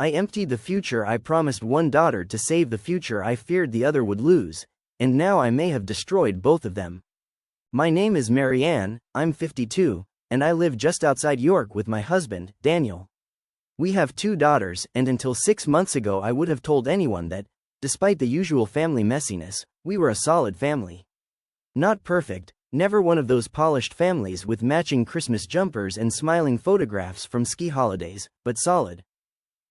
I emptied the future I promised one daughter to save the future I feared the other would lose, and now I may have destroyed both of them. My name is Marianne, I'm 52, and I live just outside York with my husband, Daniel. We have 2 daughters, and until 6 months ago I would have told anyone that, despite the usual family messiness, we were a solid family. Not perfect, never one of those polished families with matching Christmas jumpers and smiling photographs from ski holidays, but solid.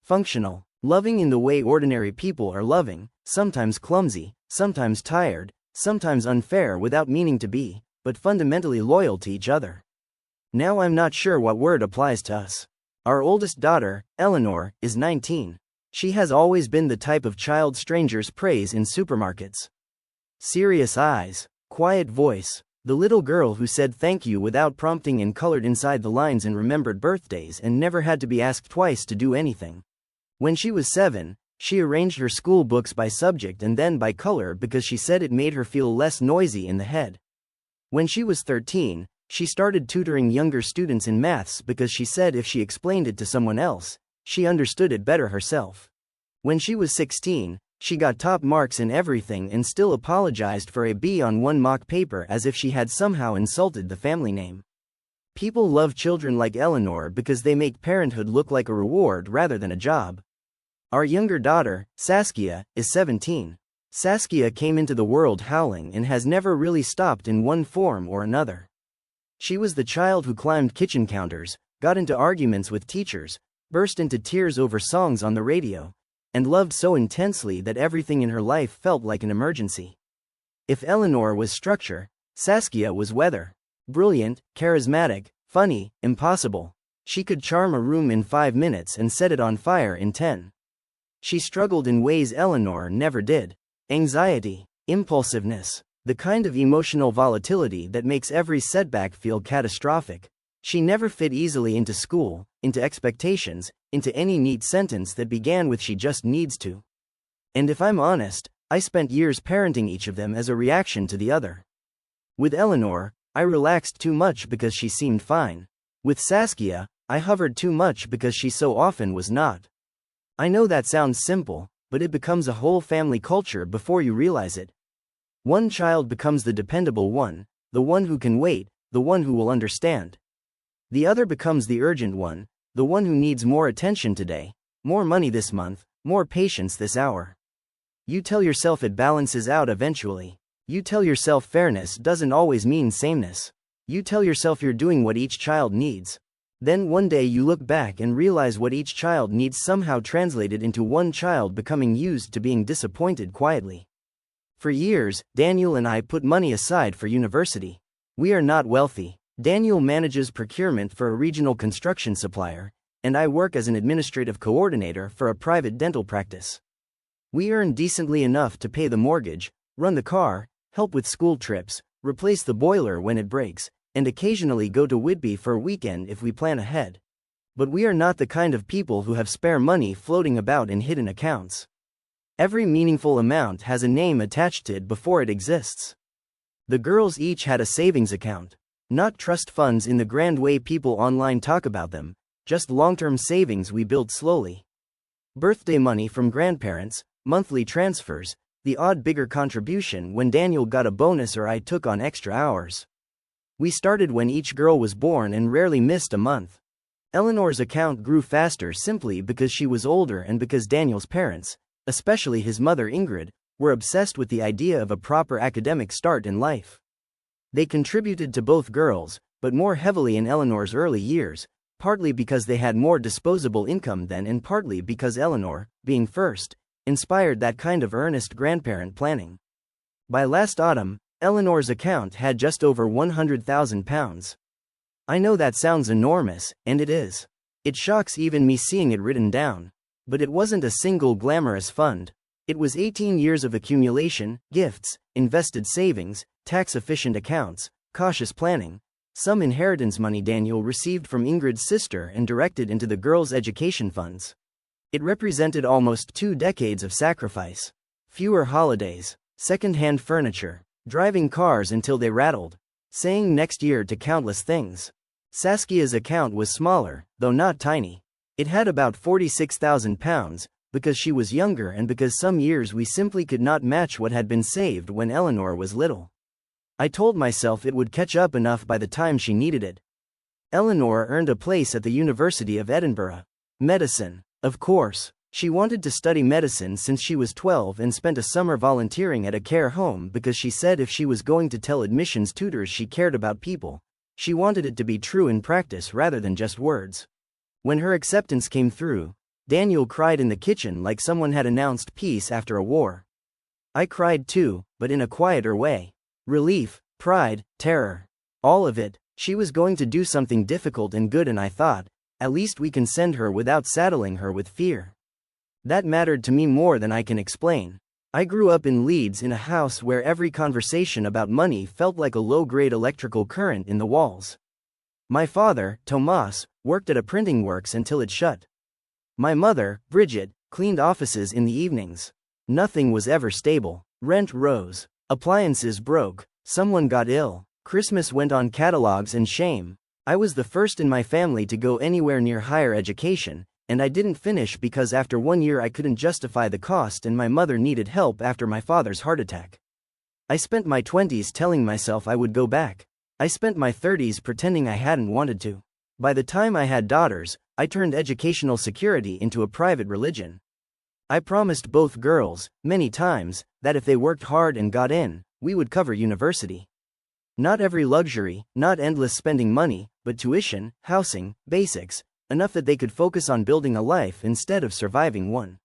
Functional, loving in the way ordinary people are loving, sometimes clumsy, sometimes tired, sometimes unfair without meaning to be, but fundamentally loyal to each other. Now I'm not sure what word applies to us. Our oldest daughter, Eleanor, is 19. She has always been the type of child strangers praise in supermarkets. Serious eyes, quiet voice, the little girl who said thank you without prompting and colored inside the lines and remembered birthdays and never had to be asked twice to do anything. When she was 7, she arranged her school books by subject and then by color because she said it made her feel less noisy in the head. When she was 13, she started tutoring younger students in maths because she said if she explained it to someone else, she understood it better herself. When she was 16, she got top marks in everything and still apologized for a B on one mock paper as if she had somehow insulted the family name. People love children like Eleanor because they make parenthood look like a reward rather than a job. Our younger daughter, Saskia, is 17. Saskia came into the world howling and has never really stopped in one form or another. She was the child who climbed kitchen counters, got into arguments with teachers, burst into tears over songs on the radio, and loved so intensely that everything in her life felt like an emergency. If Eleanor was structure, Saskia was weather. Brilliant, charismatic, funny, impossible. She could charm a room in 5 minutes and set it on fire in 10. She struggled in ways Eleanor never did. Anxiety, impulsiveness, the kind of emotional volatility that makes every setback feel catastrophic. She never fit easily into school, into expectations, into any neat sentence that began with "she just needs to." And if I'm honest, I spent years parenting each of them as a reaction to the other. With Eleanor, I relaxed too much because she seemed fine. With Saskia, I hovered too much because she so often was not. I know that sounds simple, but it becomes a whole family culture before you realize it. One child becomes the dependable one, the one who can wait, the one who will understand. The other becomes the urgent one, the one who needs more attention today, more money this month, more patience this hour. You tell yourself it balances out eventually. You tell yourself fairness doesn't always mean sameness. You tell yourself you're doing what each child needs. Then one day you look back and realize what each child needs somehow translated into one child becoming used to being disappointed quietly. For years, Daniel and I put money aside for university. We are not wealthy. Daniel manages procurement for a regional construction supplier, and I work as an administrative coordinator for a private dental practice. We earn decently enough to pay the mortgage, run the car, help with school trips, replace the boiler when it breaks, and occasionally go to Whitby for a weekend if we plan ahead. But we are not the kind of people who have spare money floating about in hidden accounts. Every meaningful amount has a name attached to it before it exists. The girls each had a savings account. Not trust funds in the grand way people online talk about them, just long-term savings we build slowly. Birthday money from grandparents, monthly transfers, the odd bigger contribution when Daniel got a bonus or I took on extra hours. We started when each girl was born and rarely missed a month. Eleanor's account grew faster simply because she was older and because Daniel's parents, especially his mother Ingrid, were obsessed with the idea of a proper academic start in life. They contributed to both girls, but more heavily in Eleanor's early years, partly because they had more disposable income then and partly because Eleanor, being first, inspired that kind of earnest grandparent planning. By last autumn, Eleanor's account had just over £100,000. I know that sounds enormous, and it is. It shocks even me seeing it written down. But it wasn't a single glamorous fund. It was 18 years of accumulation, gifts, invested savings, tax-efficient accounts, cautious planning, some inheritance money Daniel received from Ingrid's sister and directed into the girls' education funds. It represented almost 2 decades of sacrifice. Fewer holidays, second-hand furniture, driving cars until they rattled, saying next year to countless things. Saskia's account was smaller, though not tiny. It had about £46,000, because she was younger and because some years we simply could not match what had been saved when Eleanor was little. I told myself it would catch up enough by the time she needed it. Eleanor earned a place at the University of Edinburgh. Medicine. Of course. She wanted to study medicine since she was 12 and spent a summer volunteering at a care home because she said if she was going to tell admissions tutors she cared about people, she wanted it to be true in practice rather than just words. When her acceptance came through, Daniel cried in the kitchen like someone had announced peace after a war. I cried too, but in a quieter way. Relief, pride, terror. All of it. She was going to do something difficult and good, and I thought, at least we can send her without saddling her with fear. That mattered to me more than I can explain. I grew up in Leeds in a house where every conversation about money felt like a low-grade electrical current in the walls. My father, Tomas, worked at a printing works until it shut. My mother, Bridget, cleaned offices in the evenings. Nothing was ever stable. Rent rose. Appliances broke. Someone got ill. Christmas went on catalogs and shame. I was the first in my family to go anywhere near higher education, and I didn't finish because after 1 year I couldn't justify the cost and my mother needed help after my father's heart attack. I spent my 20s telling myself I would go back. I spent my 30s pretending I hadn't wanted to. By the time I had daughters, I turned educational security into a private religion. I promised both girls, many times, that if they worked hard and got in, we would cover university. Not every luxury, not endless spending money, but tuition, housing, basics, enough that they could focus on building a life instead of surviving one.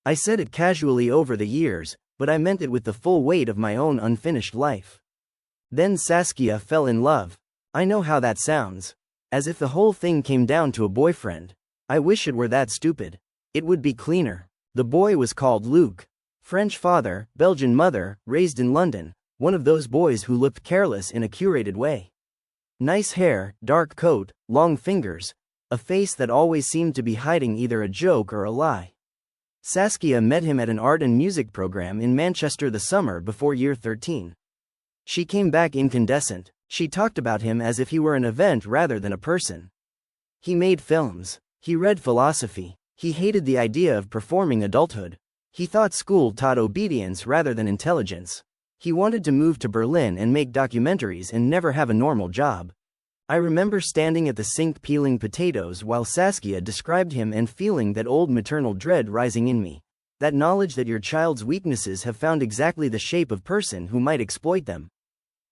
I said it casually over the years, but I meant it with the full weight of my own unfinished life. Then Saskia fell in love. I know how that sounds. As if the whole thing came down to a boyfriend. I wish it were that stupid. It would be cleaner. The boy was called Luke. French father, Belgian mother, raised in London, one of those boys who looked careless in a curated way. Nice hair, dark coat, long fingers, a face that always seemed to be hiding either a joke or a lie. Saskia met him at an art and music program in Manchester the summer before year 13. She came back incandescent. She talked about him as if he were an event rather than a person. He made films. He read philosophy. He hated the idea of performing adulthood. He thought school taught obedience rather than intelligence. He wanted to move to Berlin and make documentaries and never have a normal job. I remember standing at the sink peeling potatoes while Saskia described him and feeling that old maternal dread rising in me. That knowledge that your child's weaknesses have found exactly the shape of person who might exploit them.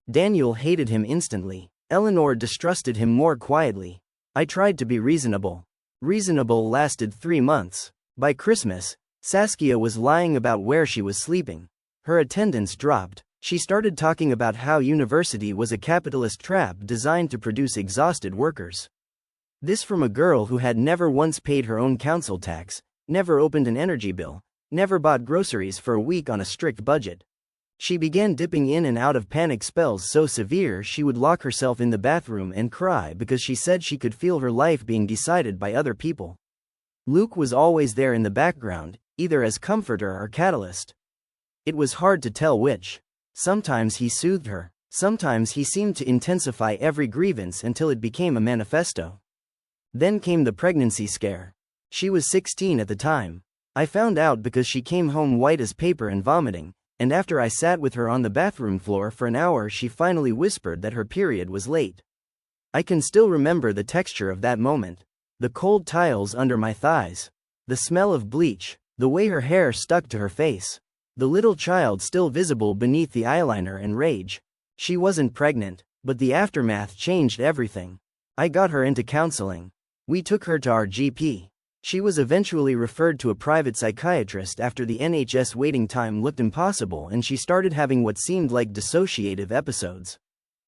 Daniel hated him instantly. Eleanor distrusted him more quietly. I tried to be reasonable. Reasonable lasted 3 months. By Christmas, Saskia was lying about where she was sleeping. Her attendance dropped. She started talking about how university was a capitalist trap designed to produce exhausted workers. This from a girl who had never once paid her own council tax, never opened an energy bill, never bought groceries for a week on a strict budget. She began dipping in and out of panic spells so severe she would lock herself in the bathroom and cry because she said she could feel her life being decided by other people. Luke was always there in the background, either as comforter or catalyst. It was hard to tell which. Sometimes he soothed her. Sometimes he seemed to intensify every grievance until it became a manifesto. Then came the pregnancy scare. She was 16 at the time. I found out because she came home white as paper and vomiting. And after I sat with her on the bathroom floor for an hour, she finally whispered that her period was late. I can still remember the texture of that moment. The cold tiles under my thighs. The smell of bleach. The way her hair stuck to her face. The little child still visible beneath the eyeliner and rage. She wasn't pregnant, but the aftermath changed everything. I got her into counseling. We took her to our GP. She was eventually referred to a private psychiatrist after the NHS waiting time looked impossible and she started having what seemed like dissociative episodes.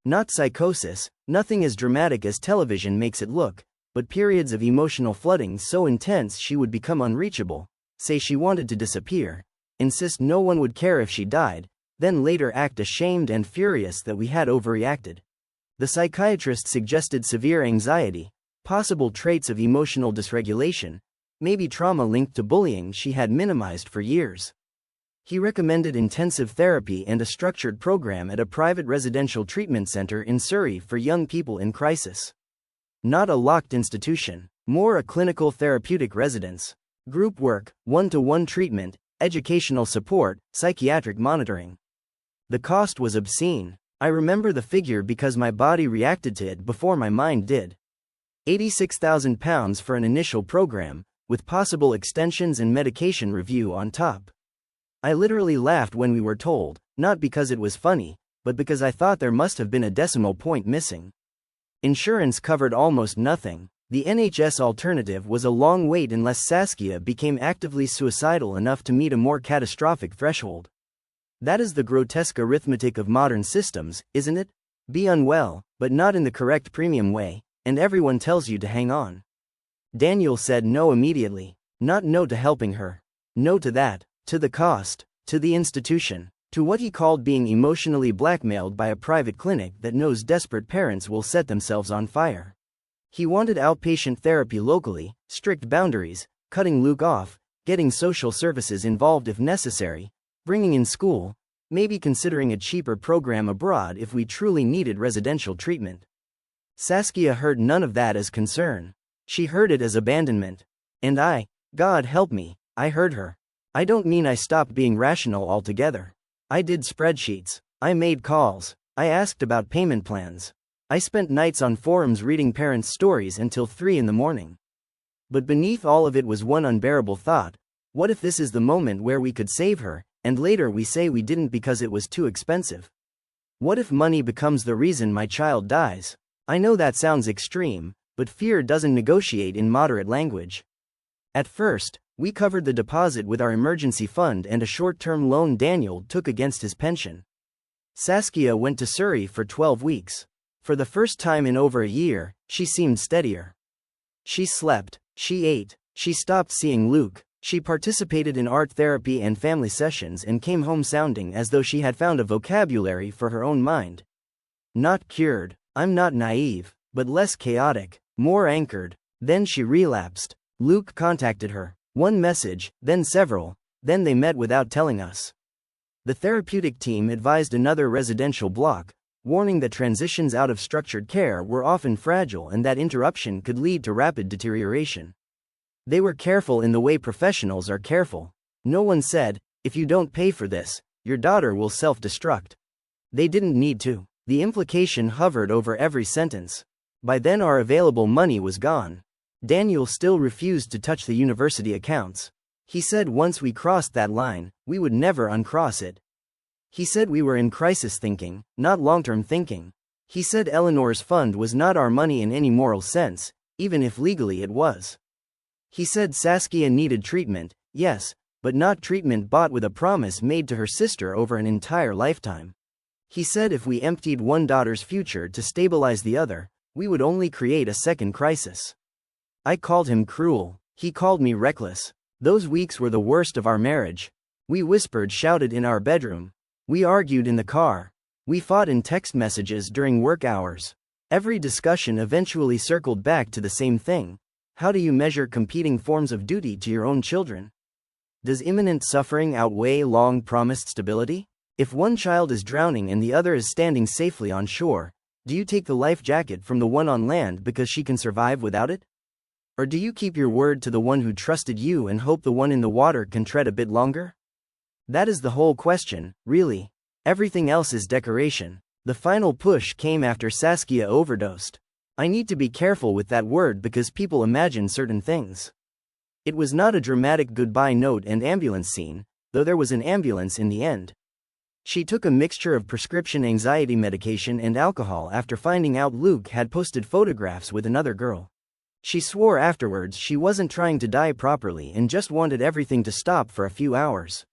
Not psychosis, nothing as dramatic as television makes it look, but periods of emotional flooding so intense she would become unreachable, say she wanted to disappear, insist no one would care if she died, then later act ashamed and furious that we had overreacted. The psychiatrist suggested severe anxiety, possible traits of emotional dysregulation, maybe trauma linked to bullying she had minimized for years. He recommended intensive therapy and a structured program at a private residential treatment center in Surrey for young people in crisis. Not a locked institution. More a clinical therapeutic residence. Group work, one-to-one treatment, educational support, psychiatric monitoring. The cost was obscene. I remember the figure because my body reacted to it before my mind did. £86,000 for an initial program, with possible extensions and medication review on top. I literally laughed when we were told, not because it was funny, but because I thought there must have been a decimal point missing. Insurance covered almost nothing. The NHS alternative was a long wait unless Saskia became actively suicidal enough to meet a more catastrophic threshold. That is the grotesque arithmetic of modern systems, isn't it? Be unwell, but not in the correct premium way, and everyone tells you to hang on. Daniel said no immediately. Not no to helping her. No to that, to the cost, to the institution, to what he called being emotionally blackmailed by a private clinic that knows desperate parents will set themselves on fire. He wanted outpatient therapy locally, strict boundaries, cutting Luke off, getting social services involved if necessary, bringing in school, maybe considering a cheaper program abroad if we truly needed residential treatment. Saskia heard none of that as concern. She heard it as abandonment. And God help me, I heard her. I don't mean I stopped being rational altogether. I did spreadsheets. I made calls. I asked about payment plans. I spent nights on forums reading parents' stories until 3 in the morning. But beneath all of it was one unbearable thought. What if this is the moment where we could save her, and later we say we didn't because it was too expensive? What if money becomes the reason my child dies? I know that sounds extreme, but fear doesn't negotiate in moderate language. At first, we covered the deposit with our emergency fund and a short-term loan Daniel took against his pension. Saskia went to Surrey for 12 weeks. For the first time in over a year, she seemed steadier. She slept, she ate, she stopped seeing Luke, she participated in art therapy and family sessions and came home sounding as though she had found a vocabulary for her own mind. Not cured, I'm not naive, but less chaotic, more anchored. Then she relapsed. Luke contacted her. One message, then several, then they met without telling us. The therapeutic team advised another residential block, warning that transitions out of structured care were often fragile and that interruption could lead to rapid deterioration. They were careful in the way professionals are careful. No one said, if you don't pay for this, your daughter will self-destruct. They didn't need to. The implication hovered over every sentence. By then our available money was gone. Daniel still refused to touch the university accounts. He said once we crossed that line, we would never uncross it. He said we were in crisis thinking, not long-term thinking. He said Eleanor's fund was not our money in any moral sense, even if legally it was. He said Saskia needed treatment, yes, but not treatment bought with a promise made to her sister over an entire lifetime. He said if we emptied one daughter's future to stabilize the other, we would only create a second crisis. I called him cruel. He called me reckless. Those weeks were the worst of our marriage. We whispered, shouted in our bedroom. We argued in the car. We fought in text messages during work hours. Every discussion eventually circled back to the same thing. How do you measure competing forms of duty to your own children? Does imminent suffering outweigh long-promised stability? If one child is drowning and the other is standing safely on shore, do you take the life jacket from the one on land because she can survive without it? Or do you keep your word to the one who trusted you and hope the one in the water can tread a bit longer? That is the whole question, really. Everything else is decoration. The final push came after Saskia overdosed. I need to be careful with that word because people imagine certain things. It was not a dramatic goodbye note and ambulance scene, though there was an ambulance in the end. She took a mixture of prescription anxiety medication and alcohol after finding out Luke had posted photographs with another girl. She swore afterwards she wasn't trying to die properly and just wanted everything to stop for a few hours.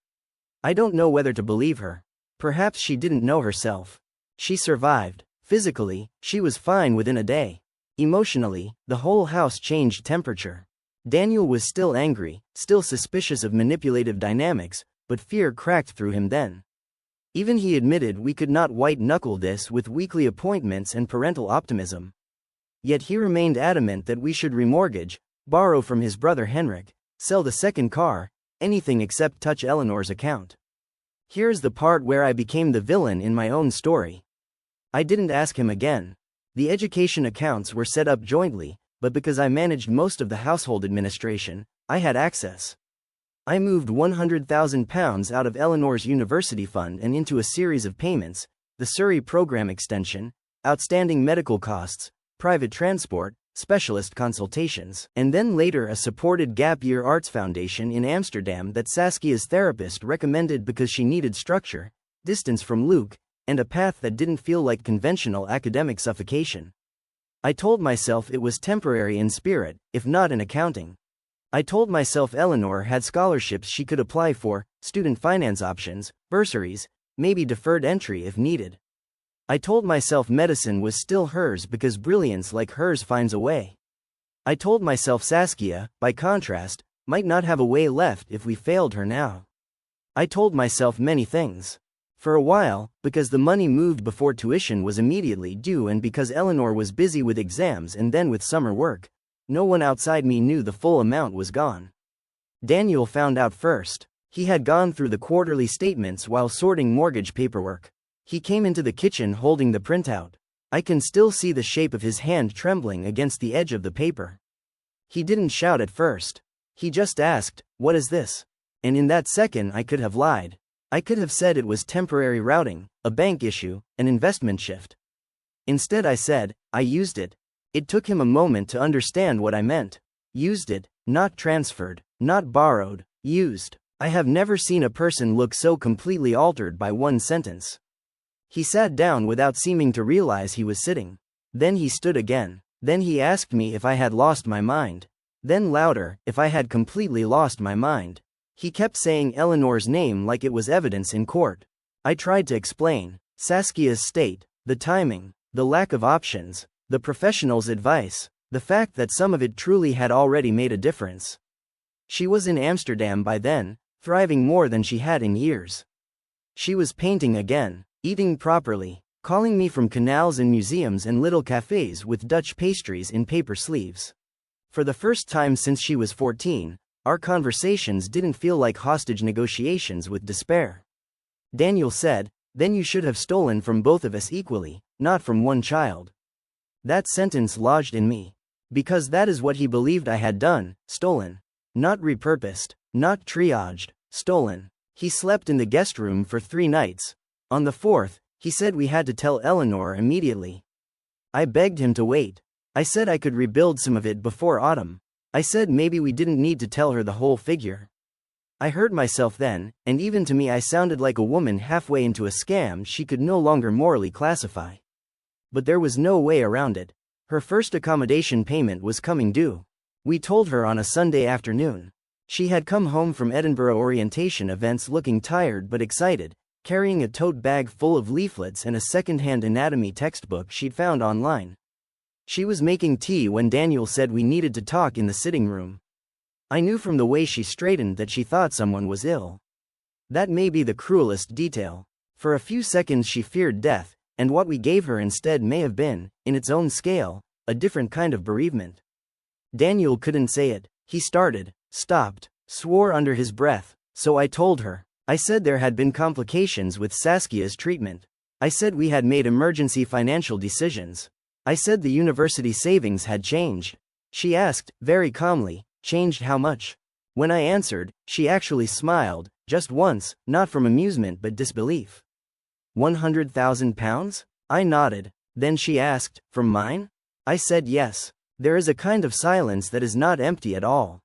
I don't know whether to believe her. Perhaps she didn't know herself. She survived. Physically, she was fine within a day. Emotionally, the whole house changed temperature. Daniel was still angry, still suspicious of manipulative dynamics, but fear cracked through him then. Even he admitted we could not white-knuckle this with weekly appointments and parental optimism. Yet he remained adamant that we should remortgage, borrow from his brother Henrik, sell the second car, anything except touch Eleanor's account. Here's the part where I became the villain in my own story. I didn't ask him again. The education accounts were set up jointly, but because I managed most of the household administration, I had access. I moved £100,000 out of Eleanor's university fund and into a series of payments: the Surrey program extension, outstanding medical costs, private transport, specialist consultations, and then later a supported gap year arts foundation in Amsterdam that Saskia's therapist recommended because she needed structure, distance from Luke, and a path that didn't feel like conventional academic suffocation. I told myself it was temporary in spirit, if not in accounting. I told myself Eleanor had scholarships she could apply for, student finance options, bursaries, maybe deferred entry if needed. I told myself medicine was still hers because brilliance like hers finds a way. I told myself Saskia, by contrast, might not have a way left if we failed her now. I told myself many things. For a while, because the money moved before tuition was immediately due and because Eleanor was busy with exams and then with summer work, no one outside me knew the full amount was gone. Daniel found out first. He had gone through the quarterly statements while sorting mortgage paperwork. He came into the kitchen holding the printout. I can still see the shape of his hand trembling against the edge of the paper. He didn't shout at first. He just asked, "What is this?" And in that second I could have lied. I could have said it was temporary routing, a bank issue, an investment shift. Instead I said, I used it. It took him a moment to understand what I meant. Used it, not transferred, not borrowed, used. I have never seen a person look so completely altered by one sentence. He sat down without seeming to realize he was sitting. Then he stood again. Then he asked me if I had lost my mind. Then louder, if I had completely lost my mind. He kept saying Eleanor's name like it was evidence in court. I tried to explain Saskia's state, the timing, the lack of options, the professional's advice, the fact that some of it truly had already made a difference. She was in Amsterdam by then, thriving more than she had in years. She was painting again, eating properly, calling me from canals and museums and little cafes with Dutch pastries in paper sleeves. For the first time since she was 14, our conversations didn't feel like hostage negotiations with despair. Daniel said, "Then you should have stolen from both of us equally, not from one child." That sentence lodged in me. Because that is what he believed I had done, stolen. Not repurposed, not triaged, stolen. He slept in the guest room for 3 nights. On the 4th, he said we had to tell Eleanor immediately. I begged him to wait. I said I could rebuild some of it before autumn. I said maybe we didn't need to tell her the whole figure. I heard myself then, and even to me I sounded like a woman halfway into a scam she could no longer morally classify. But there was no way around it. Her first accommodation payment was coming due. We told her on a Sunday afternoon. She had come home from Edinburgh orientation events looking tired but excited, carrying a tote bag full of leaflets and a second-hand anatomy textbook she'd found online. She was making tea when Daniel said we needed to talk in the sitting room. I knew from the way she straightened that she thought someone was ill. That may be the cruelest detail. For a few seconds she feared death, and what we gave her instead may have been, in its own scale, a different kind of bereavement. Daniel couldn't say it. He started, stopped, swore under his breath, so I told her. I said there had been complications with Saskia's treatment. I said we had made emergency financial decisions. I said the university savings had changed. She asked, very calmly, changed how much? When I answered, she actually smiled, just once, not from amusement but disbelief. £100,000? I nodded. Then she asked, from mine? I said yes. There is a kind of silence that is not empty at all.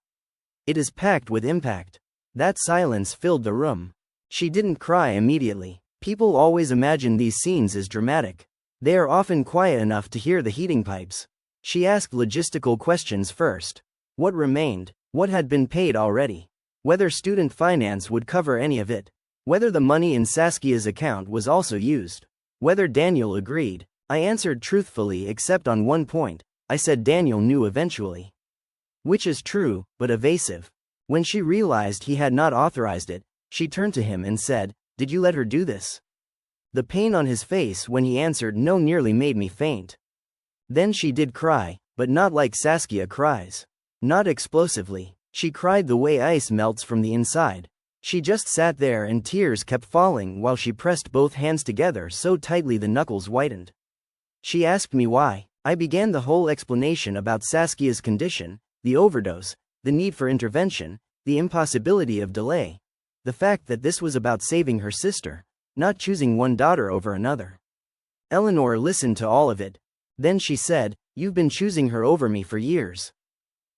It is packed with impact. That silence filled the room. She didn't cry immediately. People always imagine these scenes as dramatic. They are often quiet enough to hear the heating pipes. She asked logistical questions first. What remained? What had been paid already? Whether student finance would cover any of it? Whether the money in Saskia's account was also used? Whether Daniel agreed? I answered truthfully except on one point. I said Daniel knew eventually. Which is true, but evasive. When she realized he had not authorized it, she turned to him and said, "Did you let her do this?" The pain on his face when he answered no nearly made me faint. Then she did cry, but not like Saskia cries. Not explosively. She cried the way ice melts from the inside. She just sat there and tears kept falling while she pressed both hands together so tightly the knuckles whitened. She asked me why. I began the whole explanation about Saskia's condition, the overdose, the need for intervention, the impossibility of delay. The fact that this was about saving her sister, not choosing one daughter over another. Eleanor listened to all of it. Then she said, "You've been choosing her over me for years.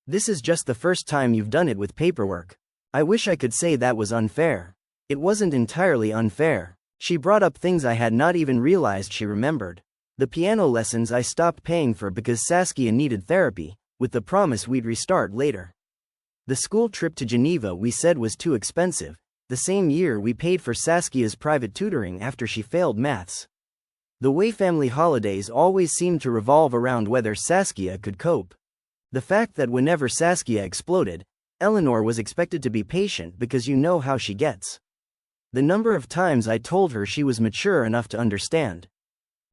This is just the first time you've done it with paperwork. I wish I could say that was unfair. It wasn't entirely unfair." She brought up things I had not even realized she remembered. The piano lessons I stopped paying for because Saskia needed therapy, with the promise we'd restart later. The school trip to Geneva we said was too expensive, the same year we paid for Saskia's private tutoring after she failed maths. The way family holidays always seemed to revolve around whether Saskia could cope. The fact that whenever Saskia exploded, Eleanor was expected to be patient because you know how she gets. The number of times I told her she was mature enough to understand.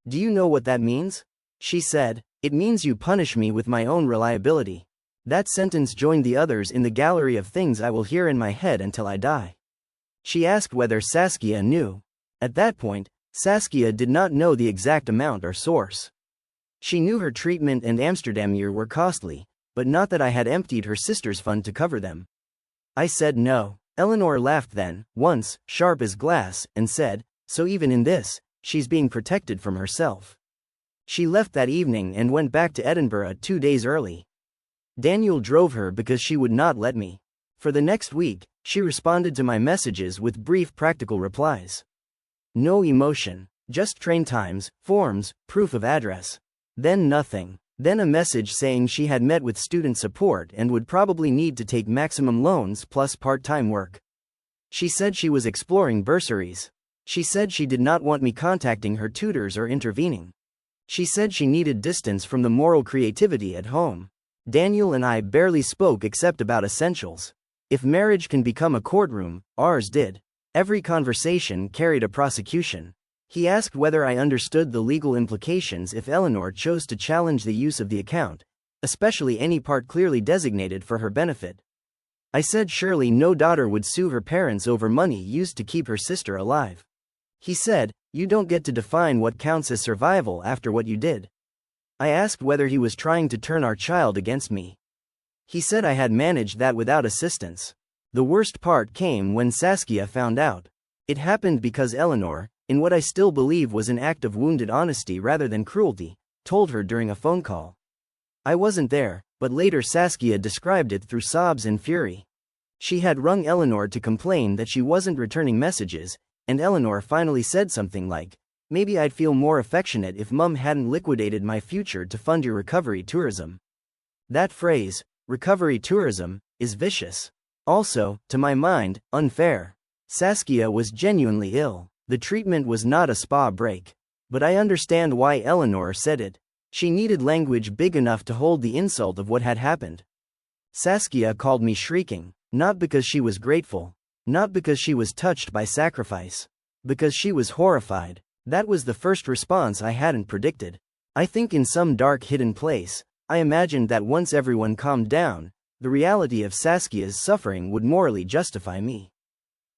"Do you know what that means?" she said. "It means you punish me with my own reliability." That sentence joined the others in the gallery of things I will hear in my head until I die. She asked whether Saskia knew. At that point, Saskia did not know the exact amount or source. She knew her treatment and Amsterdam year were costly, but not that I had emptied her sister's fund to cover them. I said no. Eleanor laughed then, once, sharp as glass, and said, "So even in this, she's being protected from herself." She left that evening and went back to Edinburgh 2 days early. Daniel drove her because she would not let me. For the next week, she responded to my messages with brief practical replies. No emotion, just train times, forms, proof of address. Then nothing. Then a message saying she had met with student support and would probably need to take maximum loans plus part-time work. She said she was exploring bursaries. She said she did not want me contacting her tutors or intervening. She said she needed distance from the moral creativity at home. Daniel and I barely spoke except about essentials. If marriage can become a courtroom, ours did. Every conversation carried a prosecution. He asked whether I understood the legal implications if Eleanor chose to challenge the use of the account, especially any part clearly designated for her benefit. I said surely no daughter would sue her parents over money used to keep her sister alive. He said, "You don't get to define what counts as survival after what you did." I asked whether he was trying to turn our child against me. He said I had managed that without assistance. The worst part came when Saskia found out. It happened because Eleanor, in what I still believe was an act of wounded honesty rather than cruelty, told her during a phone call. I wasn't there, but later Saskia described it through sobs and fury. She had rung Eleanor to complain that she wasn't returning messages, and Eleanor finally said something like, "Maybe I'd feel more affectionate if Mum hadn't liquidated my future to fund your recovery tourism." That phrase, recovery tourism, is vicious. Also, to my mind, unfair. Saskia was genuinely ill. The treatment was not a spa break. But I understand why Eleanor said it. She needed language big enough to hold the insult of what had happened. Saskia called me shrieking, not because she was grateful, not because she was touched by sacrifice, because she was horrified. That was the first response I hadn't predicted. I think in some dark hidden place, I imagined that once everyone calmed down, the reality of Saskia's suffering would morally justify me.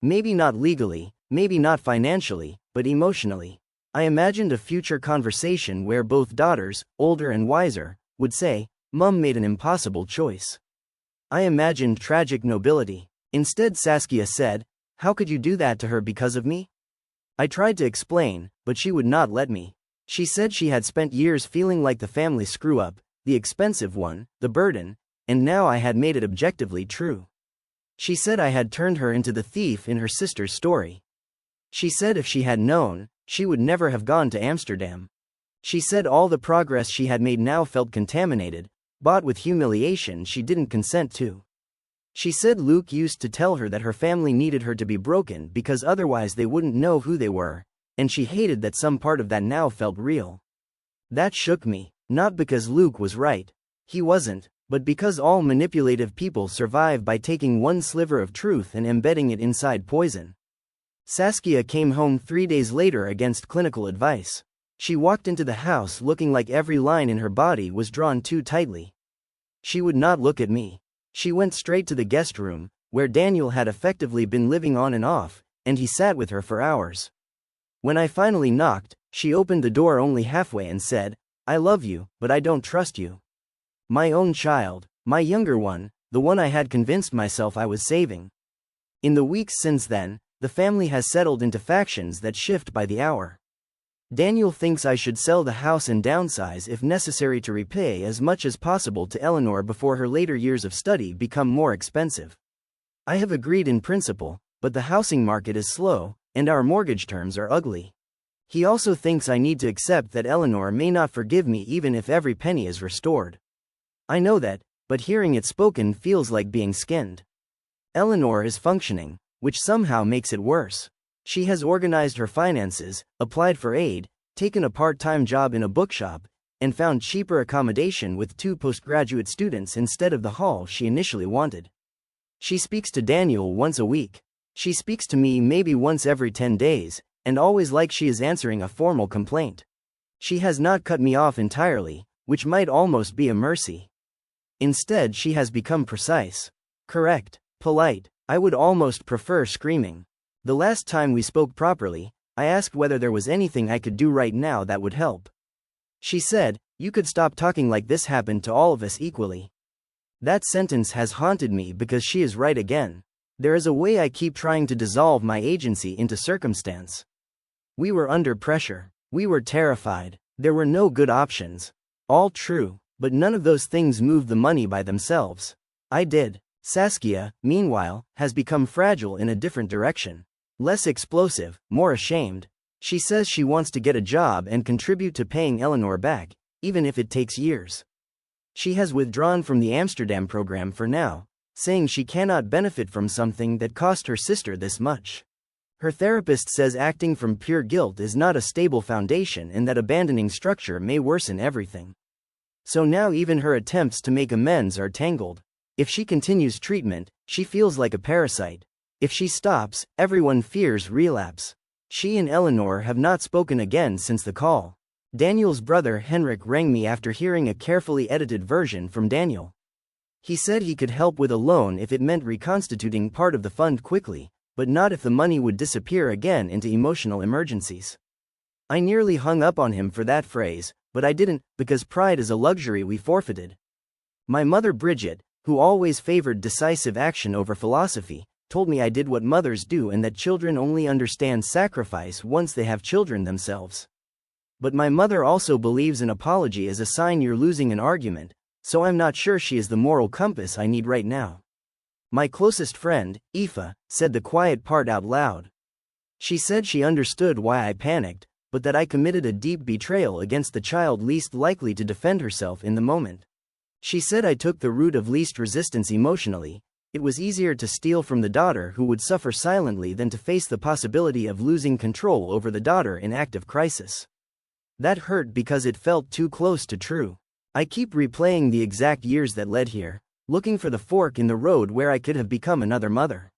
Maybe not legally, maybe not financially, but emotionally. I imagined a future conversation where both daughters, older and wiser, would say, "Mum made an impossible choice." I imagined tragic nobility. Instead Saskia said, "How could you do that to her because of me?" I tried to explain, but she would not let me. She said she had spent years feeling like the family screw-up, the expensive one, the burden, and now I had made it objectively true. She said I had turned her into the thief in her sister's story. She said if she had known, she would never have gone to Amsterdam. She said all the progress she had made now felt contaminated, bought with humiliation she didn't consent to. She said Luke used to tell her that her family needed her to be broken because otherwise they wouldn't know who they were, and she hated that some part of that now felt real. That shook me, not because Luke was right. He wasn't, but because all manipulative people survive by taking one sliver of truth and embedding it inside poison. Saskia came home 3 days later against clinical advice. She walked into the house looking like every line in her body was drawn too tightly. She would not look at me. She went straight to the guest room, where Daniel had effectively been living on and off, and he sat with her for hours. When I finally knocked, she opened the door only halfway and said, I love you, but I don't trust you. My own child, my younger one, the one I had convinced myself I was saving. In the weeks since then, the family has settled into factions that shift by the hour. Daniel thinks I should sell the house and downsize if necessary to repay as much as possible to Eleanor before her later years of study become more expensive. I have agreed in principle, but the housing market is slow, and our mortgage terms are ugly. He also thinks I need to accept that Eleanor may not forgive me even if every penny is restored. I know that, but hearing it spoken feels like being skinned. Eleanor is functioning, which somehow makes it worse. She has organized her finances, applied for aid, taken a part-time job in a bookshop, and found cheaper accommodation with 2 postgraduate students instead of the hall she initially wanted. She speaks to Daniel once a week. She speaks to me maybe once every 10 days, and always like she is answering a formal complaint. She has not cut me off entirely, which might almost be a mercy. Instead, she has become precise, correct, polite. I would almost prefer screaming. The last time we spoke properly, I asked whether there was anything I could do right now that would help. She said, "You could stop talking like this happened to all of us equally." That sentence has haunted me because she is right again. There is a way I keep trying to dissolve my agency into circumstance. We were under pressure. We were terrified. There were no good options. All true, but none of those things moved the money by themselves. I did. Saskia, meanwhile, has become fragile in a different direction. Less explosive, more ashamed. She says she wants to get a job and contribute to paying Eleanor back, even if it takes years. She has withdrawn from the Amsterdam program for now, saying she cannot benefit from something that cost her sister this much. Her therapist says acting from pure guilt is not a stable foundation and that abandoning structure may worsen everything. So now even her attempts to make amends are tangled. If she continues treatment, she feels like a parasite. If she stops, everyone fears relapse. She and Eleanor have not spoken again since the call. Daniel's brother Henrik rang me after hearing a carefully edited version from Daniel. He said he could help with a loan if it meant reconstituting part of the fund quickly, but not if the money would disappear again into emotional emergencies. I nearly hung up on him for that phrase, but I didn't, because pride is a luxury we forfeited. My mother Bridget, who always favored decisive action over philosophy, told me I did what mothers do and that children only understand sacrifice once they have children themselves. But my mother also believes an apology is a sign you're losing an argument, so I'm not sure she is the moral compass I need right now. My closest friend, Aoife, said the quiet part out loud. She said she understood why I panicked, but that I committed a deep betrayal against the child least likely to defend herself in the moment. She said I took the route of least resistance emotionally. It was easier to steal from the daughter who would suffer silently than to face the possibility of losing control over the daughter in active crisis. That hurt because it felt too close to true. I keep replaying the exact years that led here, looking for the fork in the road where I could have become another mother.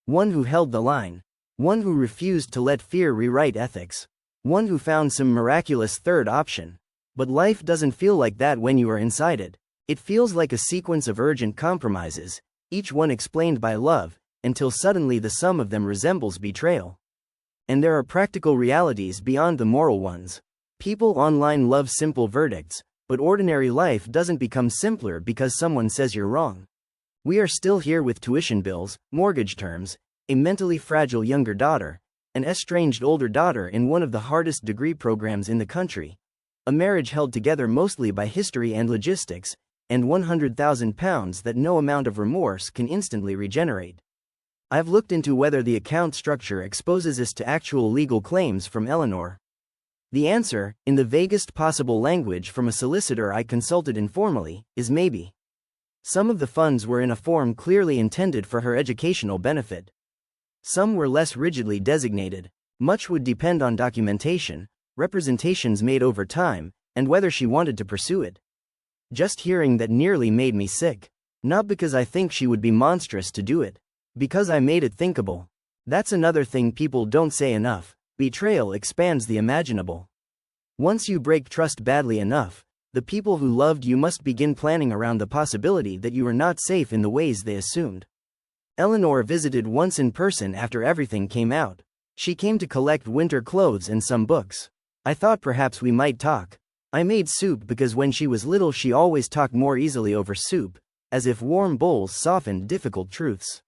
One who held the line. One who refused to let fear rewrite ethics. One who found some miraculous third option. But life doesn't feel like that when you are inside it. It feels like a sequence of urgent compromises, each one explained by love, until suddenly the sum of them resembles betrayal. And there are practical realities beyond the moral ones. People online love simple verdicts, but ordinary life doesn't become simpler because someone says you're wrong. We are still here with tuition bills, mortgage terms, a mentally fragile younger daughter, an estranged older daughter in one of the hardest degree programs in the country, a marriage held together mostly by history and logistics, and £100,000 that no amount of remorse can instantly regenerate. I've looked into whether the account structure exposes us to actual legal claims from Eleanor. The answer, in the vaguest possible language from a solicitor I consulted informally, is maybe. Some of the funds were in a form clearly intended for her educational benefit. Some were less rigidly designated. Much would depend on documentation, representations made over time, and whether she wanted to pursue it. Just hearing that nearly made me sick. Not because I think she would be monstrous to do it. Because I made it thinkable. That's another thing people don't say enough. Betrayal expands the imaginable. Once you break trust badly enough, the people who loved you must begin planning around the possibility that you are not safe in the ways they assumed. Eleanor visited once in person after everything came out. She came to collect winter clothes and some books. I thought perhaps we might talk. I made soup because when she was little she always talked more easily over soup, as if warm bowls softened difficult truths.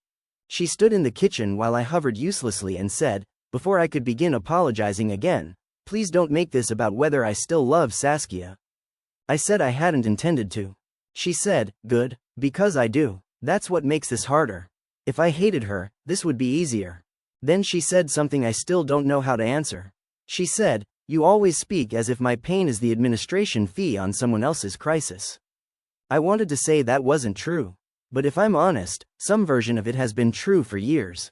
She stood in the kitchen while I hovered uselessly and said, before I could begin apologizing again, "Please don't make this about whether I still love Saskia." I said I hadn't intended to. She said, "Good, because I do. That's what makes this harder. If I hated her, this would be easier." Then she said something I still don't know how to answer. She said, "You always speak as if my pain is the administration fee on someone else's crisis." I wanted to say that wasn't true. But if I'm honest, some version of it has been true for years.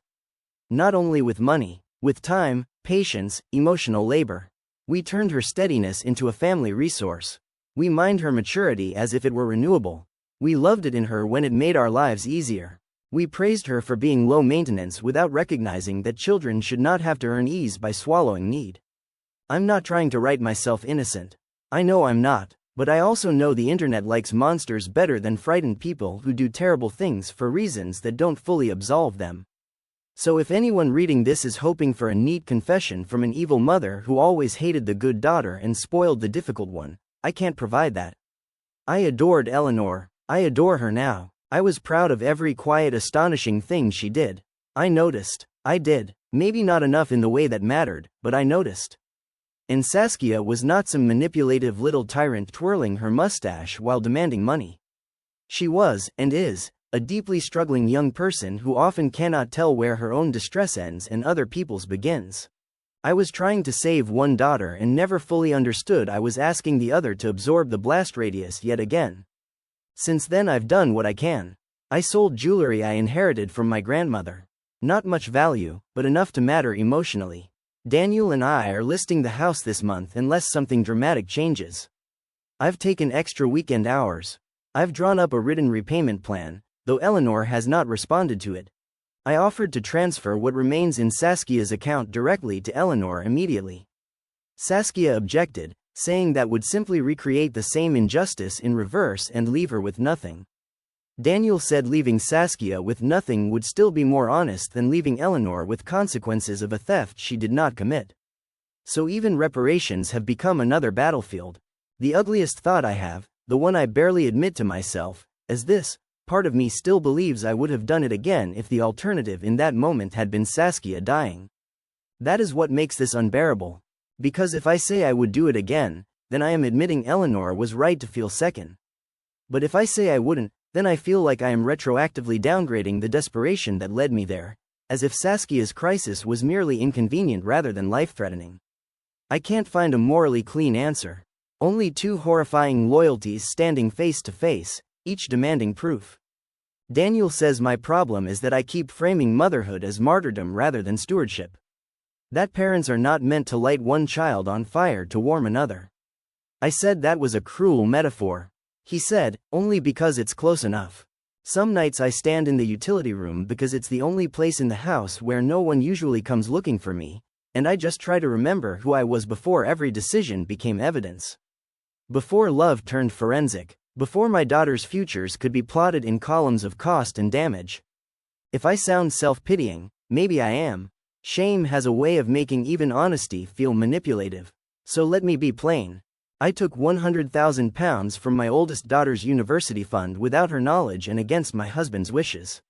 Not only with money, with time, patience, emotional labor. We turned her steadiness into a family resource. We mined her maturity as if it were renewable. We loved it in her when it made our lives easier. We praised her for being low maintenance without recognizing that children should not have to earn ease by swallowing need. I'm not trying to write myself innocent. I know I'm not, but I also know the internet likes monsters better than frightened people who do terrible things for reasons that don't fully absolve them. So if anyone reading this is hoping for a neat confession from an evil mother who always hated the good daughter and spoiled the difficult one, I can't provide that. I adored Eleanor. I adore her now. I was proud of every quiet, astonishing thing she did. I noticed. I did. Maybe not enough in the way that mattered, but I noticed. And Saskia was not some manipulative little tyrant twirling her mustache while demanding money. She was, and is, a deeply struggling young person who often cannot tell where her own distress ends and other people's begins. I was trying to save one daughter and never fully understood I was asking the other to absorb the blast radius yet again. Since then I've done what I can. I sold jewelry I inherited from my grandmother. Not much value, but enough to matter emotionally. Daniel and I are listing the house this month unless something dramatic changes. I've taken extra weekend hours. I've drawn up a written repayment plan, though Eleanor has not responded to it. I offered to transfer what remains in Saskia's account directly to Eleanor immediately. Saskia objected, saying that would simply recreate the same injustice in reverse and leave her with nothing. Daniel said leaving Saskia with nothing would still be more honest than leaving Eleanor with consequences of a theft she did not commit. So even reparations have become another battlefield. The ugliest thought I have, the one I barely admit to myself, is this: part of me still believes I would have done it again if the alternative in that moment had been Saskia dying. That is what makes this unbearable. Because if I say I would do it again, then I am admitting Eleanor was right to feel second. But if I say I wouldn't, then I feel like I am retroactively downgrading the desperation that led me there, as if Saskia's crisis was merely inconvenient rather than life-threatening. I can't find a morally clean answer. Only two horrifying loyalties standing face to face, each demanding proof. Daniel says my problem is that I keep framing motherhood as martyrdom rather than stewardship. That parents are not meant to light one child on fire to warm another. I said that was a cruel metaphor. He said, only because it's close enough. Some nights I stand in the utility room because it's the only place in the house where no one usually comes looking for me, and I just try to remember who I was before every decision became evidence. Before love turned forensic. Before my daughter's futures could be plotted in columns of cost and damage. If I sound self-pitying, maybe I am. Shame has a way of making even honesty feel manipulative. So let me be plain. I took £100,000 from my oldest daughter's university fund without her knowledge and against my husband's wishes.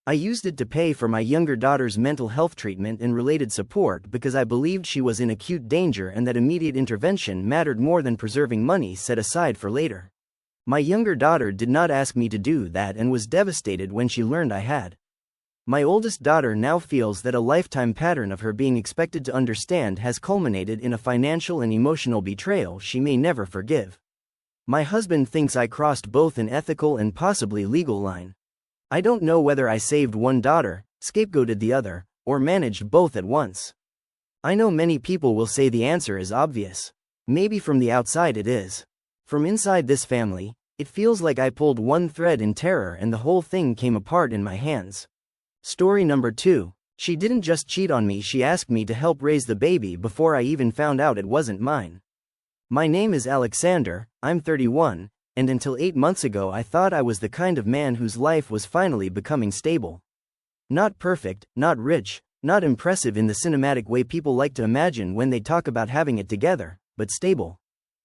I used it to pay for my younger daughter's mental health treatment and related support because I believed she was in acute danger and that immediate intervention mattered more than preserving money set aside for later. My younger daughter did not ask me to do that and was devastated when she learned I had. My oldest daughter now feels that a lifetime pattern of her being expected to understand has culminated in a financial and emotional betrayal she may never forgive. My husband thinks I crossed both an ethical and possibly legal line. I don't know whether I saved one daughter, scapegoated the other, or managed both at once. I know many people will say the answer is obvious. Maybe from the outside it is. From inside this family, it feels like I pulled one thread in terror and the whole thing came apart in my hands. Story number 2. She didn't just cheat on me, she asked me to help raise the baby before I even found out it wasn't mine. My name is Alexander, I'm 31, and until 8 months ago I thought I was the kind of man whose life was finally becoming stable. Not perfect, not rich, not impressive in the cinematic way people like to imagine when they talk about having it together, but stable.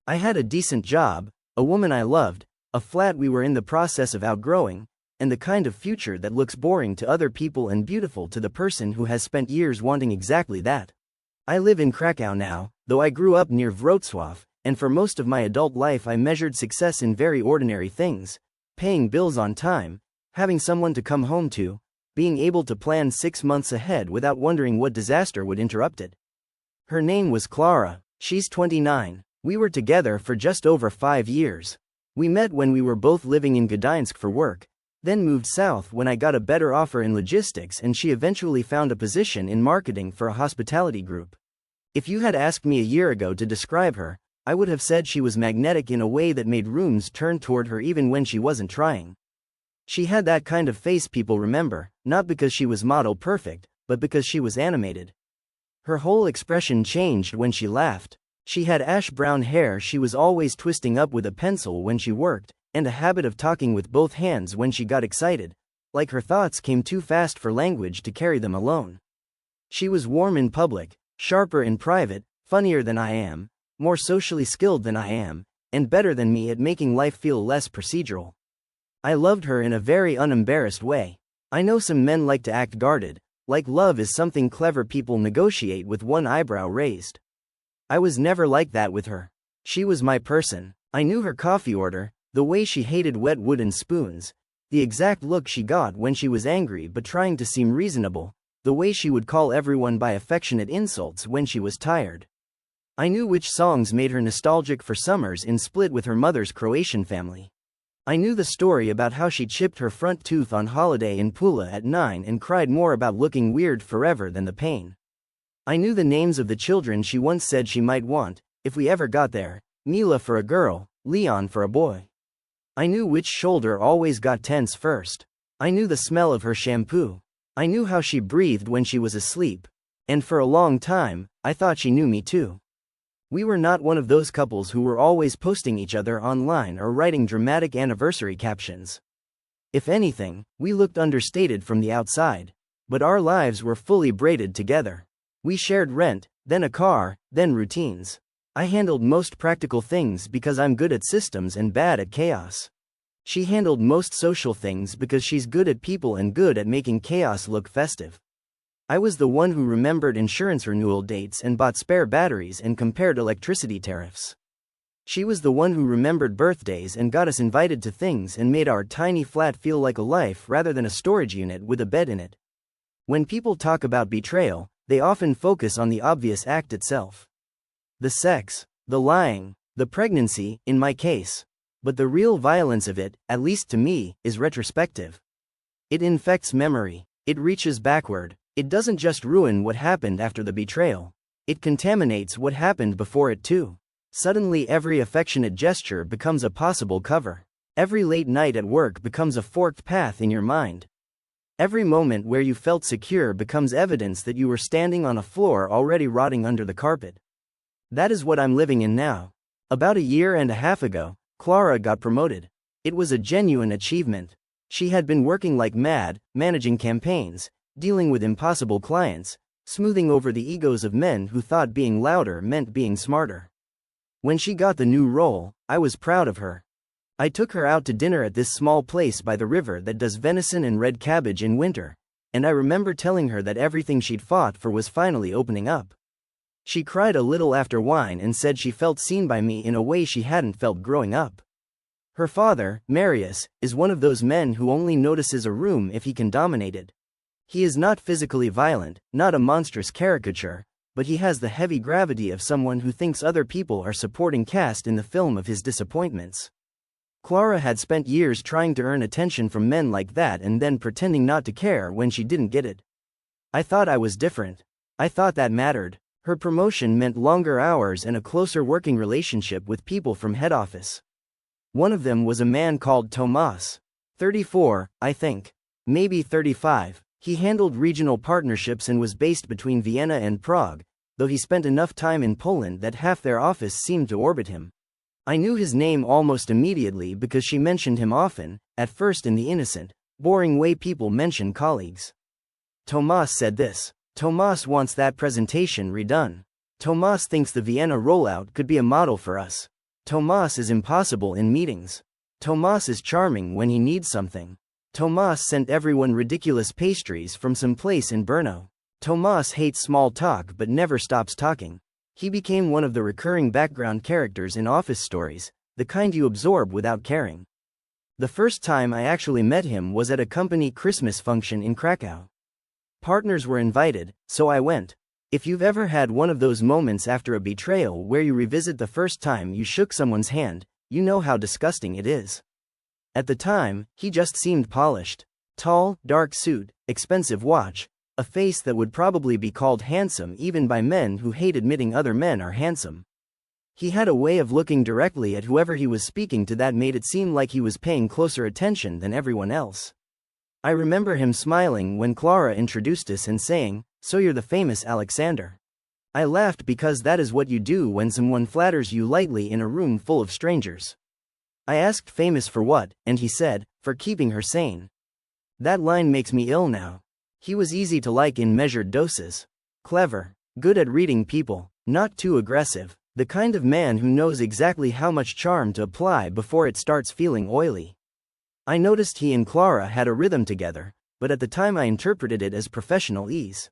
I had a decent job, a woman I loved, a flat we were in the process of outgrowing, and the kind of future that looks boring to other people and beautiful to the person who has spent years wanting exactly that. I live in Krakow now, though I grew up near Wrocław, and for most of my adult life I measured success in very ordinary things: paying bills on time, having someone to come home to, being able to plan 6 months ahead without wondering what disaster would interrupt it. Her name was Clara. She's 29. We were together for just over 5 years. We met when we were both living in Gdańsk for work, then moved south when I got a better offer in logistics, and she eventually found a position in marketing for a hospitality group. If you had asked me a year ago to describe her, I would have said she was magnetic in a way that made rooms turn toward her even when she wasn't trying. She had that kind of face people remember, not because she was model perfect, but because she was animated. Her whole expression changed when she laughed. She had ash-brown hair she was always twisting up with a pencil when she worked, and a habit of talking with both hands when she got excited, like her thoughts came too fast for language to carry them alone. She was warm in public, sharper in private, funnier than I am, more socially skilled than I am, and better than me at making life feel less procedural. I loved her in a very unembarrassed way. I know some men like to act guarded, like love is something clever people negotiate with one eyebrow raised. I was never like that with her. She was my person. I knew her coffee order, the way she hated wet wooden spoons, the exact look she got when she was angry but trying to seem reasonable, the way she would call everyone by affectionate insults when she was tired. I knew which songs made her nostalgic for summers in Split with her mother's Croatian family. I knew the story about how she chipped her front tooth on holiday in Pula at 9 and cried more about looking weird forever than the pain. I knew the names of the children she once said she might want, if we ever got there: Mila for a girl, Leon for a boy. I knew which shoulder always got tense first. I knew the smell of her shampoo. I knew how she breathed when she was asleep. And for a long time, I thought she knew me too. We were not one of those couples who were always posting each other online or writing dramatic anniversary captions. If anything, we looked understated from the outside, but our lives were fully braided together. We shared rent, then a car, then routines. I handled most practical things because I'm good at systems and bad at chaos. She handled most social things because she's good at people and good at making chaos look festive. I was the one who remembered insurance renewal dates and bought spare batteries and compared electricity tariffs. She was the one who remembered birthdays and got us invited to things and made our tiny flat feel like a life rather than a storage unit with a bed in it. When people talk about betrayal, they often focus on the obvious act itself. The sex, the lying, the pregnancy, in my case. But the real violence of it, at least to me, is retrospective. It infects memory. It reaches backward. It doesn't just ruin what happened after the betrayal. It contaminates what happened before it too. Suddenly every affectionate gesture becomes a possible cover. Every late night at work becomes a forked path in your mind. Every moment where you felt secure becomes evidence that you were standing on a floor already rotting under the carpet. That is what I'm living in now. About a year and a half ago, Clara got promoted. It was a genuine achievement. She had been working like mad, managing campaigns, dealing with impossible clients, smoothing over the egos of men who thought being louder meant being smarter. When she got the new role, I was proud of her. I took her out to dinner at this small place by the river that does venison and red cabbage in winter, and I remember telling her that everything she'd fought for was finally opening up. She cried a little after wine and said she felt seen by me in a way she hadn't felt growing up. Her father, Marius, is one of those men who only notices a room if he can dominate it. He is not physically violent, not a monstrous caricature, but he has the heavy gravity of someone who thinks other people are supporting cast in the film of his disappointments. Clara had spent years trying to earn attention from men like that and then pretending not to care when she didn't get it. I thought I was different. I thought that mattered. Her promotion meant longer hours and a closer working relationship with people from head office. One of them was a man called Tomas. 34, I think. Maybe 35. He handled regional partnerships and was based between Vienna and Prague, though he spent enough time in Poland that half their office seemed to orbit him. I knew his name almost immediately because she mentioned him often, at first in the innocent, boring way people mention colleagues. Tomas said this. Tomas wants that presentation redone. Tomas thinks the Vienna rollout could be a model for us. Tomas is impossible in meetings. Tomas is charming when he needs something. Tomas sent everyone ridiculous pastries from some place in Brno. Tomas hates small talk but never stops talking. He became one of the recurring background characters in office stories, the kind you absorb without caring. The first time I actually met him was at a company Christmas function in Krakow. Partners were invited, so I went. If you've ever had one of those moments after a betrayal where you revisit the first time you shook someone's hand, you know how disgusting it is. At the time, he just seemed polished. Tall, dark suit, expensive watch, a face that would probably be called handsome even by men who hate admitting other men are handsome. He had a way of looking directly at whoever he was speaking to that made it seem like he was paying closer attention than everyone else. I remember him smiling when Clara introduced us and saying, "So you're the famous Alexander." I laughed because that is what you do when someone flatters you lightly in a room full of strangers. I asked famous for what, and he said, "For keeping her sane." That line makes me ill now. He was easy to like in measured doses. Clever, good at reading people, not too aggressive, the kind of man who knows exactly how much charm to apply before it starts feeling oily. I noticed he and Clara had a rhythm together, but at the time I interpreted it as professional ease.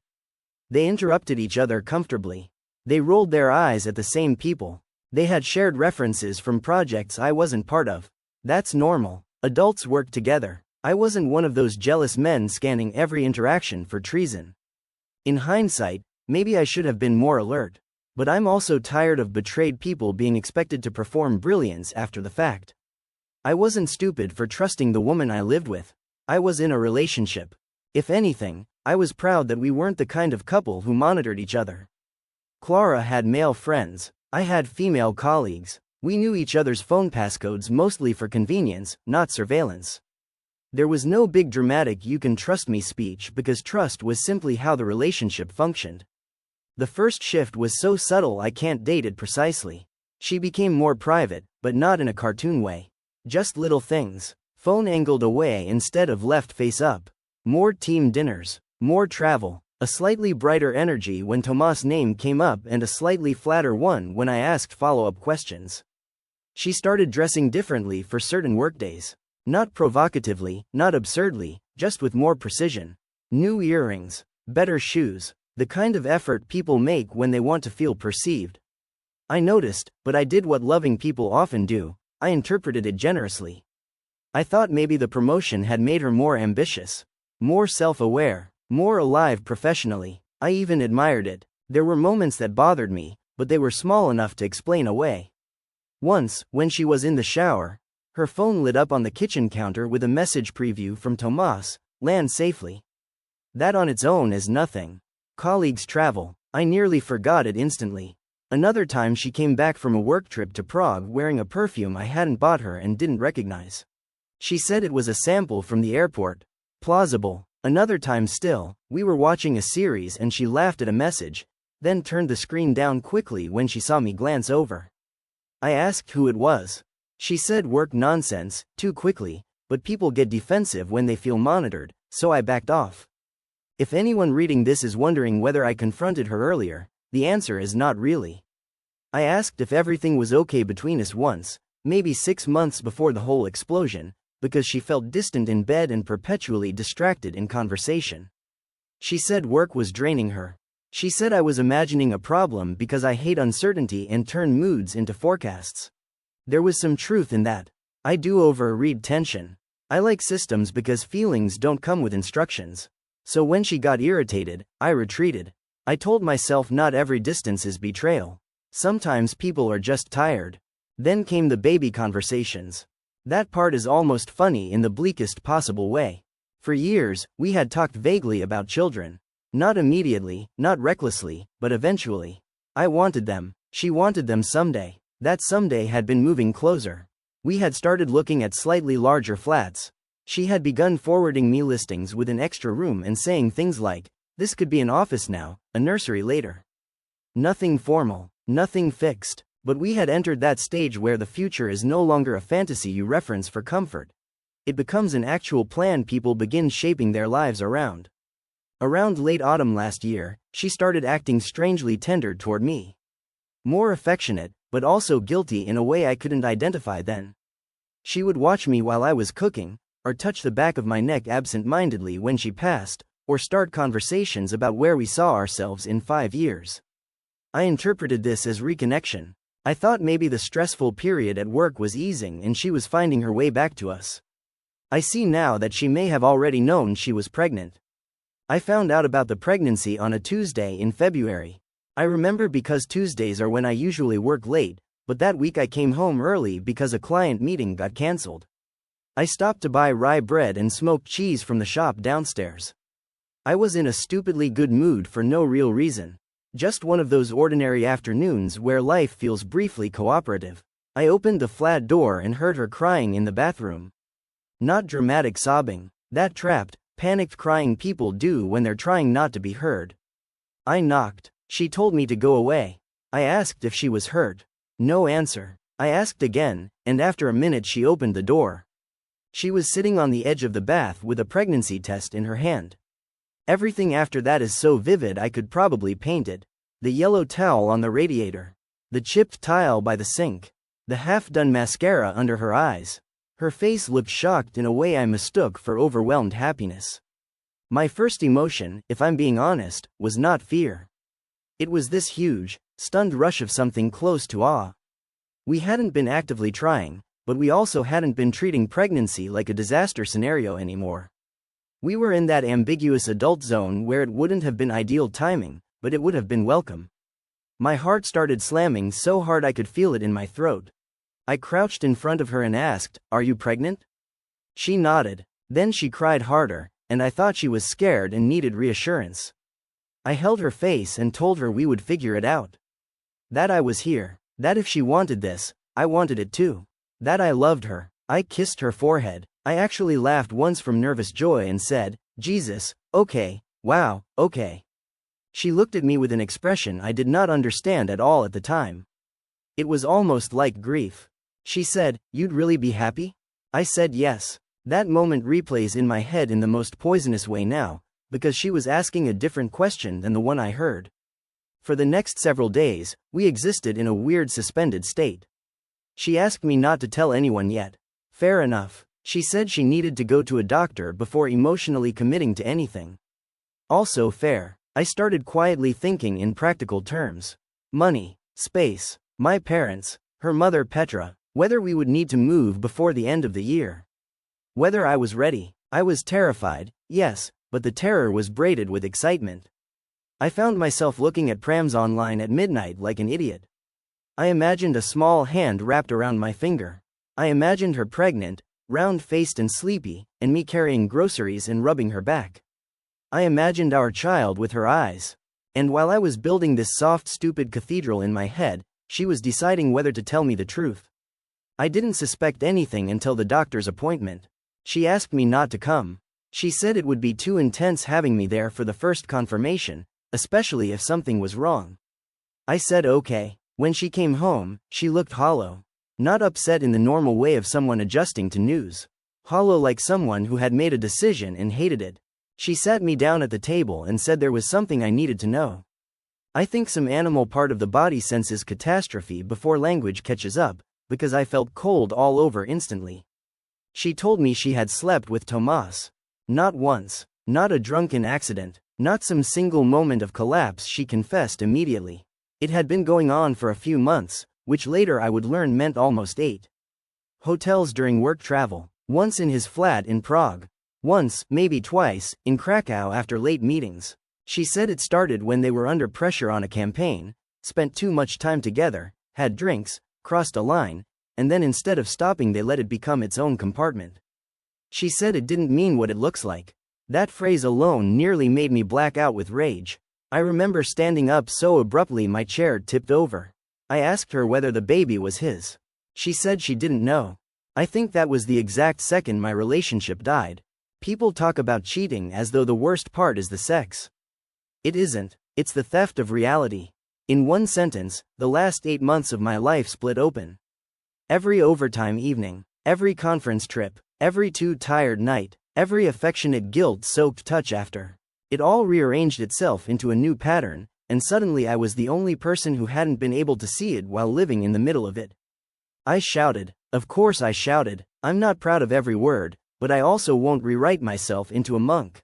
They interrupted each other comfortably. They rolled their eyes at the same people. They had shared references from projects I wasn't part of. That's normal. Adults work together. I wasn't one of those jealous men scanning every interaction for treason. In hindsight, maybe I should have been more alert. But I'm also tired of betrayed people being expected to perform brilliance after the fact. I wasn't stupid for trusting the woman I lived with. I was in a relationship. If anything, I was proud that we weren't the kind of couple who monitored each other. Clara had male friends. I had female colleagues. We knew each other's phone passcodes mostly for convenience, not surveillance. There was no big dramatic "you can trust me" speech because trust was simply how the relationship functioned. The first shift was so subtle I can't date it precisely. She became more private, but not in a cartoon way. Just little things. Phone angled away instead of left face up. More team dinners. More travel. A slightly brighter energy when Tomas' name came up and a slightly flatter one when I asked follow-up questions. She started dressing differently for certain workdays. Not provocatively, not absurdly, just with more precision. New earrings. Better shoes. The kind of effort people make when they want to feel perceived. I noticed, but I did what loving people often do. I interpreted it generously. I thought maybe the promotion had made her more ambitious, more self-aware, more alive professionally. I even admired it. There were moments that bothered me, but they were small enough to explain away. Once, when she was in the shower, her phone lit up on the kitchen counter with a message preview from Tomas, "Land safely." That on its own is nothing. Colleagues travel. I nearly forgot it instantly. Another time she came back from a work trip to Prague wearing a perfume I hadn't bought her and didn't recognize. She said it was a sample from the airport. Plausible. Another time still, we were watching a series and she laughed at a message, then turned the screen down quickly when she saw me glance over. I asked who it was. She said work nonsense, too quickly, but people get defensive when they feel monitored, so I backed off. If anyone reading this is wondering whether I confronted her earlier, the answer is not really. I asked if everything was okay between us once, maybe 6 months before the whole explosion, because she felt distant in bed and perpetually distracted in conversation. She said work was draining her. She said I was imagining a problem because I hate uncertainty and turn moods into forecasts. There was some truth in that. I do overread tension. I like systems because feelings don't come with instructions. So when she got irritated, I retreated. I told myself not every distance is betrayal. Sometimes people are just tired. Then came the baby conversations. That part is almost funny in the bleakest possible way. For years, we had talked vaguely about children. Not immediately, not recklessly, but eventually. I wanted them. She wanted them someday. That someday had been moving closer. We had started looking at slightly larger flats. She had begun forwarding me listings with an extra room and saying things like, "This could be an office now, a nursery later." Nothing formal, nothing fixed, but we had entered that stage where the future is no longer a fantasy you reference for comfort. It becomes an actual plan people begin shaping their lives around. Around late autumn last year, she started acting strangely tender toward me. More affectionate, but also guilty in a way I couldn't identify then. She would watch me while I was cooking, or touch the back of my neck absent-mindedly when she passed, or start conversations about where we saw ourselves in 5 years. I interpreted this as reconnection. I thought maybe the stressful period at work was easing and she was finding her way back to us. I see now that she may have already known she was pregnant. I found out about the pregnancy on a Tuesday in February. I remember because Tuesdays are when I usually work late, but that week I came home early because a client meeting got cancelled. I stopped to buy rye bread and smoked cheese from the shop downstairs. I was in a stupidly good mood for no real reason. Just one of those ordinary afternoons where life feels briefly cooperative. I opened the flat door and heard her crying in the bathroom. Not dramatic sobbing, that trapped, panicked crying people do when they're trying not to be heard. I knocked. She told me to go away. I asked if she was hurt. No answer. I asked again, and after a minute she opened the door. She was sitting on the edge of the bath with a pregnancy test in her hand. Everything after that is so vivid I could probably paint it. The yellow towel on the radiator. The chipped tile by the sink. The half-done mascara under her eyes. Her face looked shocked in a way I mistook for overwhelmed happiness. My first emotion, if I'm being honest, was not fear. It was this huge, stunned rush of something close to awe. We hadn't been actively trying, but we also hadn't been treating pregnancy like a disaster scenario anymore. We were in that ambiguous adult zone where it wouldn't have been ideal timing, but it would have been welcome. My heart started slamming so hard I could feel it in my throat. I crouched in front of her and asked, "Are you pregnant?" She nodded. Then she cried harder, and I thought she was scared and needed reassurance. I held her face and told her we would figure it out. That I was here. That if she wanted this, I wanted it too. That I loved her. I kissed her forehead. I actually laughed once from nervous joy and said, "Jesus, okay, wow, okay." She looked at me with an expression I did not understand at all at the time. It was almost like grief. She said, "You'd really be happy?" I said yes. That moment replays in my head in the most poisonous way now, because she was asking a different question than the one I heard. For the next several days, we existed in a weird suspended state. She asked me not to tell anyone yet. Fair enough. She said she needed to go to a doctor before emotionally committing to anything. Also fair. I started quietly thinking in practical terms. Money, space, my parents, her mother Petra, whether we would need to move before the end of the year. Whether I was ready. I was terrified, yes, but the terror was braided with excitement. I found myself looking at prams online at midnight like an idiot. I imagined a small hand wrapped around my finger. I imagined her pregnant, round-faced and sleepy, and me carrying groceries and rubbing her back. I imagined our child with her eyes. And while I was building this soft, stupid cathedral in my head, she was deciding whether to tell me the truth. I didn't suspect anything until the doctor's appointment. She asked me not to come. She said it would be too intense having me there for the first confirmation, especially if something was wrong. I said okay. When she came home, she looked hollow. Not upset in the normal way of someone adjusting to news. Hollow like someone who had made a decision and hated it. She sat me down at the table and said there was something I needed to know. I think some animal part of the body senses catastrophe before language catches up, because I felt cold all over instantly. She told me she had slept with Tomas. Not once. Not a drunken accident. Not some single moment of collapse, she confessed immediately. It had been going on for a few months, which later I would learn meant almost 8. Hotels during work travel. Once in his flat in Prague. Once, maybe twice, in Krakow after late meetings. She said it started when they were under pressure on a campaign, spent too much time together, had drinks, crossed a line, and then instead of stopping they let it become its own compartment. She said it didn't mean what it looks like. That phrase alone nearly made me black out with rage. I remember standing up so abruptly my chair tipped over. I asked her whether the baby was his. She said she didn't know. I think that was the exact second my relationship died. People talk about cheating as though the worst part is the sex. It isn't. It's the theft of reality. In one sentence, the last 8 months of my life split open. Every overtime evening, every conference trip, every too tired night, every affectionate guilt-soaked touch after. It all rearranged itself into a new pattern, and suddenly I was the only person who hadn't been able to see it while living in the middle of it. I shouted. Of course I shouted. I'm not proud of every word, but I also won't rewrite myself into a monk.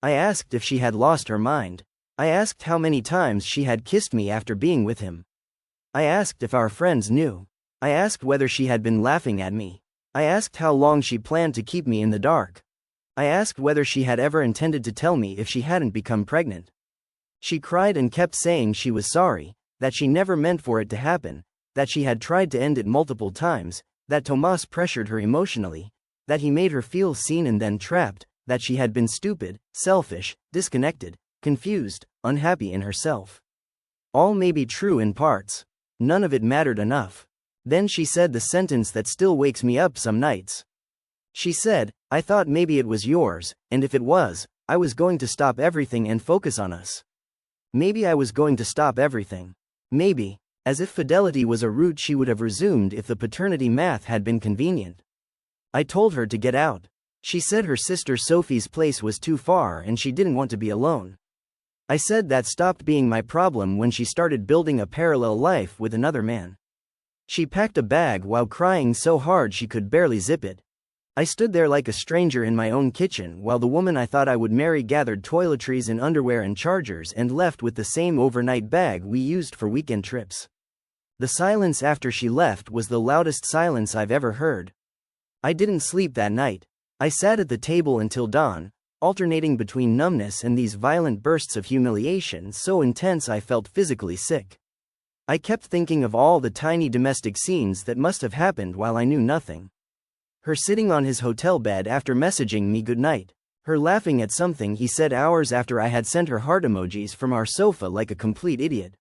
I asked if she had lost her mind. I asked how many times she had kissed me after being with him. I asked if our friends knew. I asked whether she had been laughing at me. I asked how long she planned to keep me in the dark. I asked whether she had ever intended to tell me if she hadn't become pregnant. She cried and kept saying she was sorry, that she never meant for it to happen, that she had tried to end it multiple times, that Tomas pressured her emotionally, that he made her feel seen and then trapped, that she had been stupid, selfish, disconnected, confused, unhappy in herself. All may be true in parts. None of it mattered enough. Then she said the sentence that still wakes me up some nights. She said, I thought maybe it was yours, and if it was, I was going to stop everything and focus on us. Maybe I was going to stop everything. Maybe, as if fidelity was a route she would have resumed if the paternity math had been convenient. I told her to get out. She said her sister Sophie's place was too far and she didn't want to be alone. I said that stopped being my problem when she started building a parallel life with another man. She packed a bag while crying so hard she could barely zip it. I stood there like a stranger in my own kitchen while the woman I thought I would marry gathered toiletries and underwear and chargers and left with the same overnight bag we used for weekend trips. The silence after she left was the loudest silence I've ever heard. I didn't sleep that night. I sat at the table until dawn, alternating between numbness and these violent bursts of humiliation so intense I felt physically sick. I kept thinking of all the tiny domestic scenes that must have happened while I knew nothing. Her sitting on his hotel bed after messaging me goodnight. Her laughing at something he said hours after I had sent her heart emojis from our sofa like a complete idiot.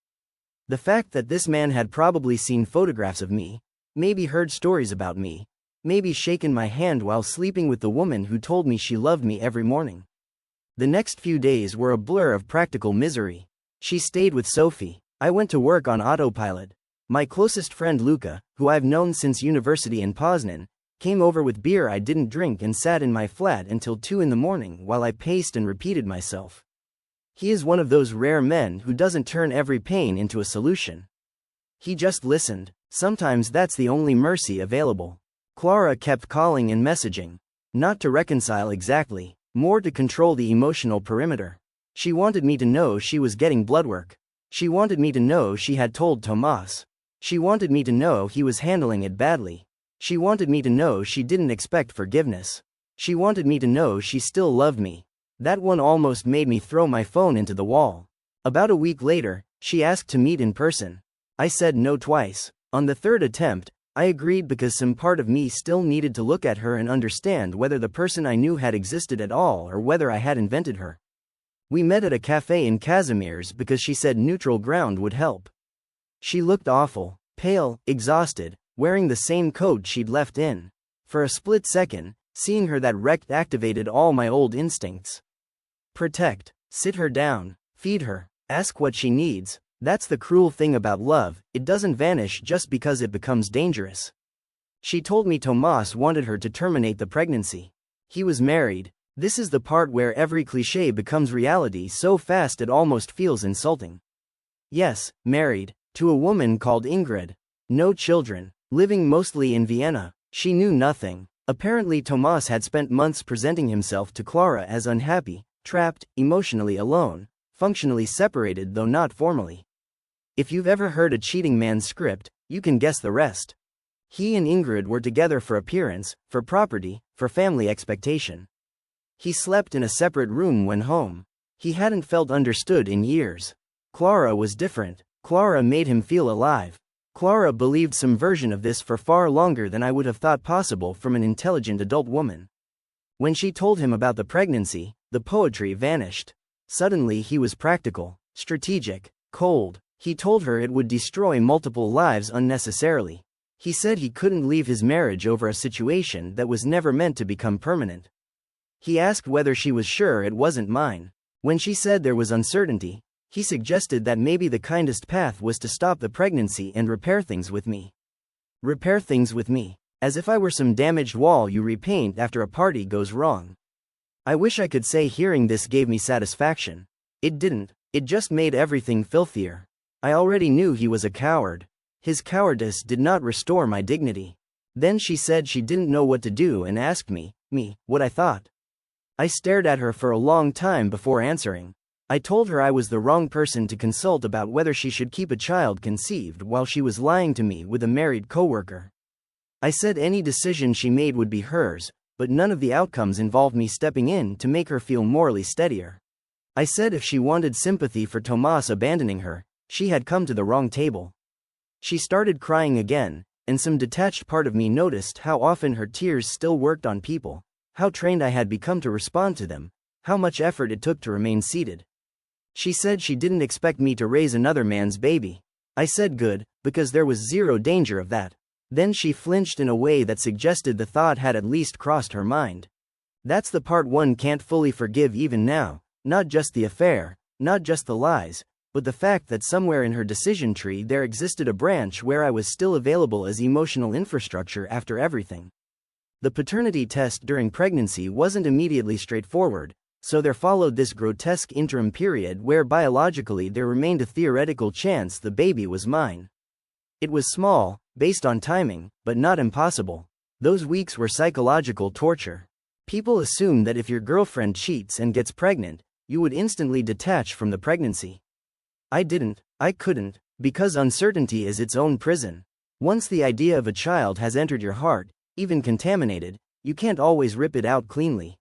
The fact that this man had probably seen photographs of me, maybe heard stories about me, maybe shaken my hand while sleeping with the woman who told me she loved me every morning. The next few days were a blur of practical misery. She stayed with Sophie. I went to work on autopilot. My closest friend Luca, who I've known since university in Poznan, came over with beer I didn't drink and sat in my flat until 2 in the morning while I paced and repeated myself. He is one of those rare men who doesn't turn every pain into a solution. He just listened. Sometimes that's the only mercy available. Clara kept calling and messaging. Not to reconcile exactly, more to control the emotional perimeter. She wanted me to know she was getting bloodwork. She wanted me to know she had told Tomas. She wanted me to know he was handling it badly. She wanted me to know she didn't expect forgiveness. She wanted me to know she still loved me. That one almost made me throw my phone into the wall. About a week later, she asked to meet in person. I said no twice. On the third attempt, I agreed because some part of me still needed to look at her and understand whether the person I knew had existed at all or whether I had invented her. We met at a cafe in Casimir's because she said neutral ground would help. She looked awful, pale, exhausted, wearing the same coat she'd left in. For a split second, seeing her that wrecked activated all my old instincts. Protect, sit her down, feed her, ask what she needs. That's the cruel thing about love, it doesn't vanish just because it becomes dangerous. She told me Tomas wanted her to terminate the pregnancy. He was married. This is the part where every cliché becomes reality so fast it almost feels insulting. Yes, married, to a woman called Ingrid. No children. Living mostly in Vienna. She knew nothing. Apparently Tomas had spent months presenting himself to Clara as unhappy, trapped, emotionally alone, functionally separated though not formally. If you've ever heard a cheating man's script, you can guess the rest. He and Ingrid were together for appearance, for property, for family expectation. He slept in a separate room when home. He hadn't felt understood in years. Clara was different. Clara made him feel alive. Clara believed some version of this for far longer than I would have thought possible from an intelligent adult woman. When she told him about the pregnancy, the poetry vanished. Suddenly he was practical, strategic, cold. He told her it would destroy multiple lives unnecessarily. He said he couldn't leave his marriage over a situation that was never meant to become permanent. He asked whether she was sure it wasn't mine. When she said there was uncertainty, he suggested that maybe the kindest path was to stop the pregnancy and repair things with me. Repair things with me. As if I were some damaged wall you repaint after a party goes wrong. I wish I could say hearing this gave me satisfaction. It didn't. It just made everything filthier. I already knew he was a coward. His cowardice did not restore my dignity. Then she said she didn't know what to do and asked me, what I thought. I stared at her for a long time before answering. I told her I was the wrong person to consult about whether she should keep a child conceived while she was lying to me with a married coworker. I said any decision she made would be hers, but none of the outcomes involved me stepping in to make her feel morally steadier. I said if she wanted sympathy for Tomas abandoning her, she had come to the wrong table. She started crying again, and some detached part of me noticed how often her tears still worked on people, how trained I had become to respond to them, how much effort it took to remain seated. She said she didn't expect me to raise another man's baby. I said good, because there was zero danger of that. Then she flinched in a way that suggested the thought had at least crossed her mind. That's the part one can't fully forgive even now, not just the affair, not just the lies, but the fact that somewhere in her decision tree there existed a branch where I was still available as emotional infrastructure after everything. The paternity test during pregnancy wasn't immediately straightforward, so there followed this grotesque interim period where biologically there remained a theoretical chance the baby was mine. It was small, based on timing, but not impossible. Those weeks were psychological torture. People assume that if your girlfriend cheats and gets pregnant, you would instantly detach from the pregnancy. I didn't, I couldn't, because uncertainty is its own prison. Once the idea of a child has entered your heart, even contaminated, you can't always rip it out cleanly.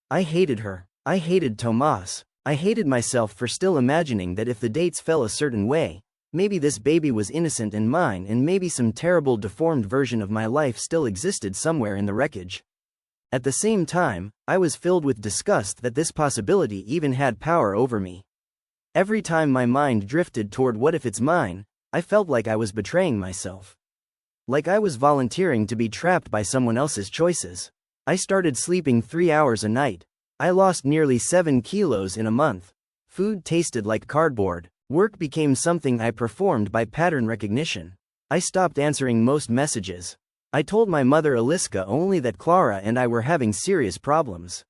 I hated her. I hated Tomas. I hated myself for still imagining that if the dates fell a certain way, maybe this baby was innocent and mine, and maybe some terrible deformed version of my life still existed somewhere in the wreckage. At the same time, I was filled with disgust that this possibility even had power over me. Every time my mind drifted toward what if it's mine, I felt like I was betraying myself. Like I was volunteering to be trapped by someone else's choices. I started sleeping 3 hours a night. I lost nearly 7 kilos in a month. Food tasted like cardboard. Work became something I performed by pattern recognition. I stopped answering most messages. I told my mother Aliska only that Clara and I were having serious problems.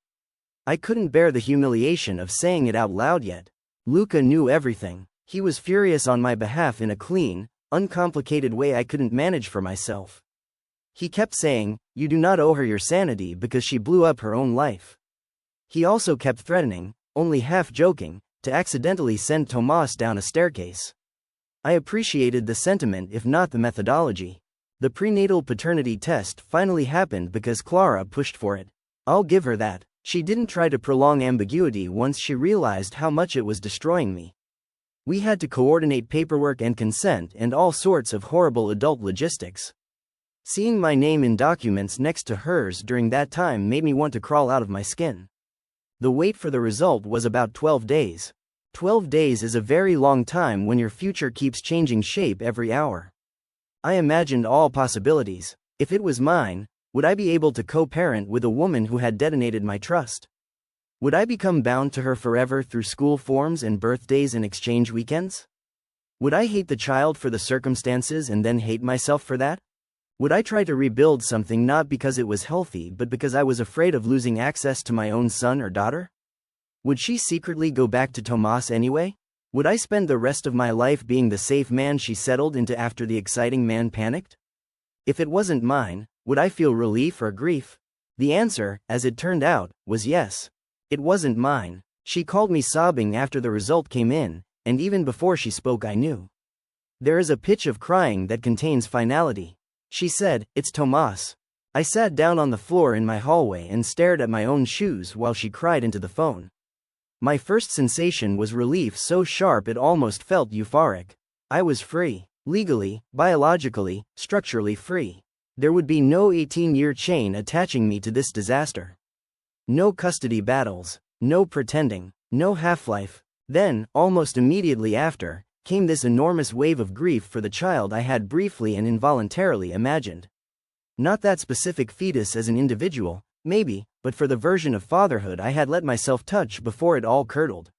I couldn't bear the humiliation of saying it out loud yet. Luca knew everything. He was furious on my behalf in a clean, uncomplicated way I couldn't manage for myself. He kept saying, "You do not owe her your sanity because she blew up her own life." He also kept threatening, only half joking, to accidentally send Tomas down a staircase. I appreciated the sentiment if not the methodology. The prenatal paternity test finally happened because Clara pushed for it. I'll give her that. She didn't try to prolong ambiguity once she realized how much it was destroying me. We had to coordinate paperwork and consent and all sorts of horrible adult logistics. Seeing my name in documents next to hers during that time made me want to crawl out of my skin. The wait for the result was about 12 days. 12 days is a very long time when your future keeps changing shape every hour. I imagined all possibilities. If it was mine, would I be able to co-parent with a woman who had detonated my trust? Would I become bound to her forever through school forms and birthdays and exchange weekends? Would I hate the child for the circumstances and then hate myself for that? Would I try to rebuild something not because it was healthy but because I was afraid of losing access to my own son or daughter? Would she secretly go back to Tomas anyway? Would I spend the rest of my life being the safe man she settled into after the exciting man panicked? If it wasn't mine, would I feel relief or grief? The answer, as it turned out, was yes. It wasn't mine. She called me sobbing after the result came in, and even before she spoke I knew. There is a pitch of crying that contains finality. She said, "It's Tomas." I sat down on the floor in my hallway and stared at my own shoes while she cried into the phone. My first sensation was relief so sharp it almost felt euphoric. I was free. Legally, biologically, structurally free. There would be no 18-year chain attaching me to this disaster. No custody battles, no pretending, no half-life. Then, almost immediately after, came this enormous wave of grief for the child I had briefly and involuntarily imagined. Not that specific fetus as an individual, maybe, but for the version of fatherhood I had let myself touch before it all curdled.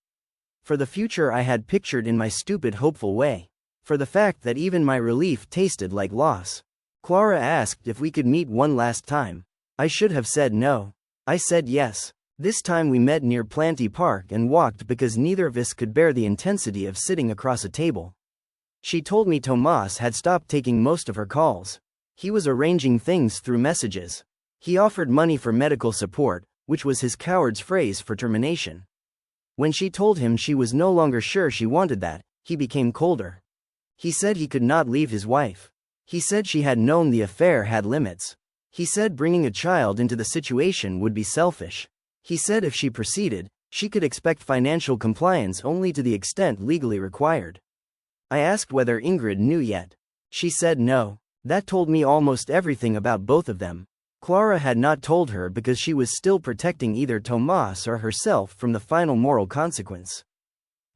For the future I had pictured in my stupid hopeful way. For the fact that even my relief tasted like loss. Clara asked if we could meet one last time. I should have said no. I said yes. This time we met near Planty Park and walked because neither of us could bear the intensity of sitting across a table. She told me Tomas had stopped taking most of her calls. He was arranging things through messages. He offered money for medical support, which was his coward's phrase for termination. When she told him she was no longer sure she wanted that, he became colder. He said he could not leave his wife. He said she had known the affair had limits. He said bringing a child into the situation would be selfish. He said if she proceeded, she could expect financial compliance only to the extent legally required. I asked whether Ingrid knew yet. She said no. That told me almost everything about both of them. Clara had not told her because she was still protecting either Tomas or herself from the final moral consequence.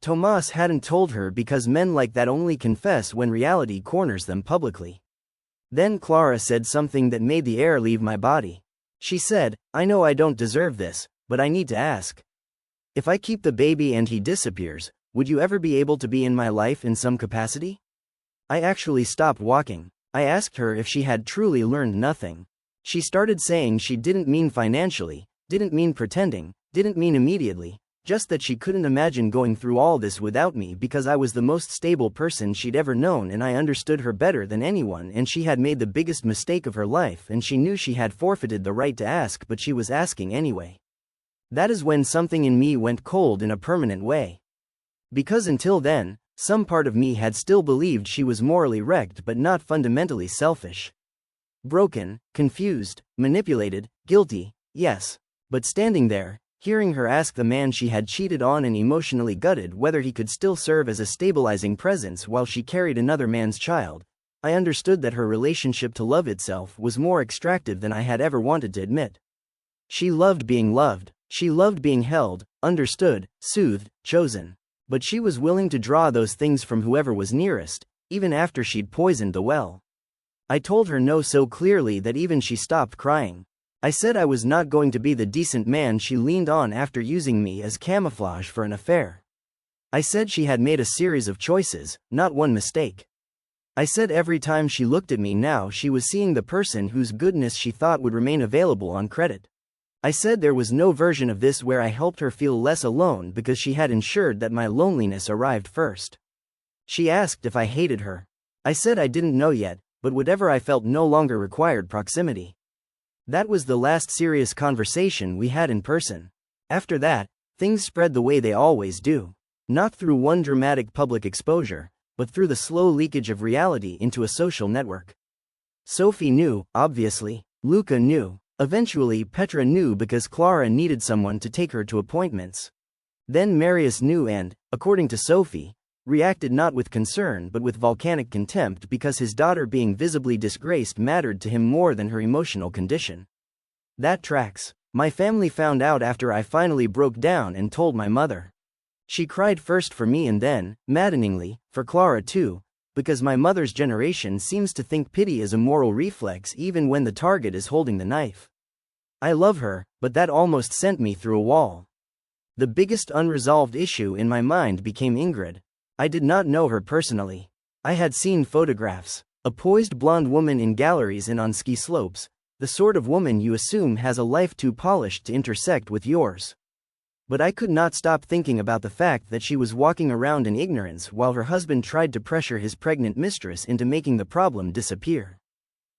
Tomas hadn't told her because men like that only confess when reality corners them publicly. Then Clara said something that made the air leave my body. She said, "I know I don't deserve this, but I need to ask. If I keep the baby and he disappears, would you ever be able to be in my life in some capacity?" I actually stopped walking. I asked her if she had truly learned nothing. She started saying she didn't mean financially, didn't mean pretending, didn't mean immediately, just that she couldn't imagine going through all this without me because I was the most stable person she'd ever known and I understood her better than anyone and she had made the biggest mistake of her life and she knew she had forfeited the right to ask but she was asking anyway. That is when something in me went cold in a permanent way. Because until then, some part of me had still believed she was morally wrecked but not fundamentally selfish. Broken, confused, manipulated, guilty, yes. But standing there, hearing her ask the man she had cheated on and emotionally gutted whether he could still serve as a stabilizing presence while she carried another man's child, I understood that her relationship to love itself was more extractive than I had ever wanted to admit. She loved being loved, she loved being held, understood, soothed, chosen. But she was willing to draw those things from whoever was nearest, even after she'd poisoned the well. I told her no so clearly that even she stopped crying. I said I was not going to be the decent man she leaned on after using me as camouflage for an affair. I said she had made a series of choices, not one mistake. I said every time she looked at me now she was seeing the person whose goodness she thought would remain available on credit. I said there was no version of this where I helped her feel less alone because she had ensured that my loneliness arrived first. She asked if I hated her. I said I didn't know yet, but whatever I felt no longer required proximity. That was the last serious conversation we had in person. After that, things spread the way they always do. Not through one dramatic public exposure, but through the slow leakage of reality into a social network. Sophie knew, obviously. Luca knew. Eventually Petra knew because Clara needed someone to take her to appointments. Then Marius knew and, according to Sophie, reacted not with concern but with volcanic contempt because his daughter being visibly disgraced mattered to him more than her emotional condition. That tracks. My family found out after I finally broke down and told my mother. She cried first for me and then, maddeningly, for Clara too, because my mother's generation seems to think pity is a moral reflex even when the target is holding the knife. I love her, but that almost sent me through a wall. The biggest unresolved issue in my mind became Ingrid. I did not know her personally. I had seen photographs. A poised blonde woman in galleries and on ski slopes, the sort of woman you assume has a life too polished to intersect with yours. But I could not stop thinking about the fact that she was walking around in ignorance while her husband tried to pressure his pregnant mistress into making the problem disappear.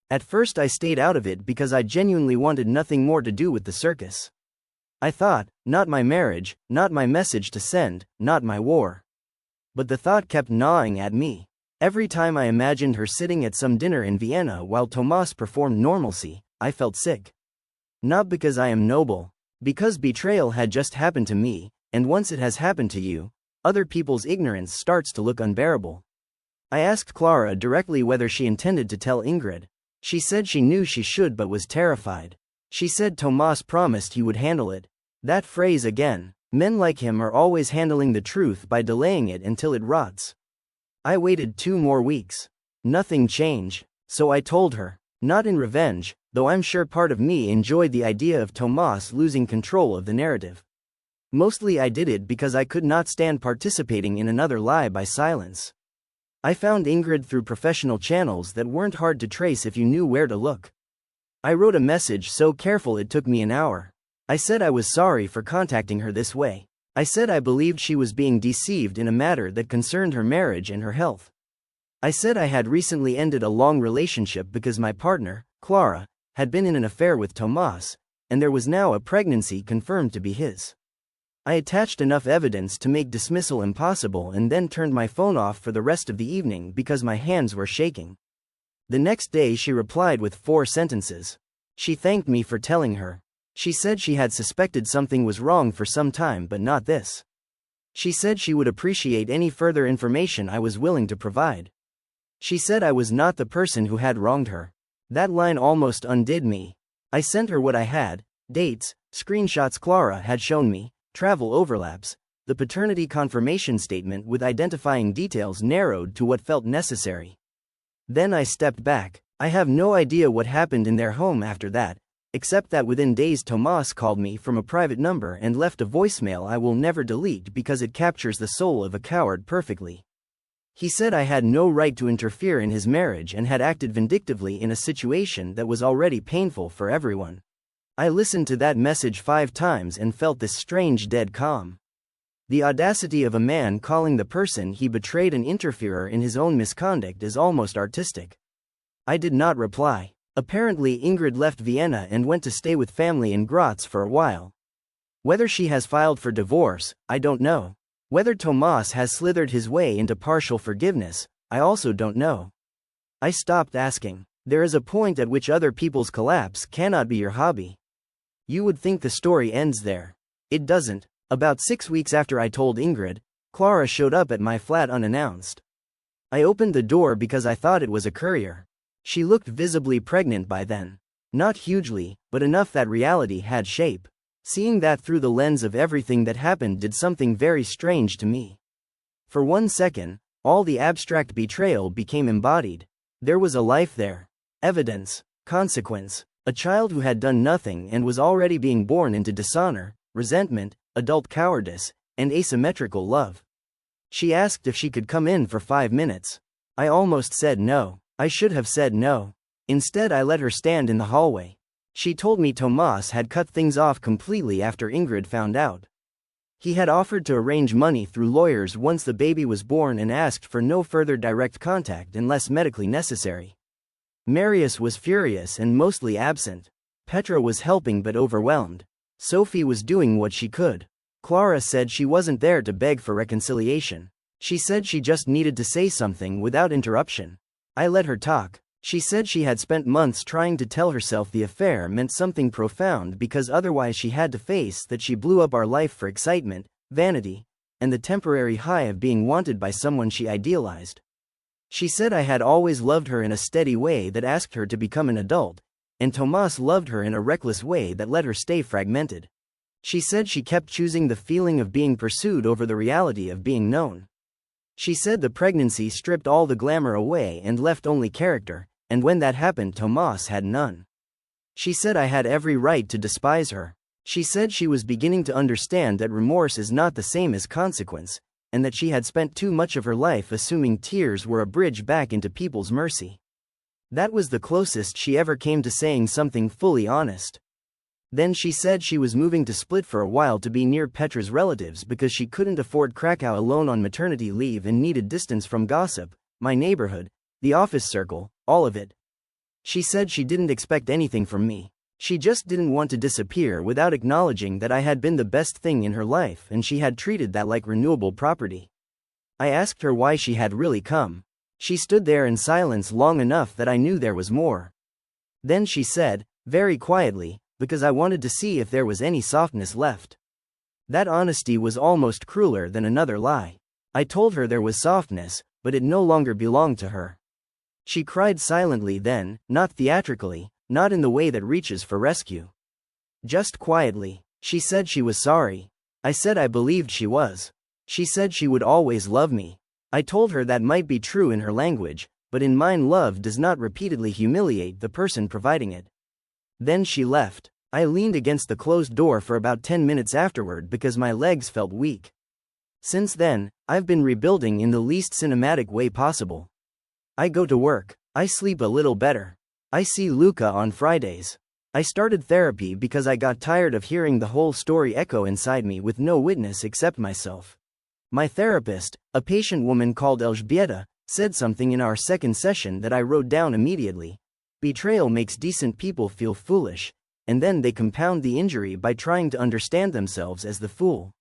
At first I stayed out of it because I genuinely wanted nothing more to do with the circus. I thought, not my marriage, not my message to send, not my war. But the thought kept gnawing at me. Every time I imagined her sitting at some dinner in Vienna while Tomas performed normalcy, I felt sick. Not because I am noble. Because betrayal had just happened to me, and once it has happened to you, other people's ignorance starts to look unbearable. I asked Clara directly whether she intended to tell Ingrid. She said she knew she should but was terrified. She said Tomas promised he would handle it. That phrase again. Men like him are always handling the truth by delaying it until it rots. I waited 2 more weeks. Nothing changed, so I told her. Not in revenge, though I'm sure part of me enjoyed the idea of Tomas losing control of the narrative. Mostly I did it because I could not stand participating in another lie by silence. I found Ingrid through professional channels that weren't hard to trace if you knew where to look. I wrote a message so careful it took me an hour. I said I was sorry for contacting her this way. I said I believed she was being deceived in a matter that concerned her marriage and her health. I said I had recently ended a long relationship because my partner, Clara, had been in an affair with Tomas, and there was now a pregnancy confirmed to be his. I attached enough evidence to make dismissal impossible and then turned my phone off for the rest of the evening because my hands were shaking. The next day she replied with 4 sentences. She thanked me for telling her. She said she had suspected something was wrong for some time but not this. She said she would appreciate any further information I was willing to provide. She said I was not the person who had wronged her. That line almost undid me. I sent her what I had, dates, screenshots Clara had shown me, travel overlaps, the paternity confirmation statement with identifying details narrowed to what felt necessary. Then I stepped back. I have no idea what happened in their home after that, except that within days Tomas called me from a private number and left a voicemail I will never delete because it captures the soul of a coward perfectly. He said I had no right to interfere in his marriage and had acted vindictively in a situation that was already painful for everyone. I listened to that message 5 times and felt this strange dead calm. The audacity of a man calling the person he betrayed an interferer in his own misconduct is almost artistic. I did not reply. Apparently Ingrid left Vienna and went to stay with family in Graz for a while. Whether she has filed for divorce, I don't know. Whether Tomas has slithered his way into partial forgiveness, I also don't know. I stopped asking. There is a point at which other people's collapse cannot be your hobby. You would think the story ends there. It doesn't. About 6 weeks after I told Ingrid, Clara showed up at my flat unannounced. I opened the door because I thought it was a courier. She looked visibly pregnant by then. Not hugely, but enough that reality had shape. Seeing that through the lens of everything that happened did something very strange to me. For 1 second, all the abstract betrayal became embodied. There was a life there. Evidence, consequence. A child who had done nothing and was already being born into dishonor, resentment, adult cowardice, and asymmetrical love. She asked if she could come in for 5 minutes. I almost said no. I should have said no. Instead I let her stand in the hallway. She told me Tomas had cut things off completely after Ingrid found out. He had offered to arrange money through lawyers once the baby was born and asked for no further direct contact unless medically necessary. Marius was furious and mostly absent. Petra was helping but overwhelmed. Sophie was doing what she could. Clara said she wasn't there to beg for reconciliation. She said she just needed to say something without interruption. I let her talk. She said she had spent months trying to tell herself the affair meant something profound because otherwise she had to face that she blew up our life for excitement, vanity, and the temporary high of being wanted by someone she idealized. She said I had always loved her in a steady way that asked her to become an adult, and Tomas loved her in a reckless way that let her stay fragmented. She said she kept choosing the feeling of being pursued over the reality of being known. She said the pregnancy stripped all the glamour away and left only character, and when that happened Tomas had none. She said I had every right to despise her. She said she was beginning to understand that remorse is not the same as consequence, and that she had spent too much of her life assuming tears were a bridge back into people's mercy. That was the closest she ever came to saying something fully honest. Then she said she was moving to Split for a while to be near Petra's relatives because she couldn't afford Krakow alone on maternity leave and needed distance from gossip, my neighborhood, the office circle, all of it. She said she didn't expect anything from me. She just didn't want to disappear without acknowledging that I had been the best thing in her life and she had treated that like renewable property. I asked her why she had really come. She stood there in silence long enough that I knew there was more. Then she said, very quietly, because I wanted to see if there was any softness left. That honesty was almost crueler than another lie. I told her there was softness, but it no longer belonged to her. She cried silently then, not theatrically, not in the way that reaches for rescue. Just quietly. She said she was sorry. I said I believed she was. She said she would always love me. I told her that might be true in her language, but in mine love does not repeatedly humiliate the person providing it. Then she left. I leaned against the closed door for about 10 minutes afterward because my legs felt weak. Since then, I've been rebuilding in the least cinematic way possible. I go to work. I sleep a little better. I see Luca on Fridays. I started therapy because I got tired of hearing the whole story echo inside me with no witness except myself. My therapist, a patient woman called Elżbieta, said something in our second session that I wrote down immediately. Betrayal makes decent people feel foolish, and then they compound the injury by trying to understand themselves as the fool.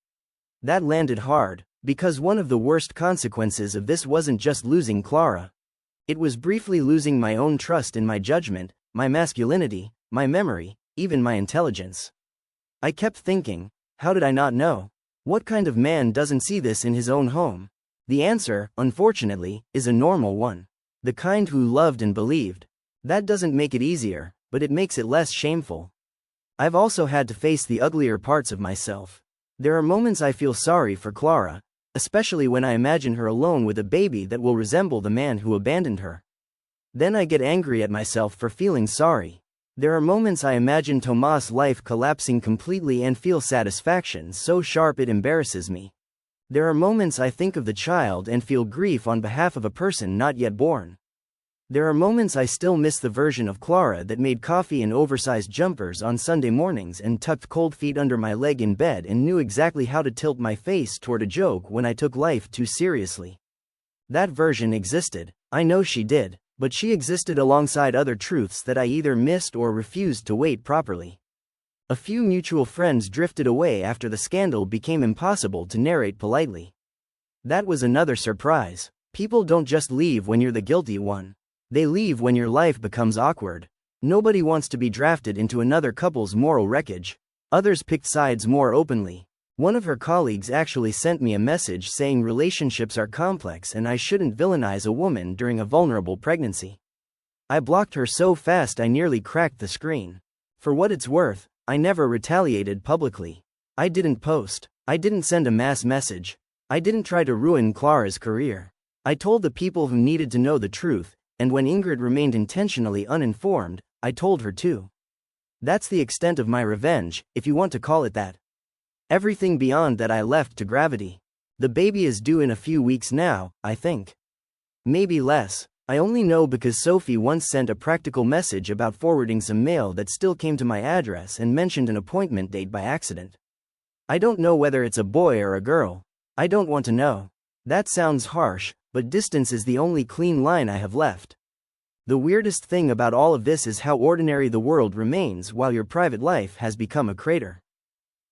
That landed hard, because one of the worst consequences of this wasn't just losing Clara. It was briefly losing my own trust in my judgment, my masculinity, my memory, even my intelligence. I kept thinking, how did I not know? What kind of man doesn't see this in his own home? The answer, unfortunately, is a normal one. The kind who loved and believed. That doesn't make it easier, but it makes it less shameful. I've also had to face the uglier parts of myself. There are moments I feel sorry for Clara, especially when I imagine her alone with a baby that will resemble the man who abandoned her. Then I get angry at myself for feeling sorry. There are moments I imagine Tomas' life collapsing completely and feel satisfaction so sharp it embarrasses me. There are moments I think of the child and feel grief on behalf of a person not yet born. There are moments I still miss the version of Clara that made coffee in oversized jumpers on Sunday mornings and tucked cold feet under my leg in bed and knew exactly how to tilt my face toward a joke when I took life too seriously. That version existed, I know she did, but she existed alongside other truths that I either missed or refused to weight properly. A few mutual friends drifted away after the scandal became impossible to narrate politely. That was another surprise. People don't just leave when you're the guilty one. They leave when your life becomes awkward. Nobody wants to be drafted into another couple's moral wreckage. Others picked sides more openly. One of her colleagues actually sent me a message saying relationships are complex and I shouldn't villainize a woman during a vulnerable pregnancy. I blocked her so fast I nearly cracked the screen. For what it's worth, I never retaliated publicly. I didn't post. I didn't send a mass message. I didn't try to ruin Clara's career. I told the people who needed to know the truth, and when Ingrid remained intentionally uninformed, I told her too. That's the extent of my revenge, if you want to call it that. Everything beyond that I left to gravity. The baby is due in a few weeks now, I think. Maybe less. I only know because Sophie once sent a practical message about forwarding some mail that still came to my address and mentioned an appointment date by accident. I don't know whether it's a boy or a girl. I don't want to know. That sounds harsh, but distance is the only clean line I have left. The weirdest thing about all of this is how ordinary the world remains while your private life has become a crater.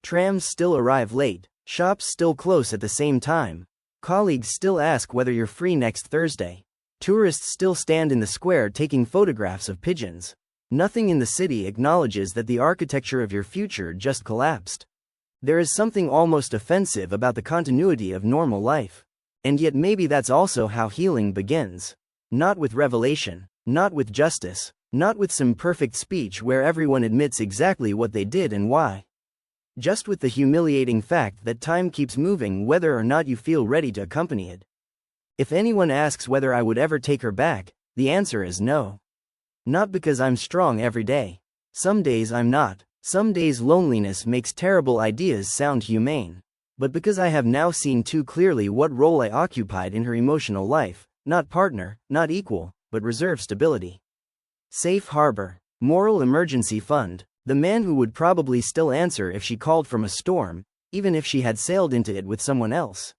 Trams still arrive late, shops still close at the same time, colleagues still ask whether you're free next Thursday, tourists still stand in the square taking photographs of pigeons. Nothing in the city acknowledges that the architecture of your future just collapsed. There is something almost offensive about the continuity of normal life. And yet maybe that's also how healing begins. Not with revelation, not with justice, not with some perfect speech where everyone admits exactly what they did and why. Just with the humiliating fact that time keeps moving whether or not you feel ready to accompany it. If anyone asks whether I would ever take her back, the answer is no. Not because I'm strong every day. Some days I'm not. Some days loneliness makes terrible ideas sound humane. But because I have now seen too clearly what role I occupied in her emotional life, not partner, not equal, but reserve stability. Safe harbor. Moral emergency fund. The man who would probably still answer if she called from a storm, even if she had sailed into it with someone else.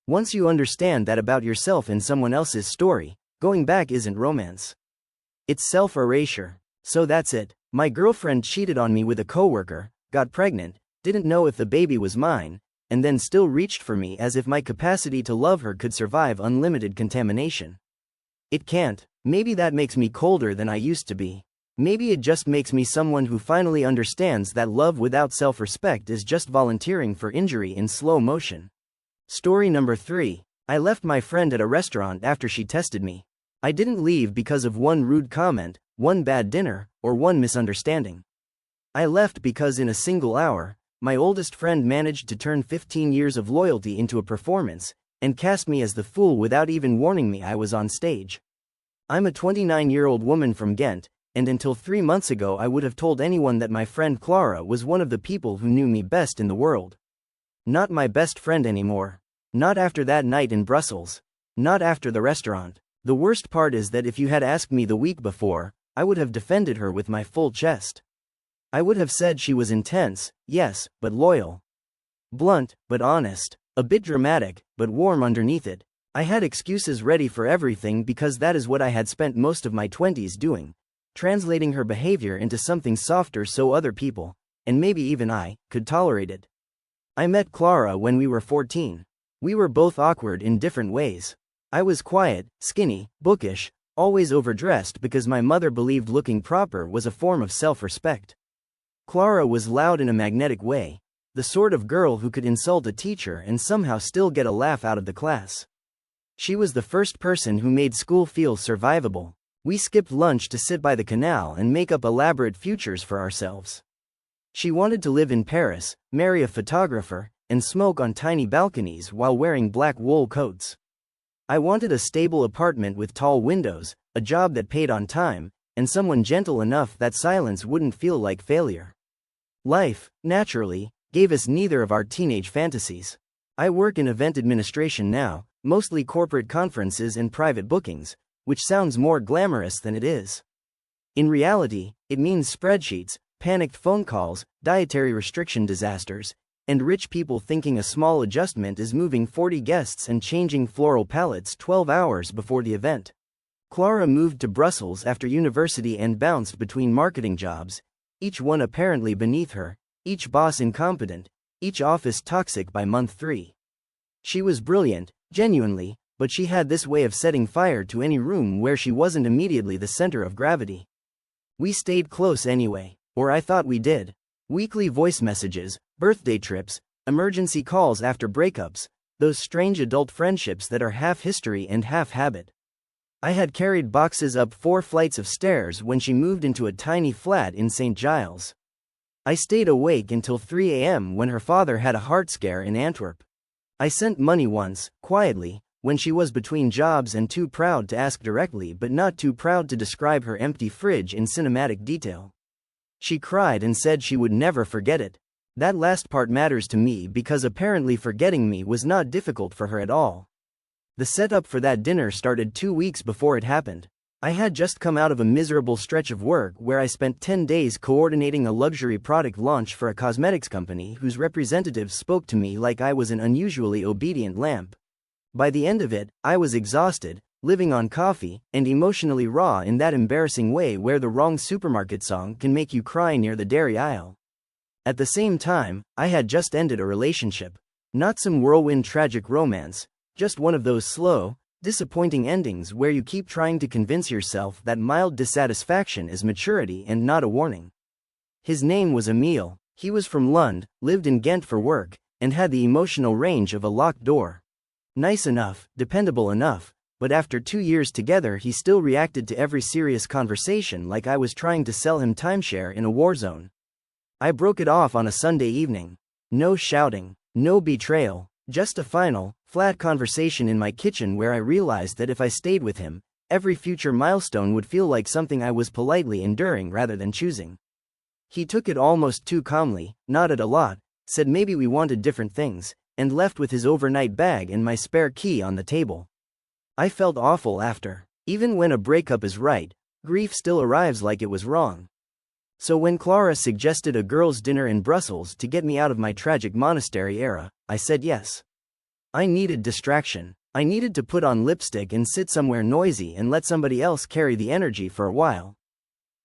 Once you understand that about yourself in someone else's story, going back isn't romance. It's self-erasure. So that's it. My girlfriend cheated on me with a coworker, got pregnant, didn't know if the baby was mine, and then still reached for me as if my capacity to love her could survive unlimited contamination. It can't. Maybe that makes me colder than I used to be. Maybe it just makes me someone who finally understands that love without self-respect is just volunteering for injury in slow motion. Story number 3. I left my friend at a restaurant after she tested me. I didn't leave because of one rude comment, one bad dinner, or one misunderstanding. I left because in a single hour, my oldest friend managed to turn 15 years of loyalty into a performance, and cast me as the fool without even warning me I was on stage. I'm a 29-year-old woman from Ghent, and until 3 months ago I would have told anyone that my friend Clara was one of the people who knew me best in the world. Not my best friend anymore. Not after that night in Brussels. Not after the restaurant. The worst part is that if you had asked me the week before, I would have defended her with my full chest. I would have said she was intense, yes, but loyal. Blunt, but honest. A bit dramatic, but warm underneath it. I had excuses ready for everything because that is what I had spent most of my 20s doing. Translating her behavior into something softer so other people, and maybe even I, could tolerate it. I met Clara when we were 14. We were both awkward in different ways. I was quiet, skinny, bookish, always overdressed because my mother believed looking proper was a form of self-respect. Clara was loud in a magnetic way, the sort of girl who could insult a teacher and somehow still get a laugh out of the class. She was the first person who made school feel survivable. We skipped lunch to sit by the canal and make up elaborate futures for ourselves. She wanted to live in Paris, marry a photographer, and smoke on tiny balconies while wearing black wool coats. I wanted a stable apartment with tall windows, a job that paid on time, and someone gentle enough that silence wouldn't feel like failure. Life, naturally, gave us neither of our teenage fantasies. I work in event administration now, mostly corporate conferences and private bookings, which sounds more glamorous than it is. In reality, it means spreadsheets, panicked phone calls, dietary restriction disasters, and rich people thinking a small adjustment is moving 40 guests and changing floral palettes 12 hours before the event. Clara moved to Brussels after university and bounced between marketing jobs, each one apparently beneath her, each boss incompetent, each office toxic by month 3. She was brilliant, genuinely, but she had this way of setting fire to any room where she wasn't immediately the center of gravity. We stayed close anyway, or I thought we did. Weekly voice messages, birthday trips, emergency calls after breakups, those strange adult friendships that are half history and half habit. I had carried boxes up 4 flights of stairs when she moved into a tiny flat in St. Giles. I stayed awake until 3 a.m. when her father had a heart scare in Antwerp. I sent money once, quietly, when she was between jobs and too proud to ask directly but not too proud to describe her empty fridge in cinematic detail. She cried and said she would never forget it. That last part matters to me because apparently forgetting me was not difficult for her at all. The setup for that dinner started 2 weeks before it happened. I had just come out of a miserable stretch of work where I spent 10 days coordinating a luxury product launch for a cosmetics company whose representatives spoke to me like I was an unusually obedient lamp. By the end of it, I was exhausted, living on coffee, and emotionally raw in that embarrassing way where the wrong supermarket song can make you cry near the dairy aisle. At the same time, I had just ended a relationship. Not some whirlwind tragic romance, just one of those slow, disappointing endings where you keep trying to convince yourself that mild dissatisfaction is maturity and not a warning. His name was Emile, he was from Lund, lived in Ghent for work, and had the emotional range of a locked door. Nice enough, dependable enough, but after 2 years together he still reacted to every serious conversation like I was trying to sell him timeshare in a war zone. I broke it off on a Sunday evening. No shouting, no betrayal, just a final, flat conversation in my kitchen where I realized that if I stayed with him, every future milestone would feel like something I was politely enduring rather than choosing. He took it almost too calmly, nodded a lot, said maybe we wanted different things, and left with his overnight bag and my spare key on the table. I felt awful after. Even when a breakup is right, grief still arrives like it was wrong. So when Clara suggested a girls' dinner in Brussels to get me out of my tragic monastery era, I said yes. I needed distraction. I needed to put on lipstick and sit somewhere noisy and let somebody else carry the energy for a while.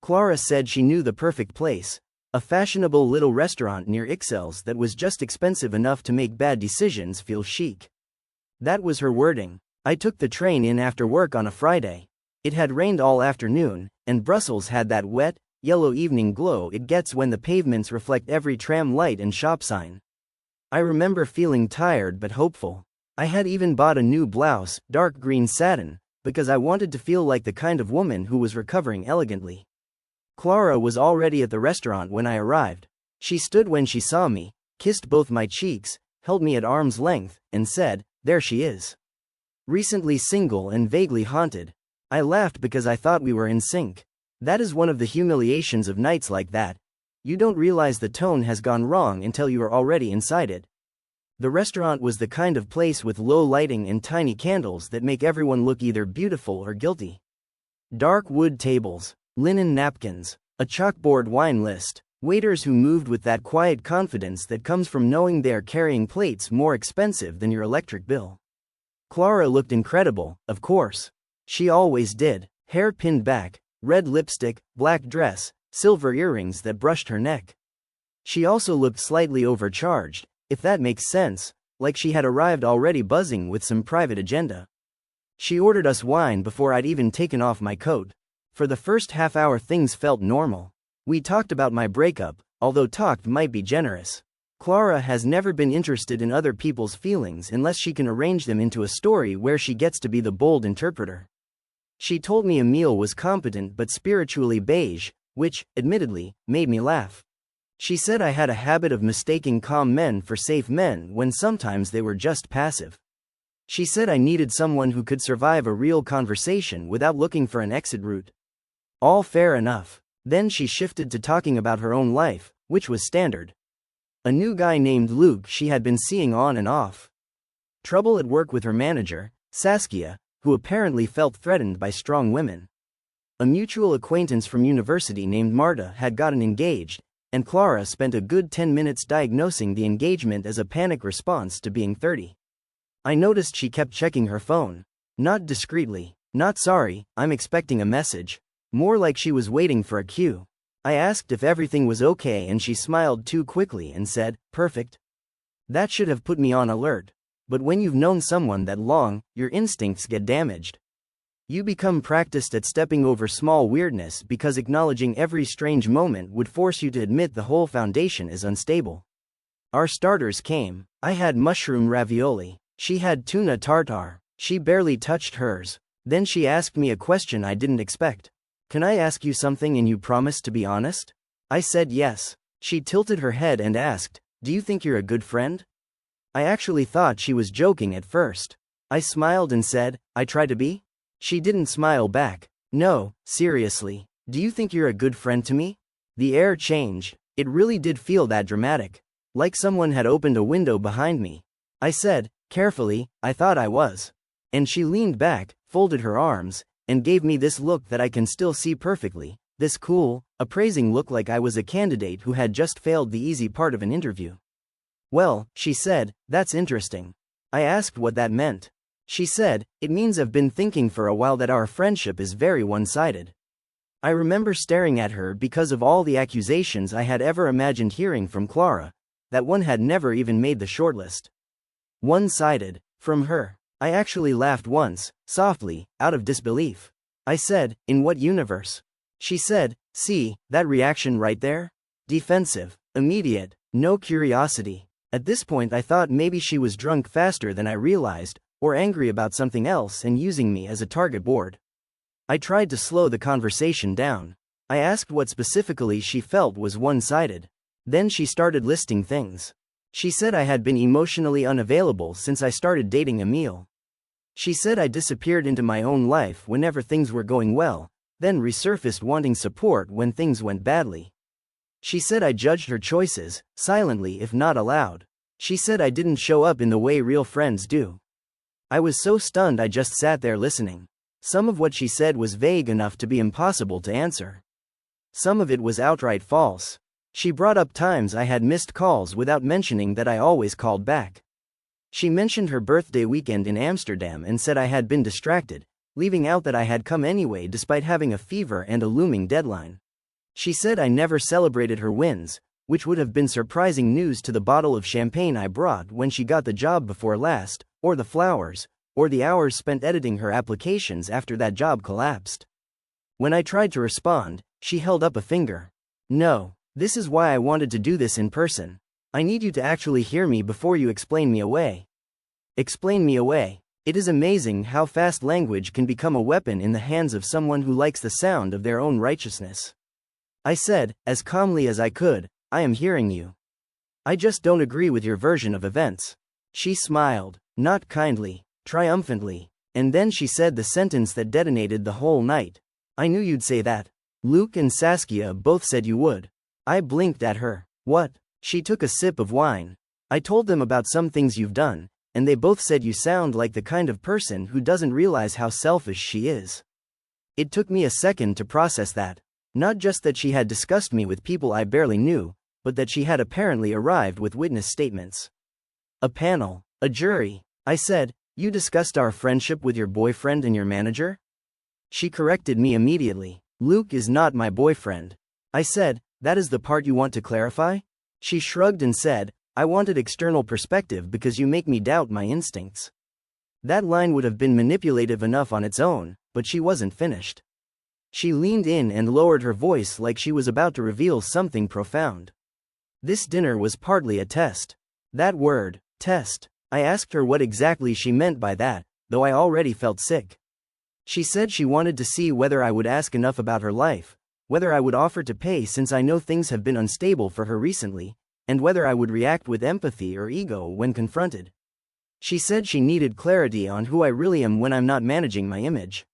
Clara said she knew the perfect place, a fashionable little restaurant near Ixelles that was just expensive enough to make bad decisions feel chic. That was her wording. I took the train in after work on a Friday. It had rained all afternoon, and Brussels had that wet, yellow evening glow it gets when the pavements reflect every tram light and shop sign. I remember feeling tired but hopeful. I had even bought a new blouse, dark green satin, because I wanted to feel like the kind of woman who was recovering elegantly. Clara was already at the restaurant when I arrived. She stood when she saw me, kissed both my cheeks, held me at arm's length, and said, "There she is. Recently single and vaguely haunted." I laughed because I thought we were in sync. That is one of the humiliations of nights like that. You don't realize the tone has gone wrong until you are already inside it. The restaurant was the kind of place with low lighting and tiny candles that make everyone look either beautiful or guilty. Dark wood tables, linen napkins, a chalkboard wine list. Waiters who moved with that quiet confidence that comes from knowing they are carrying plates more expensive than your electric bill. Clara looked incredible, of course. She always did. Hair pinned back, red lipstick, black dress, silver earrings that brushed her neck. She also looked slightly overcharged, if that makes sense, like she had arrived already buzzing with some private agenda. She ordered us wine before I'd even taken off my coat. For the first half hour things felt normal. We talked about my breakup, although talked might be generous. Clara has never been interested in other people's feelings unless she can arrange them into a story where she gets to be the bold interpreter. She told me Emile was competent but spiritually beige, which, admittedly, made me laugh. She said I had a habit of mistaking calm men for safe men when sometimes they were just passive. She said I needed someone who could survive a real conversation without looking for an exit route. All fair enough. Then she shifted to talking about her own life, which was standard. A new guy named Luke she had been seeing on and off. Trouble at work with her manager, Saskia, who apparently felt threatened by strong women. A mutual acquaintance from university named Marta had gotten engaged, and Clara spent a good 10 minutes diagnosing the engagement as a panic response to being 30. I noticed she kept checking her phone. Not discreetly, not sorry, I'm expecting a message. More like she was waiting for a cue. I asked if everything was okay and she smiled too quickly and said, "Perfect." That should have put me on alert. But when you've known someone that long, your instincts get damaged. You become practiced at stepping over small weirdness because acknowledging every strange moment would force you to admit the whole foundation is unstable. Our starters came. I had mushroom ravioli. She had tuna tartare. She barely touched hers. Then she asked me a question I didn't expect. "Can I ask you something and you promise to be honest?" I said yes. She tilted her head and asked, "Do you think you're a good friend?" I actually thought she was joking at first. I smiled and said, "I try to be." She didn't smile back. "No, seriously. Do you think you're a good friend to me?" The air changed. It really did feel that dramatic. Like someone had opened a window behind me. I said, carefully, "I thought I was." And she leaned back, folded her arms, and gave me this look that I can still see perfectly, this cool, appraising look like I was a candidate who had just failed the easy part of an interview. "Well," she said, "that's interesting." I asked what that meant. She said, "It means I've been thinking for a while that our friendship is very one-sided." I remember staring at her because of all the accusations I had ever imagined hearing from Clara, that one had never even made the shortlist. One-sided, from her. I actually laughed once, softly, out of disbelief. I said, "In what universe?" She said, "See, that reaction right there? Defensive, immediate, no curiosity." At this point I thought maybe she was drunk faster than I realized, or angry about something else and using me as a target board. I tried to slow the conversation down. I asked what specifically she felt was one-sided. Then she started listing things. She said I had been emotionally unavailable since I started dating Emile. She said I disappeared into my own life whenever things were going well, then resurfaced wanting support when things went badly. She said I judged her choices, silently if not aloud. She said I didn't show up in the way real friends do. I was so stunned I just sat there listening. Some of what she said was vague enough to be impossible to answer. Some of it was outright false. She brought up times I had missed calls without mentioning that I always called back. She mentioned her birthday weekend in Amsterdam and said I had been distracted, leaving out that I had come anyway despite having a fever and a looming deadline. She said I never celebrated her wins, which would have been surprising news to the bottle of champagne I brought when she got the job before last, or the flowers, or the hours spent editing her applications after that job collapsed. When I tried to respond, she held up a finger. "No, this is why I wanted to do this in person. I need you to actually hear me before you explain me away." Explain me away. It is amazing how fast language can become a weapon in the hands of someone who likes the sound of their own righteousness. I said, as calmly as I could, "I am hearing you. I just don't agree with your version of events." She smiled, not kindly, triumphantly, and then she said the sentence that detonated the whole night. "I knew you'd say that. Luke and Saskia both said you would." I blinked at her. "What?" She took a sip of wine. "I told them about some things you've done, and they both said you sound like the kind of person who doesn't realize how selfish she is." It took me a second to process that. Not just that she had discussed me with people I barely knew, but that she had apparently arrived with witness statements. A panel, a jury. I said, "You discussed our friendship with your boyfriend and your manager?" She corrected me immediately. "Luke is not my boyfriend." I said, "That is the part you want to clarify?" She shrugged and said, "I wanted external perspective because you make me doubt my instincts." That line would have been manipulative enough on its own, but she wasn't finished. She leaned in and lowered her voice like she was about to reveal something profound. This dinner was partly a test. That word, test. I asked her what exactly she meant by that, though I already felt sick. She said she wanted to see whether I would ask enough about her life, whether I would offer to pay since I know things have been unstable for her recently, and whether I would react with empathy or ego when confronted. She said she needed clarity on who I really am when I'm not managing my image.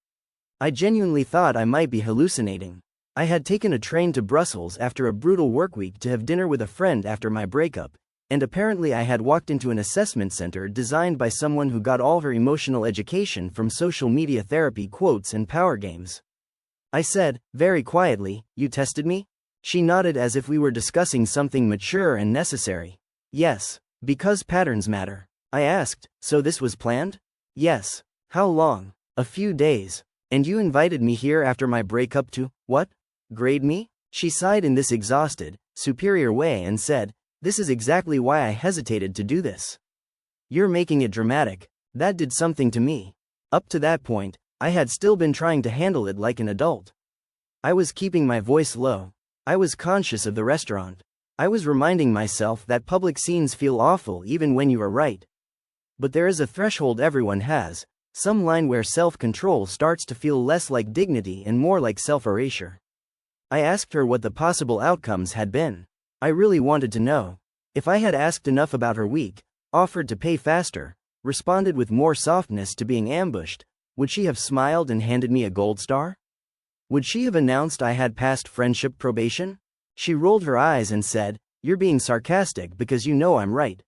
I genuinely thought I might be hallucinating. I had taken a train to Brussels after a brutal workweek to have dinner with a friend after my breakup, and apparently I had walked into an assessment center designed by someone who got all her emotional education from social media therapy quotes and power games. I said, very quietly, "You tested me?" She nodded as if we were discussing something mature and necessary. "Yes, because patterns matter." I asked, "So this was planned?" "Yes." "How long?" "A few days." "And you invited me here after my breakup to, what? Grade me?" She sighed in this exhausted, superior way and said, "This is exactly why I hesitated to do this. You're making it dramatic." That did something to me. Up to that point, I had still been trying to handle it like an adult. I was keeping my voice low. I was conscious of the restaurant. I was reminding myself that public scenes feel awful even when you are right. But there is a threshold everyone has, some line where self-control starts to feel less like dignity and more like self-erasure. I asked her what the possible outcomes had been. I really wanted to know. If I had asked enough about her week, offered to pay faster, responded with more softness to being ambushed, would she have smiled and handed me a gold star? Would she have announced I had passed friendship probation? She rolled her eyes and said, "You're being sarcastic because you know I'm right."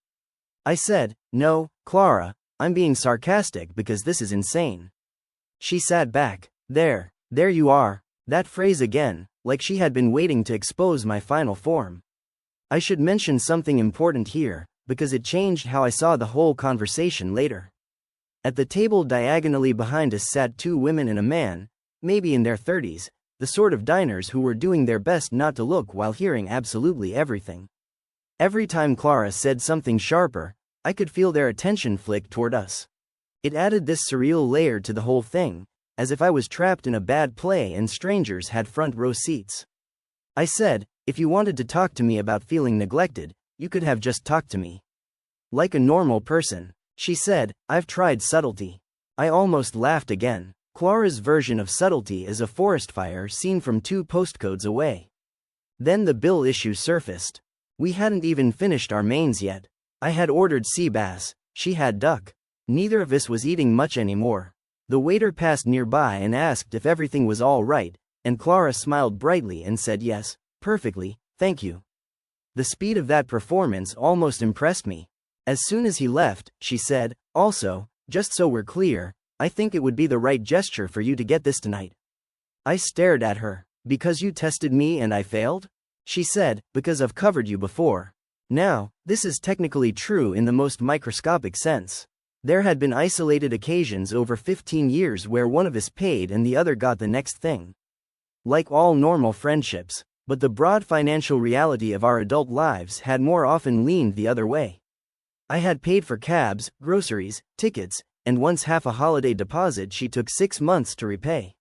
I said, "No, Clara, I'm being sarcastic because this is insane." She sat back. There you are. That phrase again, like she had been waiting to expose my final form. I should mention something important here, because it changed how I saw the whole conversation later. At the table diagonally behind us sat two women and a man, maybe in their 30s, the sort of diners who were doing their best not to look while hearing absolutely everything. Every time Clara said something sharper, I could feel their attention flick toward us. It added this surreal layer to the whole thing, as if I was trapped in a bad play and strangers had front row seats. I said, "If you wanted to talk to me about feeling neglected, you could have just talked to me like a normal person." She said, "I've tried subtlety." I almost laughed again. Clara's version of subtlety is a forest fire seen from 2 postcodes away. Then the bill issue surfaced. We hadn't even finished our mains yet. I had ordered sea bass, she had duck. Neither of us was eating much anymore. The waiter passed nearby and asked if everything was all right, and Clara smiled brightly and said yes, perfectly, thank you. The speed of that performance almost impressed me. As soon as he left, she said, "Also, just so we're clear, I think it would be the right gesture for you to get this tonight." I stared at her. "Because you tested me and I failed?" She said, "Because I've covered you before." Now, this is technically true in the most microscopic sense. There had been isolated occasions over 15 years where one of us paid and the other got the next thing. Like all normal friendships, but the broad financial reality of our adult lives had more often leaned the other way. I had paid for cabs, groceries, tickets, and once half a holiday deposit she took 6 months to repay.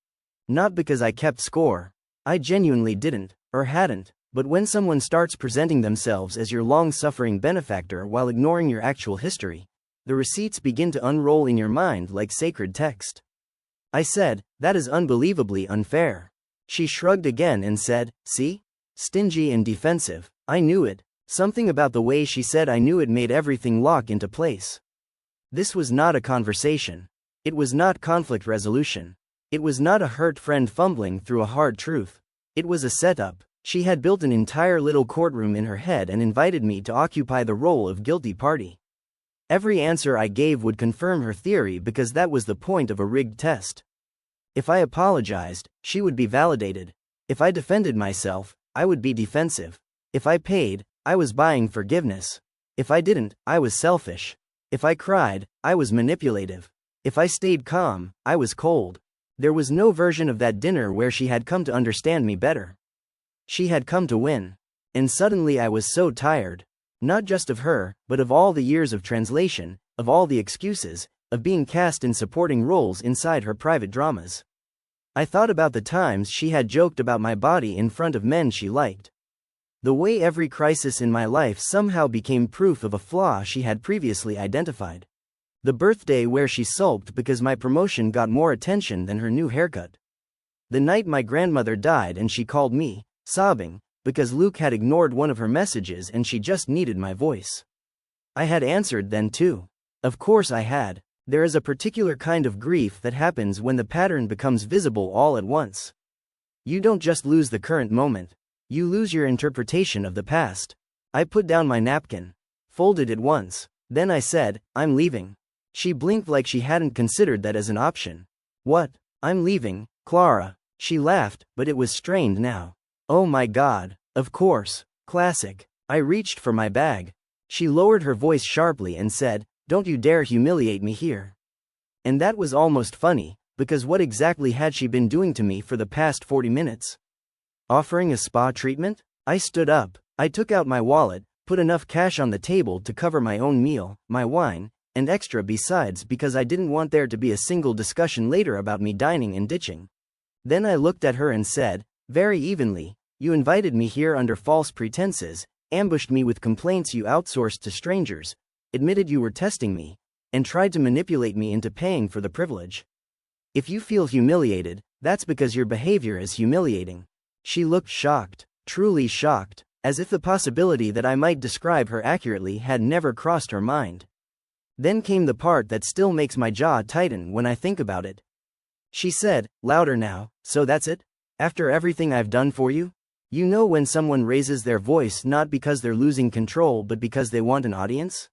Not because I kept score. I genuinely didn't, or hadn't, but when someone starts presenting themselves as your long-suffering benefactor while ignoring your actual history, the receipts begin to unroll in your mind like sacred text. I said, "That is unbelievably unfair." She shrugged again and said, "See? Stingy and defensive." I knew it. Something about the way she said I knew it made everything lock into place. This was not a conversation. It was not conflict resolution. It was not a hurt friend fumbling through a hard truth. It was a setup. She had built an entire little courtroom in her head and invited me to occupy the role of guilty party. Every answer I gave would confirm her theory because that was the point of a rigged test. If I apologized, she would be validated. If I defended myself, I would be defensive. If I paid, I was buying forgiveness. If I didn't, I was selfish. If I cried, I was manipulative. If I stayed calm, I was cold. There was no version of that dinner where she had come to understand me better. She had come to win. And suddenly I was so tired. Not just of her, but of all the years of translation, of all the excuses, of being cast in supporting roles inside her private dramas. I thought about the times she had joked about my body in front of men she liked. The way every crisis in my life somehow became proof of a flaw she had previously identified. The birthday where she sulked because my promotion got more attention than her new haircut. The night my grandmother died and she called me, sobbing, because Luke had ignored one of her messages and she just needed my voice. I had answered then too. Of course I had. There is a particular kind of grief that happens when the pattern becomes visible all at once. You don't just lose the current moment. You lose your interpretation of the past. I put down my napkin. Folded it once. Then I said, I'm leaving. She blinked like she hadn't considered that as an option. What? I'm leaving, Clara. She laughed, but it was strained now. Oh my God. Of course. Classic. I reached for my bag. She lowered her voice sharply and said, don't you dare humiliate me here. And that was almost funny, because what exactly had she been doing to me for the past 40 minutes? Offering a spa treatment? I stood up. I took out my wallet, put enough cash on the table to cover my own meal, my wine, and extra besides because I didn't want there to be a single discussion later about me dining and ditching. Then I looked at her and said, very evenly, you invited me here under false pretenses, ambushed me with complaints you outsourced to strangers, admitted you were testing me, and tried to manipulate me into paying for the privilege. If you feel humiliated, that's because your behavior is humiliating. She looked shocked, truly shocked, as if the possibility that I might describe her accurately had never crossed her mind. Then came the part that still makes my jaw tighten when I think about it. She said, louder now, so that's it? After everything I've done for you? You know when someone raises their voice not because they're losing control but because they want an audience?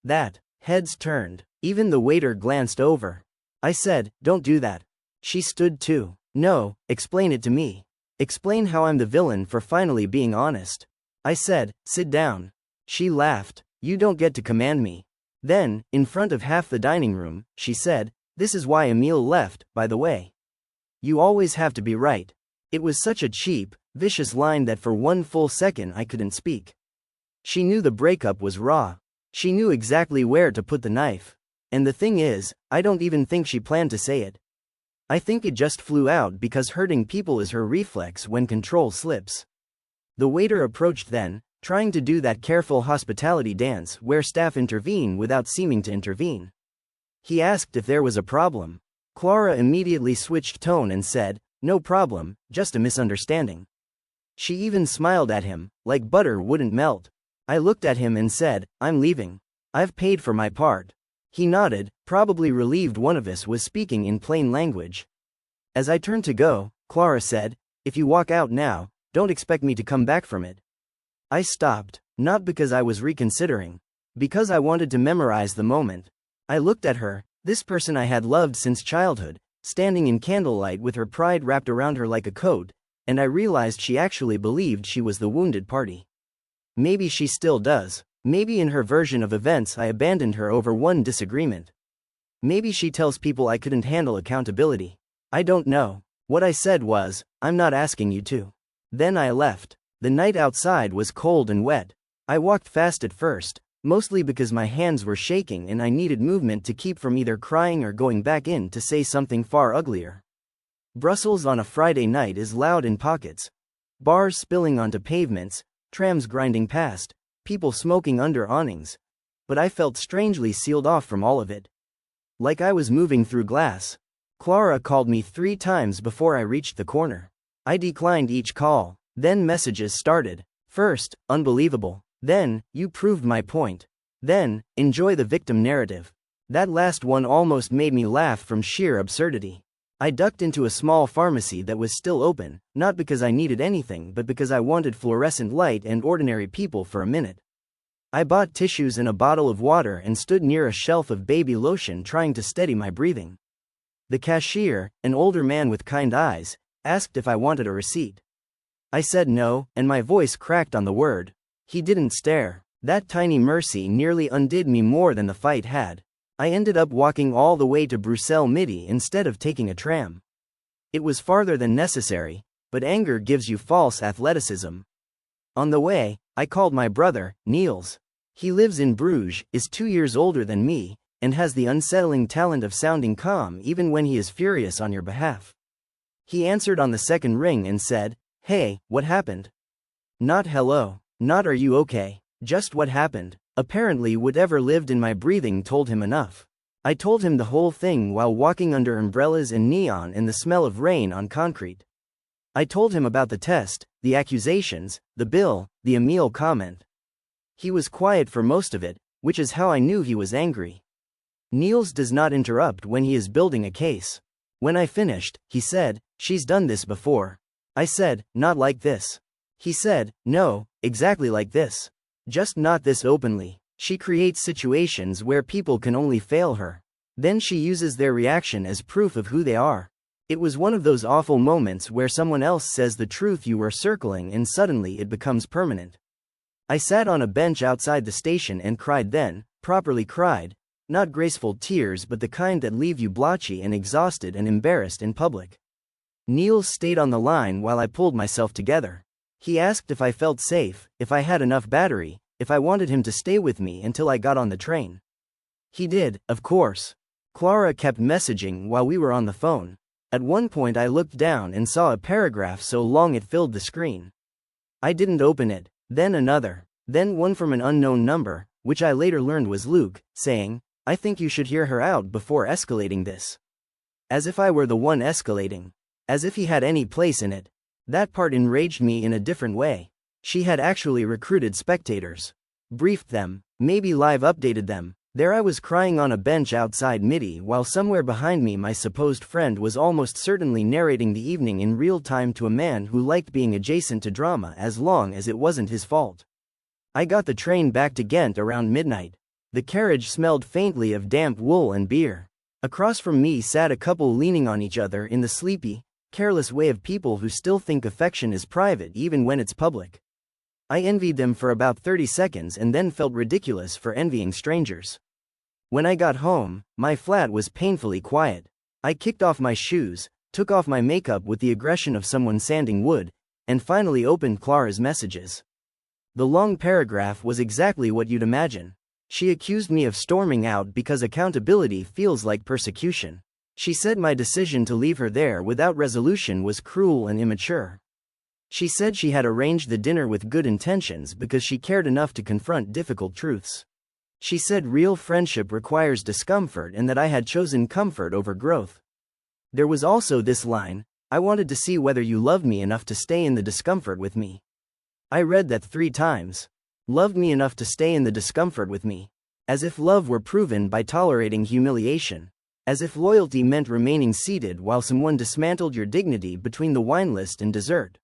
That. Heads turned. Even the waiter glanced over. I said, don't do that. She stood too. No, explain it to me. Explain how I'm the villain for finally being honest. I said, sit down. She laughed. You don't get to command me. Then, in front of half the dining room, she said, this is why Emile left, by the way. You always have to be right. It was such a cheap, vicious line that for one full second I couldn't speak. She knew the breakup was raw. She knew exactly where to put the knife. And the thing is, I don't even think she planned to say it. I think it just flew out because hurting people is her reflex when control slips. The waiter approached then, trying to do that careful hospitality dance where staff intervene without seeming to intervene. He asked if there was a problem. Clara immediately switched tone and said, no problem, just a misunderstanding. She even smiled at him, like butter wouldn't melt. I looked at him and said, I'm leaving. I've paid for my part. He nodded, probably relieved one of us was speaking in plain language. As I turned to go, Clara said, if you walk out now, don't expect me to come back from it. I stopped, not because I was reconsidering, because I wanted to memorize the moment. I looked at her, this person I had loved since childhood, standing in candlelight with her pride wrapped around her like a coat, and I realized she actually believed she was the wounded party. Maybe she still does. Maybe in her version of events I abandoned her over one disagreement. Maybe she tells people I couldn't handle accountability. I don't know. What I said was, I'm not asking you to. Then I left. The night outside was cold and wet. I walked fast at first, mostly because my hands were shaking and I needed movement to keep from either crying or going back in to say something far uglier. Brussels on a Friday night is loud in pockets. Bars spilling onto pavements, trams grinding past, people smoking under awnings. But I felt strangely sealed off from all of it. Like I was moving through glass. Clara called me 3 times before I reached the corner. I declined each call. Then messages started. First, unbelievable. Then, you proved my point. Then, enjoy the victim narrative. That last one almost made me laugh from sheer absurdity. I ducked into a small pharmacy that was still open, not because I needed anything but because I wanted fluorescent light and ordinary people for a minute. I bought tissues and a bottle of water and stood near a shelf of baby lotion trying to steady my breathing. The cashier, an older man with kind eyes, asked if I wanted a receipt. I said no, and my voice cracked on the word. He didn't stare. That tiny mercy nearly undid me more than the fight had. I ended up walking all the way to Bruxelles Midi instead of taking a tram. It was farther than necessary, but anger gives you false athleticism. On the way, I called my brother, Niels. He lives in Bruges, is 2 years older than me, and has the unsettling talent of sounding calm even when he is furious on your behalf. He answered on the second ring and said, "Hey, what happened?" Not hello. Not are you okay. Just what happened. Apparently whatever lived in my breathing told him enough. I told him the whole thing while walking under umbrellas and neon and the smell of rain on concrete. I told him about the test, the accusations, the bill, the Emile comment. He was quiet for most of it, which is how I knew he was angry. Niels does not interrupt when he is building a case. When I finished, he said, "She's done this before." I said, "Not like this." He said, "No, exactly like this. Just not this openly. She creates situations where people can only fail her. Then she uses their reaction as proof of who they are." It was one of those awful moments where someone else says the truth you were circling and suddenly it becomes permanent. I sat on a bench outside the station and cried then, properly cried, not graceful tears but the kind that leave you blotchy and exhausted and embarrassed in public. Niels stayed on the line while I pulled myself together. He asked if I felt safe, if I had enough battery, if I wanted him to stay with me until I got on the train. He did, of course. Clara kept messaging while we were on the phone. At one point I looked down and saw a paragraph so long it filled the screen. I didn't open it, then another, then one from an unknown number, which I later learned was Luke, saying, "I think you should hear her out before escalating this." As if I were the one escalating. As if he had any place in it. That part enraged me in a different way. She had actually recruited spectators. Briefed them, maybe live updated them. There I was crying on a bench outside Midi while somewhere behind me my supposed friend was almost certainly narrating the evening in real time to a man who liked being adjacent to drama as long as it wasn't his fault. I got the train back to Ghent around midnight. The carriage smelled faintly of damp wool and beer. Across from me sat a couple leaning on each other in the sleepy, careless way of people who still think affection is private even when it's public. I envied them for about 30 seconds and then felt ridiculous for envying strangers. When I got home, my flat was painfully quiet. I kicked off my shoes, took off my makeup with the aggression of someone sanding wood, and finally opened Clara's messages. The long paragraph was exactly what you'd imagine. She accused me of storming out because accountability feels like persecution. She said my decision to leave her there without resolution was cruel and immature. She said she had arranged the dinner with good intentions because she cared enough to confront difficult truths. She said real friendship requires discomfort and that I had chosen comfort over growth. There was also this line, "I wanted to see whether you loved me enough to stay in the discomfort with me." I read that 3 times. Loved me enough to stay in the discomfort with me. As if love were proven by tolerating humiliation. As if loyalty meant remaining seated while someone dismantled your dignity between the wine list and dessert.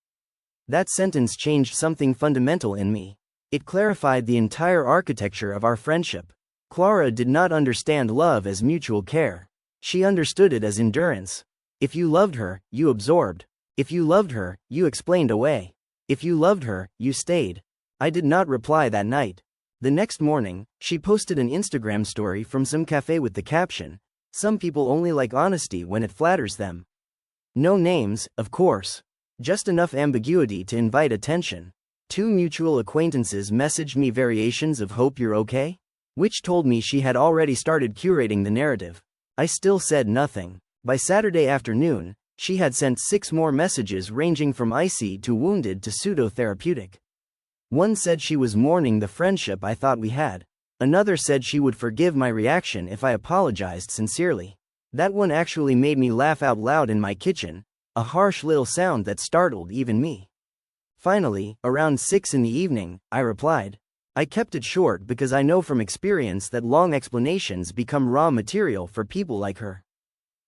That sentence changed something fundamental in me. It clarified the entire architecture of our friendship. Clara did not understand love as mutual care. She understood it as endurance. If you loved her, you absorbed. If you loved her, you explained away. If you loved her, you stayed. I did not reply that night. The next morning, she posted an Instagram story from some cafe with the caption, "Some people only like honesty when it flatters them." No names, of course. Just enough ambiguity to invite attention. 2 mutual acquaintances messaged me variations of "Hope you're okay?" which told me she had already started curating the narrative. I still said nothing. By Saturday afternoon, she had sent 6 more messages ranging from icy to wounded to pseudo-therapeutic. One said she was mourning the friendship I thought we had. Another said she would forgive my reaction if I apologized sincerely. That one actually made me laugh out loud in my kitchen, a harsh little sound that startled even me. Finally, around 6 in the evening, I replied. I kept it short because I know from experience that long explanations become raw material for people like her.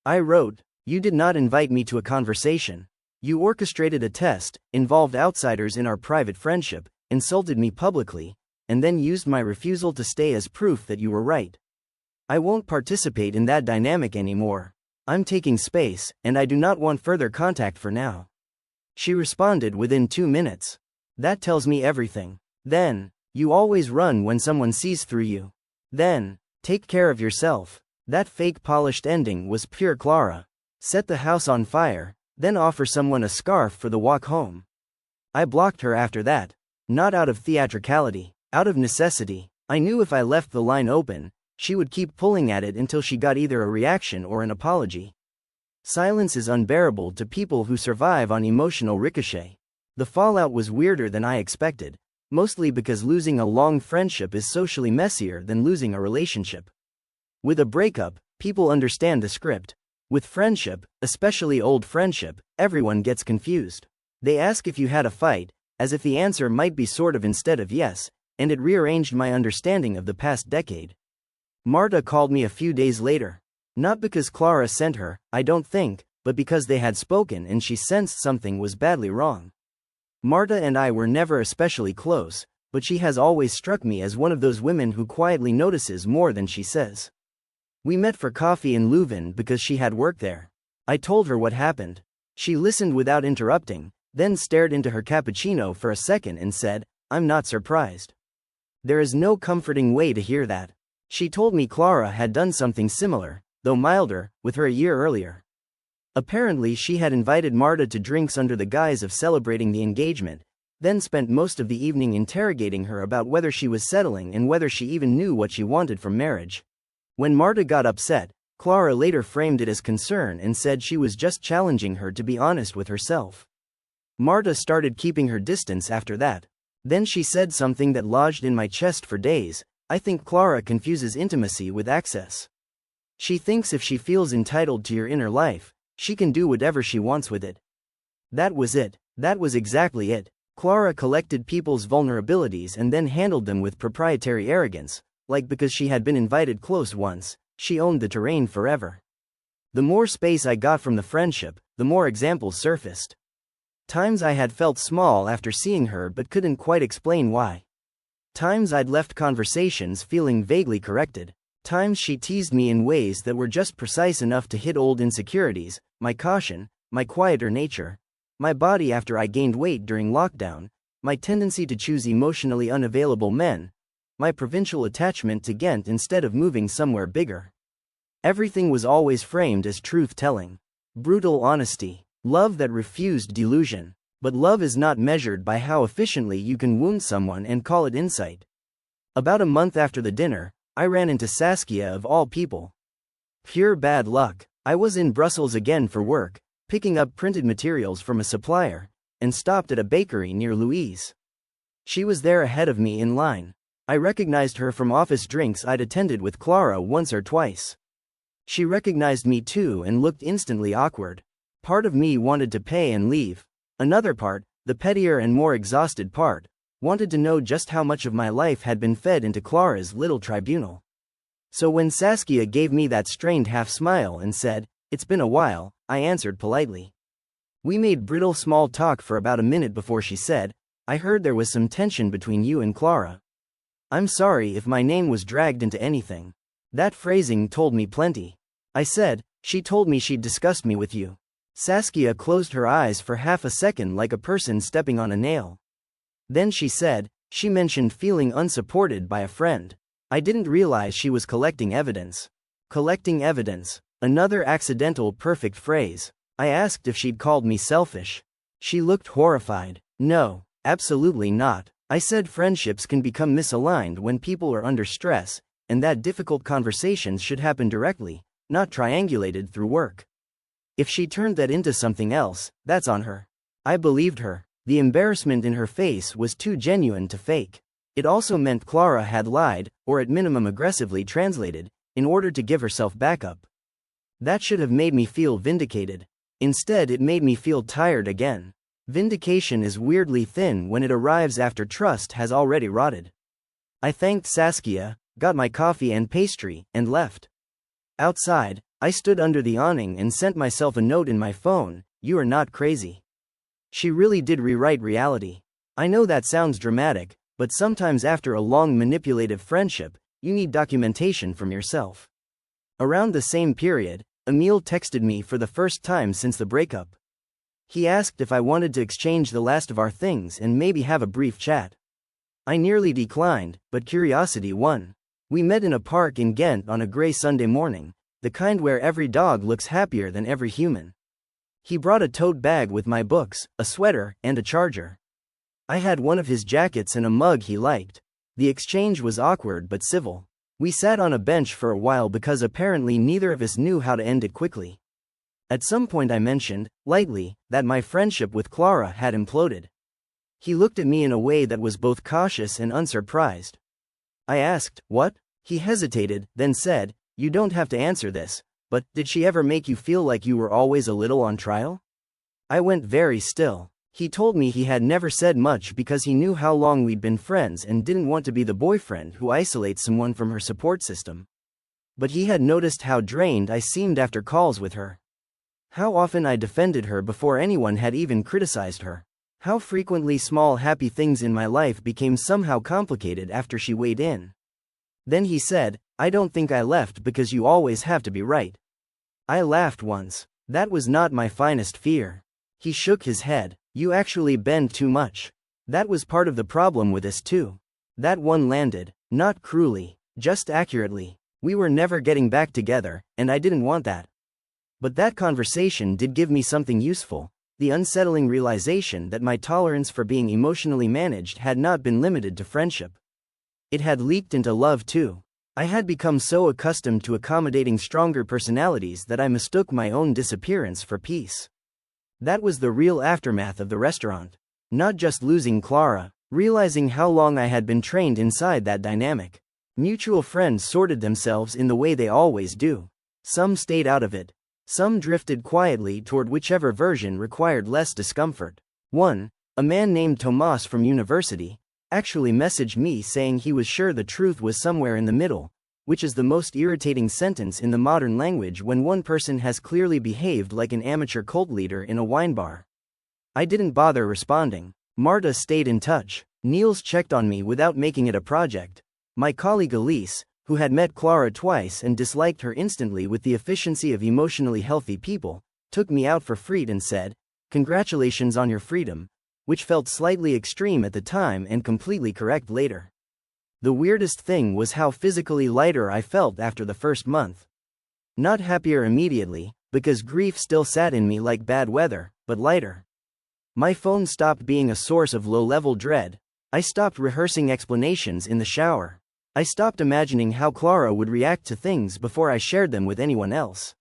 I wrote, "You did not invite me to a conversation. You orchestrated a test, involved outsiders in our private friendship, insulted me publicly, and then used my refusal to stay as proof that you were right. I won't participate in that dynamic anymore. I'm taking space, and I do not want further contact for now. She responded within 2 minutes. That tells me everything. Then, you always run when someone sees through you. Then, take care of yourself. That fake polished ending was pure Clara. Set the house on fire, then offer someone a scarf for the walk home. I blocked her after that. Not out of theatricality, out of necessity. I knew if I left the line open, she would keep pulling at it until she got either a reaction or an apology. Silence is unbearable to people who survive on emotional ricochet. The fallout was weirder than I expected, mostly because losing a long friendship is socially messier than losing a relationship. With a breakup, people understand the script. With friendship, especially old friendship, everyone gets confused. They ask if you had a fight, as if the answer might be sort of instead of yes, and it rearranged my understanding of the past decade. Marta called me a few days later. Not because Clara sent her, I don't think, but because they had spoken and she sensed something was badly wrong. Marta and I were never especially close, but she has always struck me as one of those women who quietly notices more than she says. We met for coffee in Leuven because she had worked there. I told her what happened. She listened without interrupting, then stared into her cappuccino for a second and said, "I'm not surprised." There is no comforting way to hear that. She told me Clara had done something similar, though milder, with her a year earlier. Apparently she had invited Marta to drinks under the guise of celebrating the engagement, then spent most of the evening interrogating her about whether she was settling and whether she even knew what she wanted from marriage. When Marta got upset, Clara later framed it as concern and said she was just challenging her to be honest with herself. Marta started keeping her distance after that. Then she said something that lodged in my chest for days. I think Clara confuses intimacy with access. She thinks if she feels entitled to your inner life, she can do whatever she wants with it. That was it. That was exactly it. Clara collected people's vulnerabilities and then handled them with proprietary arrogance, like because she had been invited close once, she owned the terrain forever. The more space I got from the friendship, the more examples surfaced. Times I had felt small after seeing her but couldn't quite explain why. Times I'd left conversations feeling vaguely corrected. Times she teased me in ways that were just precise enough to hit old insecurities, my caution, my quieter nature, my body after I gained weight during lockdown, my tendency to choose emotionally unavailable men, my provincial attachment to Ghent instead of moving somewhere bigger. Everything was always framed as truth-telling. Brutal honesty. Love that refused delusion. But love is not measured by how efficiently you can wound someone and call it insight. About a month after the dinner, I ran into Saskia of all people. Pure bad luck. I was in Brussels again for work, picking up printed materials from a supplier, and stopped at a bakery near Louise. She was there ahead of me in line. I recognized her from office drinks I'd attended with Clara once or twice. She recognized me too and looked instantly awkward. Part of me wanted to pay and leave. Another part, the pettier and more exhausted part, wanted to know just how much of my life had been fed into Clara's little tribunal. So when Saskia gave me that strained half-smile and said, "It's been a while," I answered politely. We made brittle small talk for about a minute before she said, "I heard there was some tension between you and Clara. I'm sorry if my name was dragged into anything." That phrasing told me plenty. I said, "She told me she'd discussed me with you." Saskia closed her eyes for half a second like a person stepping on a nail. Then she said, "She mentioned feeling unsupported by a friend." I didn't realize she was collecting evidence. Collecting evidence. Another accidental perfect phrase. I asked if she'd called me selfish. She looked horrified. "No, absolutely not." I said friendships can become misaligned when people are under stress, and that difficult conversations should happen directly, not triangulated through work. If she turned that into something else, that's on her. I believed her. The embarrassment in her face was too genuine to fake. It also meant Clara had lied, or at minimum aggressively translated, in order to give herself backup. That should have made me feel vindicated. Instead, it made me feel tired again. Vindication is weirdly thin when it arrives after trust has already rotted. I thanked Saskia, got my coffee and pastry, and left. Outside, I stood under the awning and sent myself a note in my phone, "You are not crazy." She really did rewrite reality. I know that sounds dramatic, but sometimes after a long manipulative friendship, you need documentation from yourself. Around the same period, Emil texted me for the first time since the breakup. He asked if I wanted to exchange the last of our things and maybe have a brief chat. I nearly declined, but curiosity won. We met in a park in Ghent on a grey Sunday morning, the kind where every dog looks happier than every human. He brought a tote bag with my books, a sweater, and a charger. I had one of his jackets and a mug he liked. The exchange was awkward but civil. We sat on a bench for a while because apparently neither of us knew how to end it quickly. At some point I mentioned, lightly, that my friendship with Clara had imploded. He looked at me in a way that was both cautious and unsurprised. I asked, "What?" He hesitated, then said, "You don't have to answer this, but did she ever make you feel like you were always a little on trial?" I went very still. He told me he had never said much because he knew how long we'd been friends and didn't want to be the boyfriend who isolates someone from her support system. But he had noticed how drained I seemed after calls with her. How often I defended her before anyone had even criticized her. How frequently small happy things in my life became somehow complicated after she weighed in. Then he said, "I don't think I left because you always have to be right." I laughed once. That was not my finest fear. He shook his head. "You actually bend too much. That was part of the problem with us too." That one landed, not cruelly, just accurately. We were never getting back together, and I didn't want that. But that conversation did give me something useful. The unsettling realization that my tolerance for being emotionally managed had not been limited to friendship. It had leaked into love too. I had become so accustomed to accommodating stronger personalities that I mistook my own disappearance for peace. That was the real aftermath of the restaurant. Not just losing Clara, realizing how long I had been trained inside that dynamic. Mutual friends sorted themselves in the way they always do. Some stayed out of it. Some drifted quietly toward whichever version required less discomfort. A man named Tomas from university, actually messaged me saying he was sure the truth was somewhere in the middle, which is the most irritating sentence in the modern language when one person has clearly behaved like an amateur cult leader in a wine bar. I didn't bother responding. Marta stayed in touch. Niels checked on me without making it a project. My colleague Elise, who had met Clara twice and disliked her instantly with the efficiency of emotionally healthy people, took me out for free and said, "Congratulations on your freedom," which felt slightly extreme at the time and completely correct later. The weirdest thing was how physically lighter I felt after the first month. Not happier immediately, because grief still sat in me like bad weather, but lighter. My phone stopped being a source of low-level dread. I stopped rehearsing explanations in the shower. I stopped imagining how Clara would react to things before I shared them with anyone else.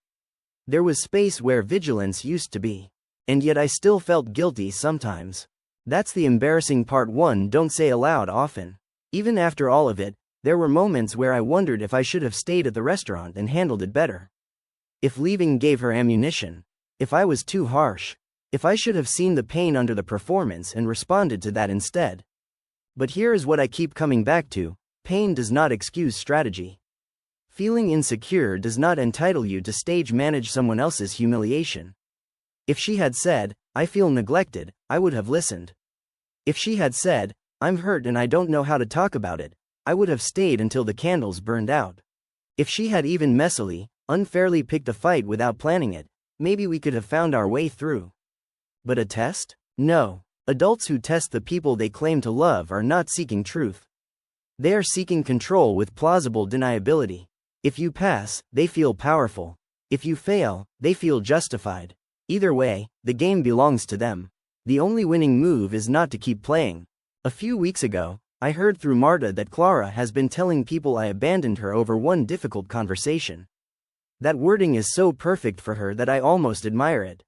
There was space where vigilance used to be. And yet I still felt guilty sometimes. That's the embarrassing part one don't say aloud often. Even after all of it, there were moments where I wondered if I should have stayed at the restaurant and handled it better. If leaving gave her ammunition. If I was too harsh. If I should have seen the pain under the performance and responded to that instead. But here is what I keep coming back to. Pain does not excuse strategy. Feeling insecure does not entitle you to stage manage someone else's humiliation. If she had said, "I feel neglected," I would have listened. If she had said, "I'm hurt and I don't know how to talk about it," I would have stayed until the candles burned out. If she had even messily, unfairly picked a fight without planning it, maybe we could have found our way through. But a test? No. Adults who test the people they claim to love are not seeking truth. They are seeking control with plausible deniability. If you pass, they feel powerful. If you fail, they feel justified. Either way, the game belongs to them. The only winning move is not to keep playing. A few weeks ago, I heard through Marta that Clara has been telling people I abandoned her over one difficult conversation. That wording is so perfect for her that I almost admire it.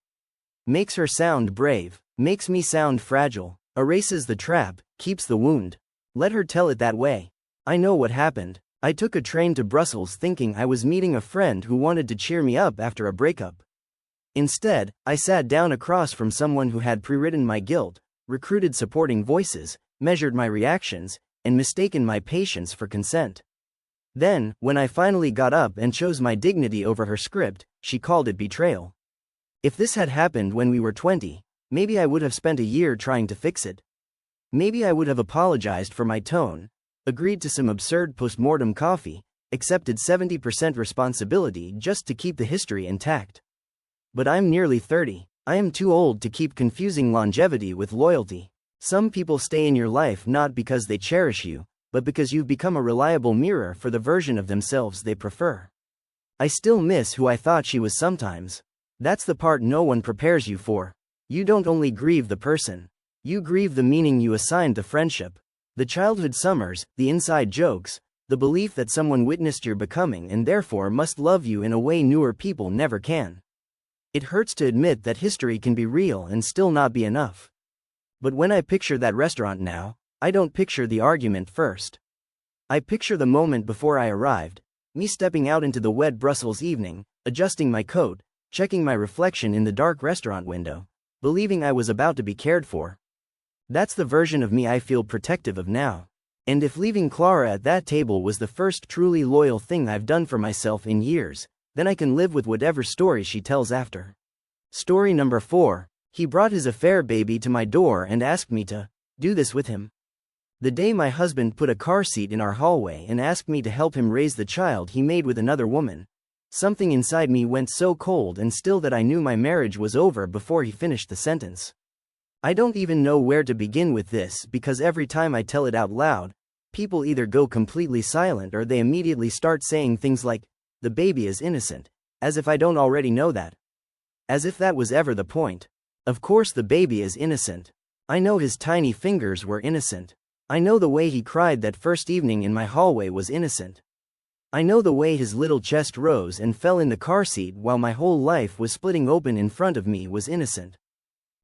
Makes her sound brave, makes me sound fragile, erases the trap, keeps the wound. Let her tell it that way. I know what happened. I took a train to Brussels thinking I was meeting a friend who wanted to cheer me up after a breakup. Instead, I sat down across from someone who had pre-written my guilt, recruited supporting voices, measured my reactions, and mistaken my patience for consent. Then, when I finally got up and chose my dignity over her script, she called it betrayal. If this had happened when we were 20, maybe I would have spent a year trying to fix it. Maybe I would have apologized for my tone, agreed to some absurd post-mortem coffee, accepted 70% responsibility just to keep the history intact. But I'm nearly 30. I am too old to keep confusing longevity with loyalty. Some people stay in your life not because they cherish you, but because you've become a reliable mirror for the version of themselves they prefer. I still miss who I thought she was sometimes. That's the part no one prepares you for. You don't only grieve the person. You grieve the meaning you assigned the friendship. The childhood summers, the inside jokes, the belief that someone witnessed your becoming and therefore must love you in a way newer people never can. It hurts to admit that history can be real and still not be enough. But when I picture that restaurant now, I don't picture the argument first. I picture the moment before I arrived, me stepping out into the wet Brussels evening, adjusting my coat, checking my reflection in the dark restaurant window, believing I was about to be cared for. That's the version of me I feel protective of now. And if leaving Clara at that table was the first truly loyal thing I've done for myself in years, then I can live with whatever story she tells after. Story number 4. He brought his affair baby to my door and asked me to do this with him. The day my husband put a car seat in our hallway and asked me to help him raise the child he made with another woman, something inside me went so cold and still that I knew my marriage was over before he finished the sentence. I don't even know where to begin with this because every time I tell it out loud, people either go completely silent or they immediately start saying things like, "The baby is innocent," as if I don't already know that. As if that was ever the point. Of course the baby is innocent. I know his tiny fingers were innocent. I know the way he cried that first evening in my hallway was innocent. I know the way his little chest rose and fell in the car seat while my whole life was splitting open in front of me was innocent.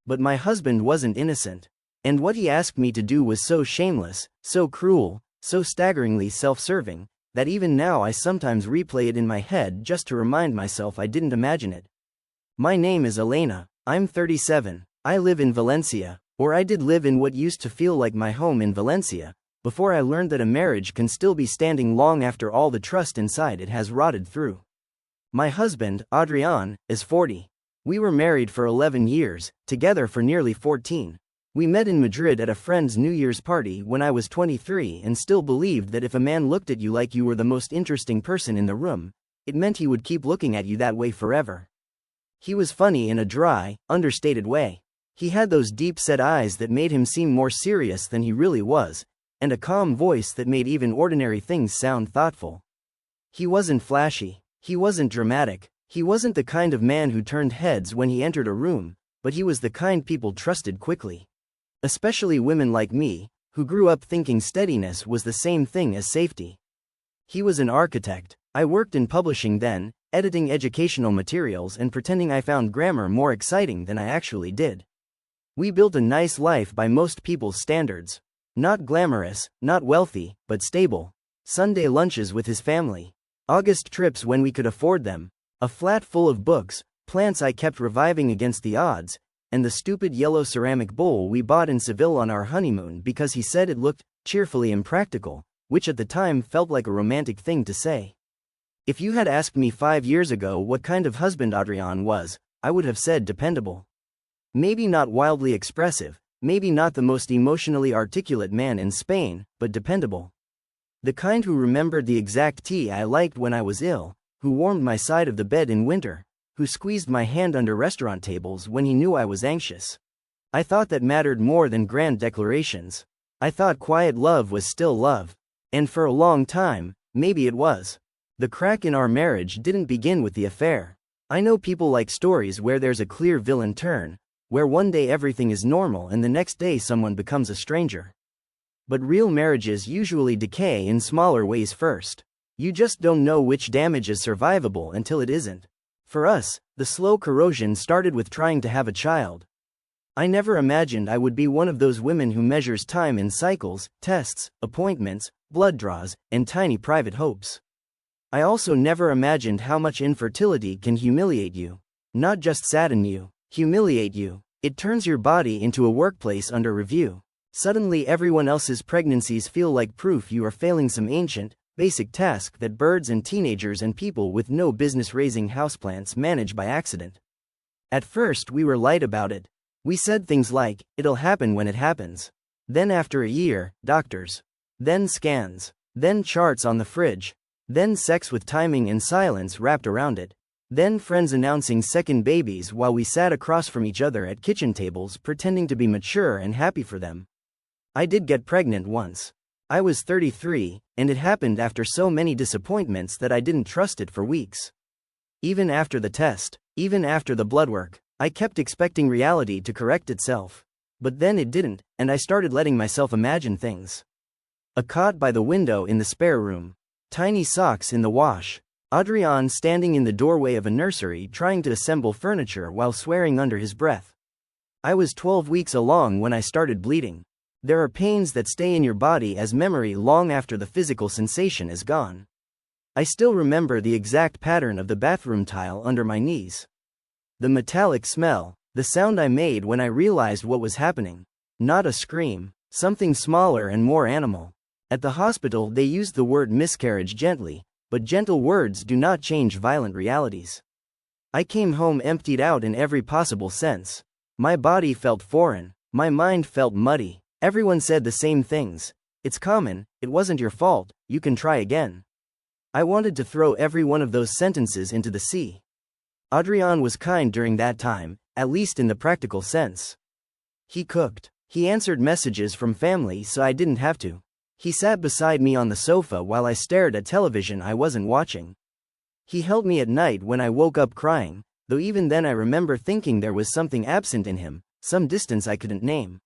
But my husband wasn't innocent. And what he asked me to do was so shameless, so cruel, so staggeringly self-serving, that even now I sometimes replay it in my head just to remind myself I didn't imagine it. My name is Elena, I'm 37, I live in Valencia, or I did live in what used to feel like my home in Valencia, before I learned that a marriage can still be standing long after all the trust inside it has rotted through. My husband, Adrian, is 40. We were married for 11 years, together for nearly 14. We met in Madrid at a friend's New Year's party when I was 23 and still believed that if a man looked at you like you were the most interesting person in the room, it meant he would keep looking at you that way forever. He was funny in a dry, understated way. He had those deep-set eyes that made him seem more serious than he really was, and a calm voice that made even ordinary things sound thoughtful. He wasn't flashy. He wasn't dramatic. He wasn't the kind of man who turned heads when he entered a room, but he was the kind people trusted quickly. Especially women like me, who grew up thinking steadiness was the same thing as safety. He was an architect. I worked in publishing then, editing educational materials and pretending I found grammar more exciting than I actually did. We built a nice life by most people's standards. Not glamorous, not wealthy, but stable. Sunday lunches with his family. August trips when we could afford them. A flat full of books, plants I kept reviving against the odds, and the stupid yellow ceramic bowl we bought in Seville on our honeymoon because he said it looked cheerfully impractical, which at the time felt like a romantic thing to say. If you had asked me 5 years ago what kind of husband Adrian was, I would have said dependable. Maybe not wildly expressive, maybe not the most emotionally articulate man in Spain, but dependable. The kind who remembered the exact tea I liked when I was ill, who warmed my side of the bed in winter, who squeezed my hand under restaurant tables when he knew I was anxious. I thought that mattered more than grand declarations. I thought quiet love was still love. And for a long time, maybe it was. The crack in our marriage didn't begin with the affair. I know people like stories where there's a clear villain turn, where one day everything is normal and the next day someone becomes a stranger. But real marriages usually decay in smaller ways first. You just don't know which damage is survivable until it isn't. For us, the slow corrosion started with trying to have a child. I never imagined I would be one of those women who measures time in cycles, tests, appointments, blood draws, and tiny private hopes. I also never imagined how much infertility can humiliate you. Not just sadden you, humiliate you. It turns your body into a workplace under review. Suddenly everyone else's pregnancies feel like proof you are failing some ancient, basic task that birds and teenagers and people with no business raising houseplants manage by accident. At first we were light about it. We said things like, "It'll happen when it happens." Then after a year, doctors. Then scans. Then charts on the fridge. Then sex with timing and silence wrapped around it. Then friends announcing second babies while we sat across from each other at kitchen tables pretending to be mature and happy for them. I did get pregnant once. I was 33, and it happened after so many disappointments that I didn't trust it for weeks. Even after the test, even after the blood work, I kept expecting reality to correct itself. But then it didn't, and I started letting myself imagine things. A cot by the window in the spare room. Tiny socks in the wash. Adrian standing in the doorway of a nursery trying to assemble furniture while swearing under his breath. I was 12 weeks along when I started bleeding. There are pains that stay in your body as memory long after the physical sensation is gone. I still remember the exact pattern of the bathroom tile under my knees. The metallic smell, the sound I made when I realized what was happening. Not a scream, something smaller and more animal. At the hospital they used the word miscarriage gently, but gentle words do not change violent realities. I came home emptied out in every possible sense. My body felt foreign, my mind felt muddy. Everyone said the same things. It's common, it wasn't your fault, you can try again. I wanted to throw every one of those sentences into the sea. Adrian was kind during that time, at least in the practical sense. He cooked. He answered messages from family so I didn't have to. He sat beside me on the sofa while I stared at television I wasn't watching. He held me at night when I woke up crying, though even then I remember thinking there was something absent in him, some distance I couldn't name.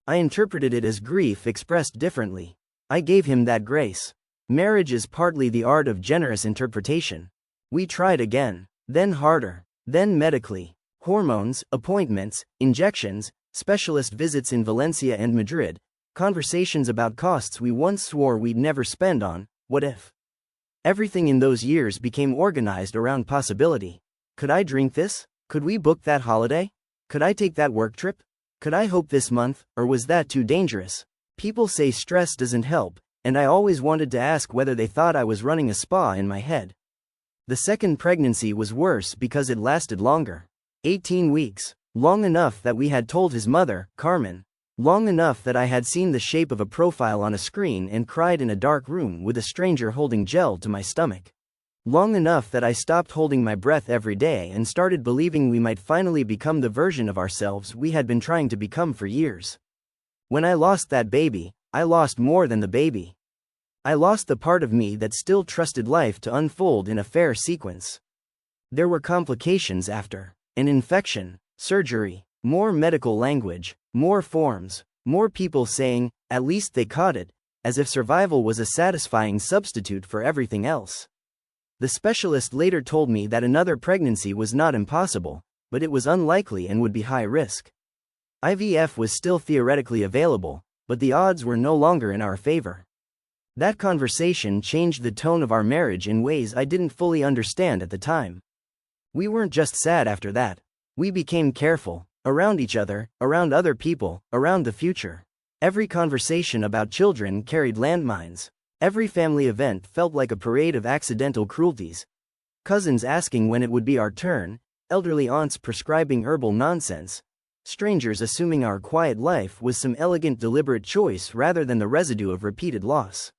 I interpreted it as grief expressed differently. I gave him that grace. Marriage is partly the art of generous interpretation. We tried again, then harder, then medically. Hormones, appointments, injections, specialist visits in Valencia and Madrid, conversations about costs we once swore we'd never spend on, what if? Everything in those years became organized around possibility. Could I drink this? Could we book that holiday? Could I take that work trip? Could I hope this month, or was that too dangerous? People say stress doesn't help, and I always wanted to ask whether they thought I was running a spa in my head. The second pregnancy was worse because it lasted longer. 18 weeks. Long enough that we had told his mother, Carmen. Long enough that I had seen the shape of a profile on a screen and cried in a dark room with a stranger holding gel to my stomach. Long enough that I stopped holding my breath every day and started believing we might finally become the version of ourselves we had been trying to become for years. When I lost that baby, I lost more than the baby. I lost the part of me that still trusted life to unfold in a fair sequence. There were complications after. An infection, surgery, more medical language, more forms, more people saying, at least they caught it, as if survival was a satisfying substitute for everything else. The specialist later told me that another pregnancy was not impossible, but it was unlikely and would be high risk. IVF was still theoretically available, but the odds were no longer in our favor. That conversation changed the tone of our marriage in ways I didn't fully understand at the time. We weren't just sad after that. We became careful, around each other, around other people, around the future. Every conversation about children carried landmines. Every family event felt like a parade of accidental cruelties. Cousins asking when it would be our turn, elderly aunts prescribing herbal nonsense, strangers assuming our quiet life was some elegant deliberate choice rather than the residue of repeated loss.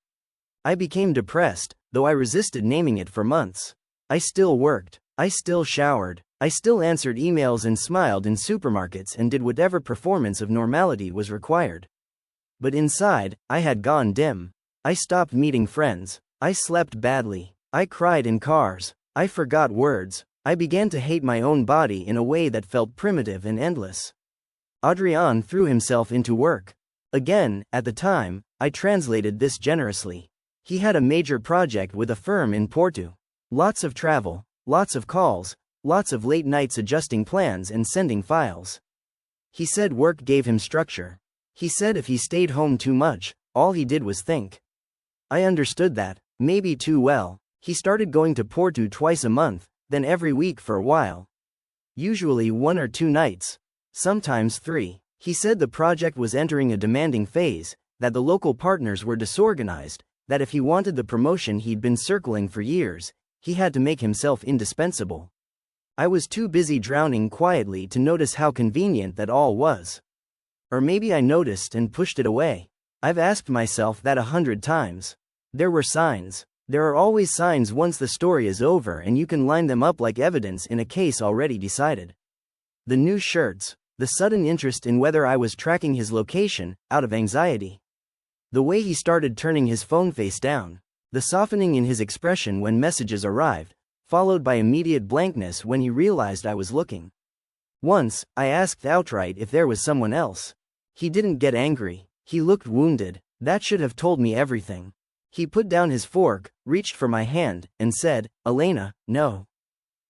I became depressed, though I resisted naming it for months. I still worked, I still showered, I still answered emails and smiled in supermarkets and did whatever performance of normality was required. But inside, I had gone dim. I stopped meeting friends. I slept badly. I cried in cars. I forgot words. I began to hate my own body in a way that felt primitive and endless. Adrian threw himself into work. Again, at the time, I translated this generously. He had a major project with a firm in Porto. Lots of travel, lots of calls, lots of late nights adjusting plans and sending files. He said work gave him structure. He said if he stayed home too much, all he did was think. I understood that, maybe too well. He started going to Porto twice a month, then every week for a while. Usually 1 or 2 nights. Sometimes 3. He said the project was entering a demanding phase, that the local partners were disorganized, that if he wanted the promotion he'd been circling for years, he had to make himself indispensable. I was too busy drowning quietly to notice how convenient that all was. Or maybe I noticed and pushed it away. I've asked myself that 100 times. There were signs. There are always signs once the story is over, and you can line them up like evidence in a case already decided. The new shirts, the sudden interest in whether I was tracking his location, out of anxiety. The way he started turning his phone face down. The softening in his expression when messages arrived, followed by immediate blankness when he realized I was looking. Once, I asked outright if there was someone else. He didn't get angry. He looked wounded. That should have told me everything. He put down his fork, reached for my hand, and said, "Elena, no.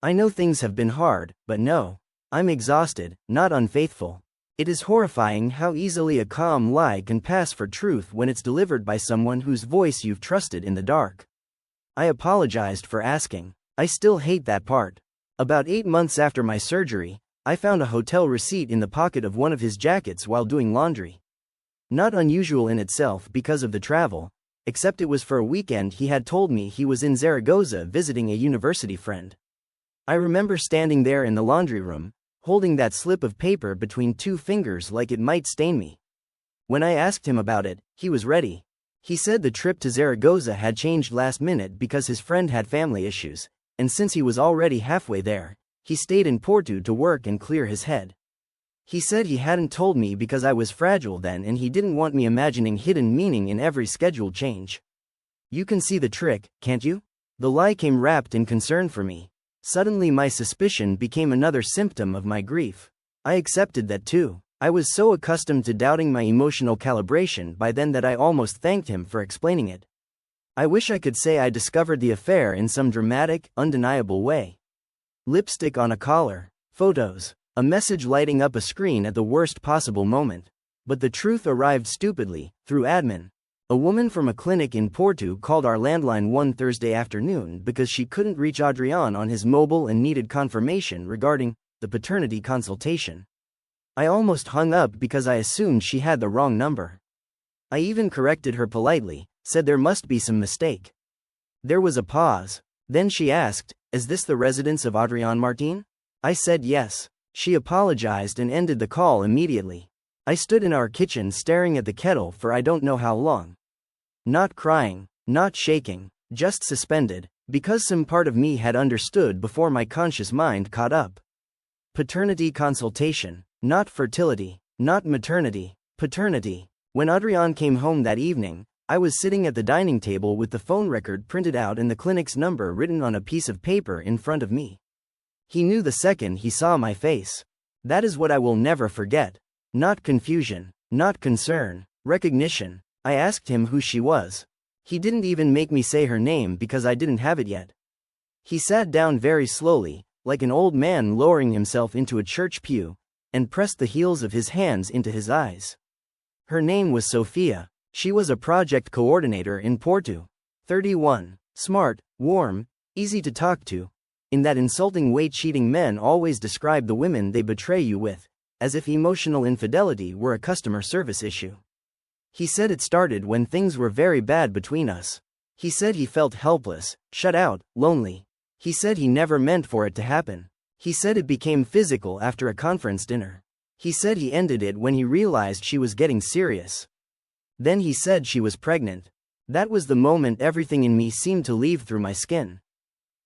I know things have been hard, but no. I'm exhausted, not unfaithful." It is horrifying how easily a calm lie can pass for truth when it's delivered by someone whose voice you've trusted in the dark. I apologized for asking. I still hate that part. About 8 months after my surgery, I found a hotel receipt in the pocket of one of his jackets while doing laundry. Not unusual in itself because of the travel, except it was for a weekend. He had told me he was in Zaragoza visiting a university friend. I remember standing there in the laundry room, holding that slip of paper between 2 fingers like it might stain me. When I asked him about it, he was ready. He said the trip to Zaragoza had changed last minute because his friend had family issues, and since he was already halfway there, he stayed in Porto to work and clear his head. He said he hadn't told me because I was fragile then, and he didn't want me imagining hidden meaning in every schedule change. You can see the trick, can't you? The lie came wrapped in concern for me. Suddenly my suspicion became another symptom of my grief. I accepted that too. I was so accustomed to doubting my emotional calibration by then that I almost thanked him for explaining it. I wish I could say I discovered the affair in some dramatic, undeniable way. Lipstick on a collar, photos, a message lighting up a screen at the worst possible moment. But the truth arrived stupidly, through admin. A woman from a clinic in Porto called our landline one Thursday afternoon because she couldn't reach Adrian on his mobile and needed confirmation regarding the paternity consultation. I almost hung up because I assumed she had the wrong number. I even corrected her politely, said there must be some mistake. There was a pause. Then she asked, "Is this the residence of Adrian Martin?" I said yes. She apologized and ended the call immediately. I stood in our kitchen staring at the kettle for I don't know how long. Not crying, not shaking, just suspended, because some part of me had understood before my conscious mind caught up. Paternity consultation, not fertility, not maternity, paternity. When Adrian came home that evening, I was sitting at the dining table with the phone record printed out and the clinic's number written on a piece of paper in front of me. He knew the second he saw my face. That is what I will never forget. Not confusion, not concern, recognition. I asked him who she was. He didn't even make me say her name because I didn't have it yet. He sat down very slowly, like an old man lowering himself into a church pew, and pressed the heels of his hands into his eyes. Her name was Sophia. She was a project coordinator in Porto. 31. Smart, warm, easy to talk to. In that insulting way cheating men always describe the women they betray you with, as if emotional infidelity were a customer service issue. He said it started when things were very bad between us. He said he felt helpless, shut out, lonely. He said he never meant for it to happen. He said it became physical after a conference dinner. He said he ended it when he realized she was getting serious. Then he said she was pregnant. That was the moment everything in me seemed to leave through my skin.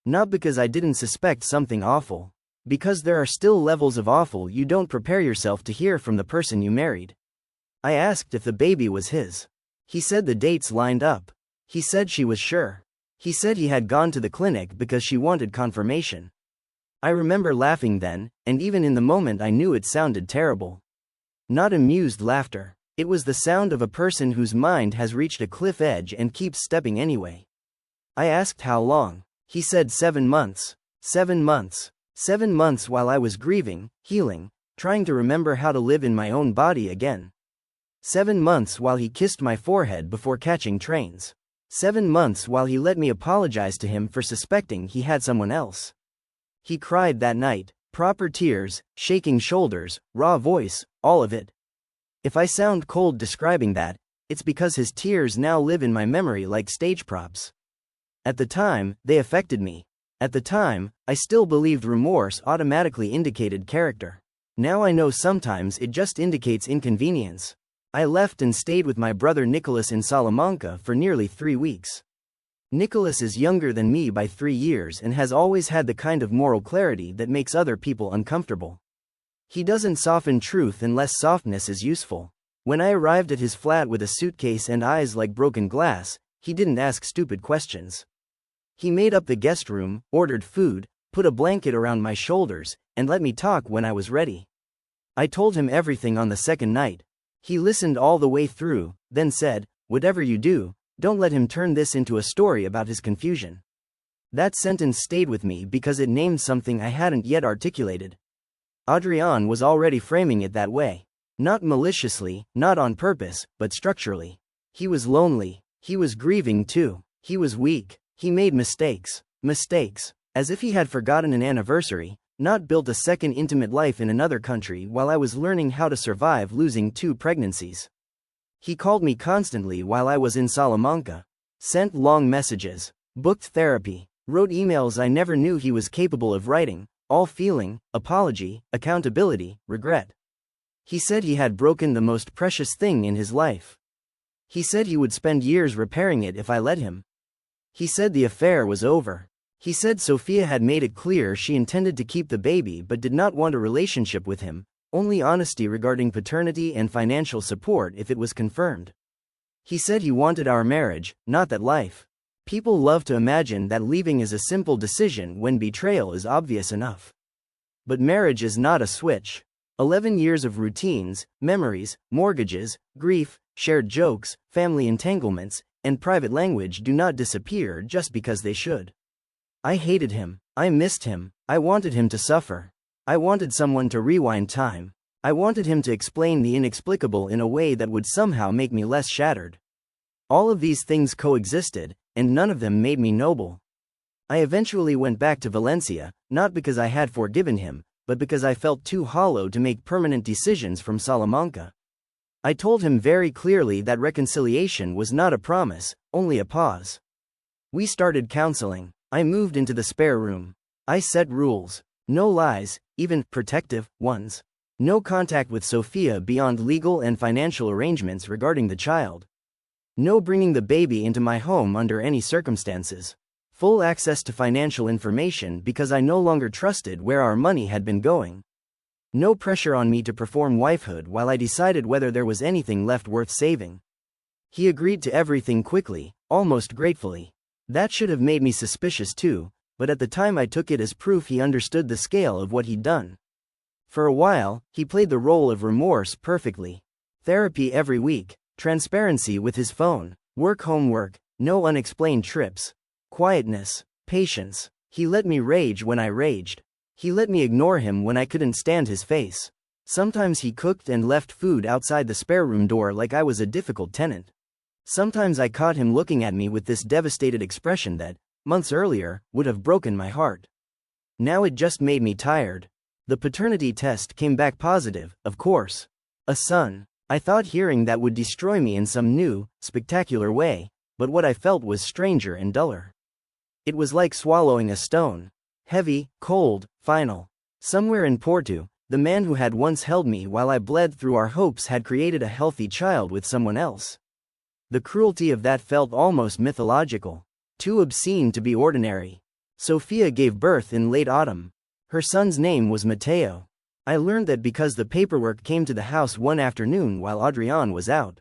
Not because I didn't suspect something awful. Because there are still levels of awful you don't prepare yourself to hear from the person you married. I asked if the baby was his. He said the dates lined up. He said she was sure. He said he had gone to the clinic because she wanted confirmation. I remember laughing then, and even in the moment I knew it sounded terrible. Not amused laughter. It was the sound of a person whose mind has reached a cliff edge and keeps stepping anyway. I asked how long. He said 7 months. 7 months. 7 months while I was grieving, healing, trying to remember how to live in my own body again. 7 months while he kissed my forehead before catching trains. 7 months while he let me apologize to him for suspecting he had someone else. He cried that night, proper tears, shaking shoulders, raw voice, all of it. If I sound cold describing that, it's because his tears now live in my memory like stage props. At the time, they affected me. At the time, I still believed remorse automatically indicated character. Now I know sometimes it just indicates inconvenience. I left and stayed with my brother Nicholas in Salamanca for nearly 3 weeks. Nicholas is younger than me by 3 years and has always had the kind of moral clarity that makes other people uncomfortable. He doesn't soften truth unless softness is useful. When I arrived at his flat with a suitcase and eyes like broken glass, he didn't ask stupid questions. He made up the guest room, ordered food, put a blanket around my shoulders, and let me talk when I was ready. I told him everything on the second night. He listened all the way through, then said, "Whatever you do, don't let him turn this into a story about his confusion." That sentence stayed with me because it named something I hadn't yet articulated. Adrian was already framing it that way. Not maliciously, not on purpose, but structurally. He was lonely. He was grieving too. He was weak. He made mistakes. Mistakes. As if he had forgotten an anniversary, not built a second intimate life in another country while I was learning how to survive losing 2 pregnancies. He called me constantly while I was in Salamanca. Sent long messages. Booked therapy. Wrote emails I never knew he was capable of writing, all feeling, apology, accountability, regret. He said he had broken the most precious thing in his life. He said he would spend years repairing it if I let him. He said the affair was over. He said Sophia had made it clear she intended to keep the baby but did not want a relationship with him, only honesty regarding paternity and financial support if it was confirmed. He said he wanted our marriage, not that life. People love to imagine that leaving is a simple decision when betrayal is obvious enough. But marriage is not a switch. 11 years of routines, memories, mortgages, grief, shared jokes, family entanglements, and private language do not disappear just because they should. I hated him. I missed him. I wanted him to suffer. I wanted someone to rewind time. I wanted him to explain the inexplicable in a way that would somehow make me less shattered. All of these things coexisted, and none of them made me noble. I eventually went back to Valencia, not because I had forgiven him, but because I felt too hollow to make permanent decisions from Salamanca. I told him very clearly that reconciliation was not a promise, only a pause. We started counseling. I moved into the spare room. I set rules. No lies, even protective ones. No contact with Sophia beyond legal and financial arrangements regarding the child. No bringing the baby into my home under any circumstances. Full access to financial information because I no longer trusted where our money had been going. No pressure on me to perform wifehood while I decided whether there was anything left worth saving. He agreed to everything quickly, almost gratefully. That should have made me suspicious too, but at the time I took it as proof he understood the scale of what he'd done. For a while, he played the role of remorse perfectly. Therapy every week, transparency with his phone, work homework, no unexplained trips. Quietness, patience. He let me rage when I raged. He let me ignore him when I couldn't stand his face. Sometimes he cooked and left food outside the spare room door like I was a difficult tenant. Sometimes I caught him looking at me with this devastated expression that, months earlier, would have broken my heart. Now it just made me tired. The paternity test came back positive, of course. A son. I thought hearing that would destroy me in some new, spectacular way, but what I felt was stranger and duller. It was like swallowing a stone. Heavy, cold, final. Somewhere in Porto, the man who had once held me while I bled through our hopes had created a healthy child with someone else. The cruelty of that felt almost mythological. Too obscene to be ordinary. Sophia gave birth in late autumn. Her son's name was Mateo. I learned that because the paperwork came to the house one afternoon while Adrian was out.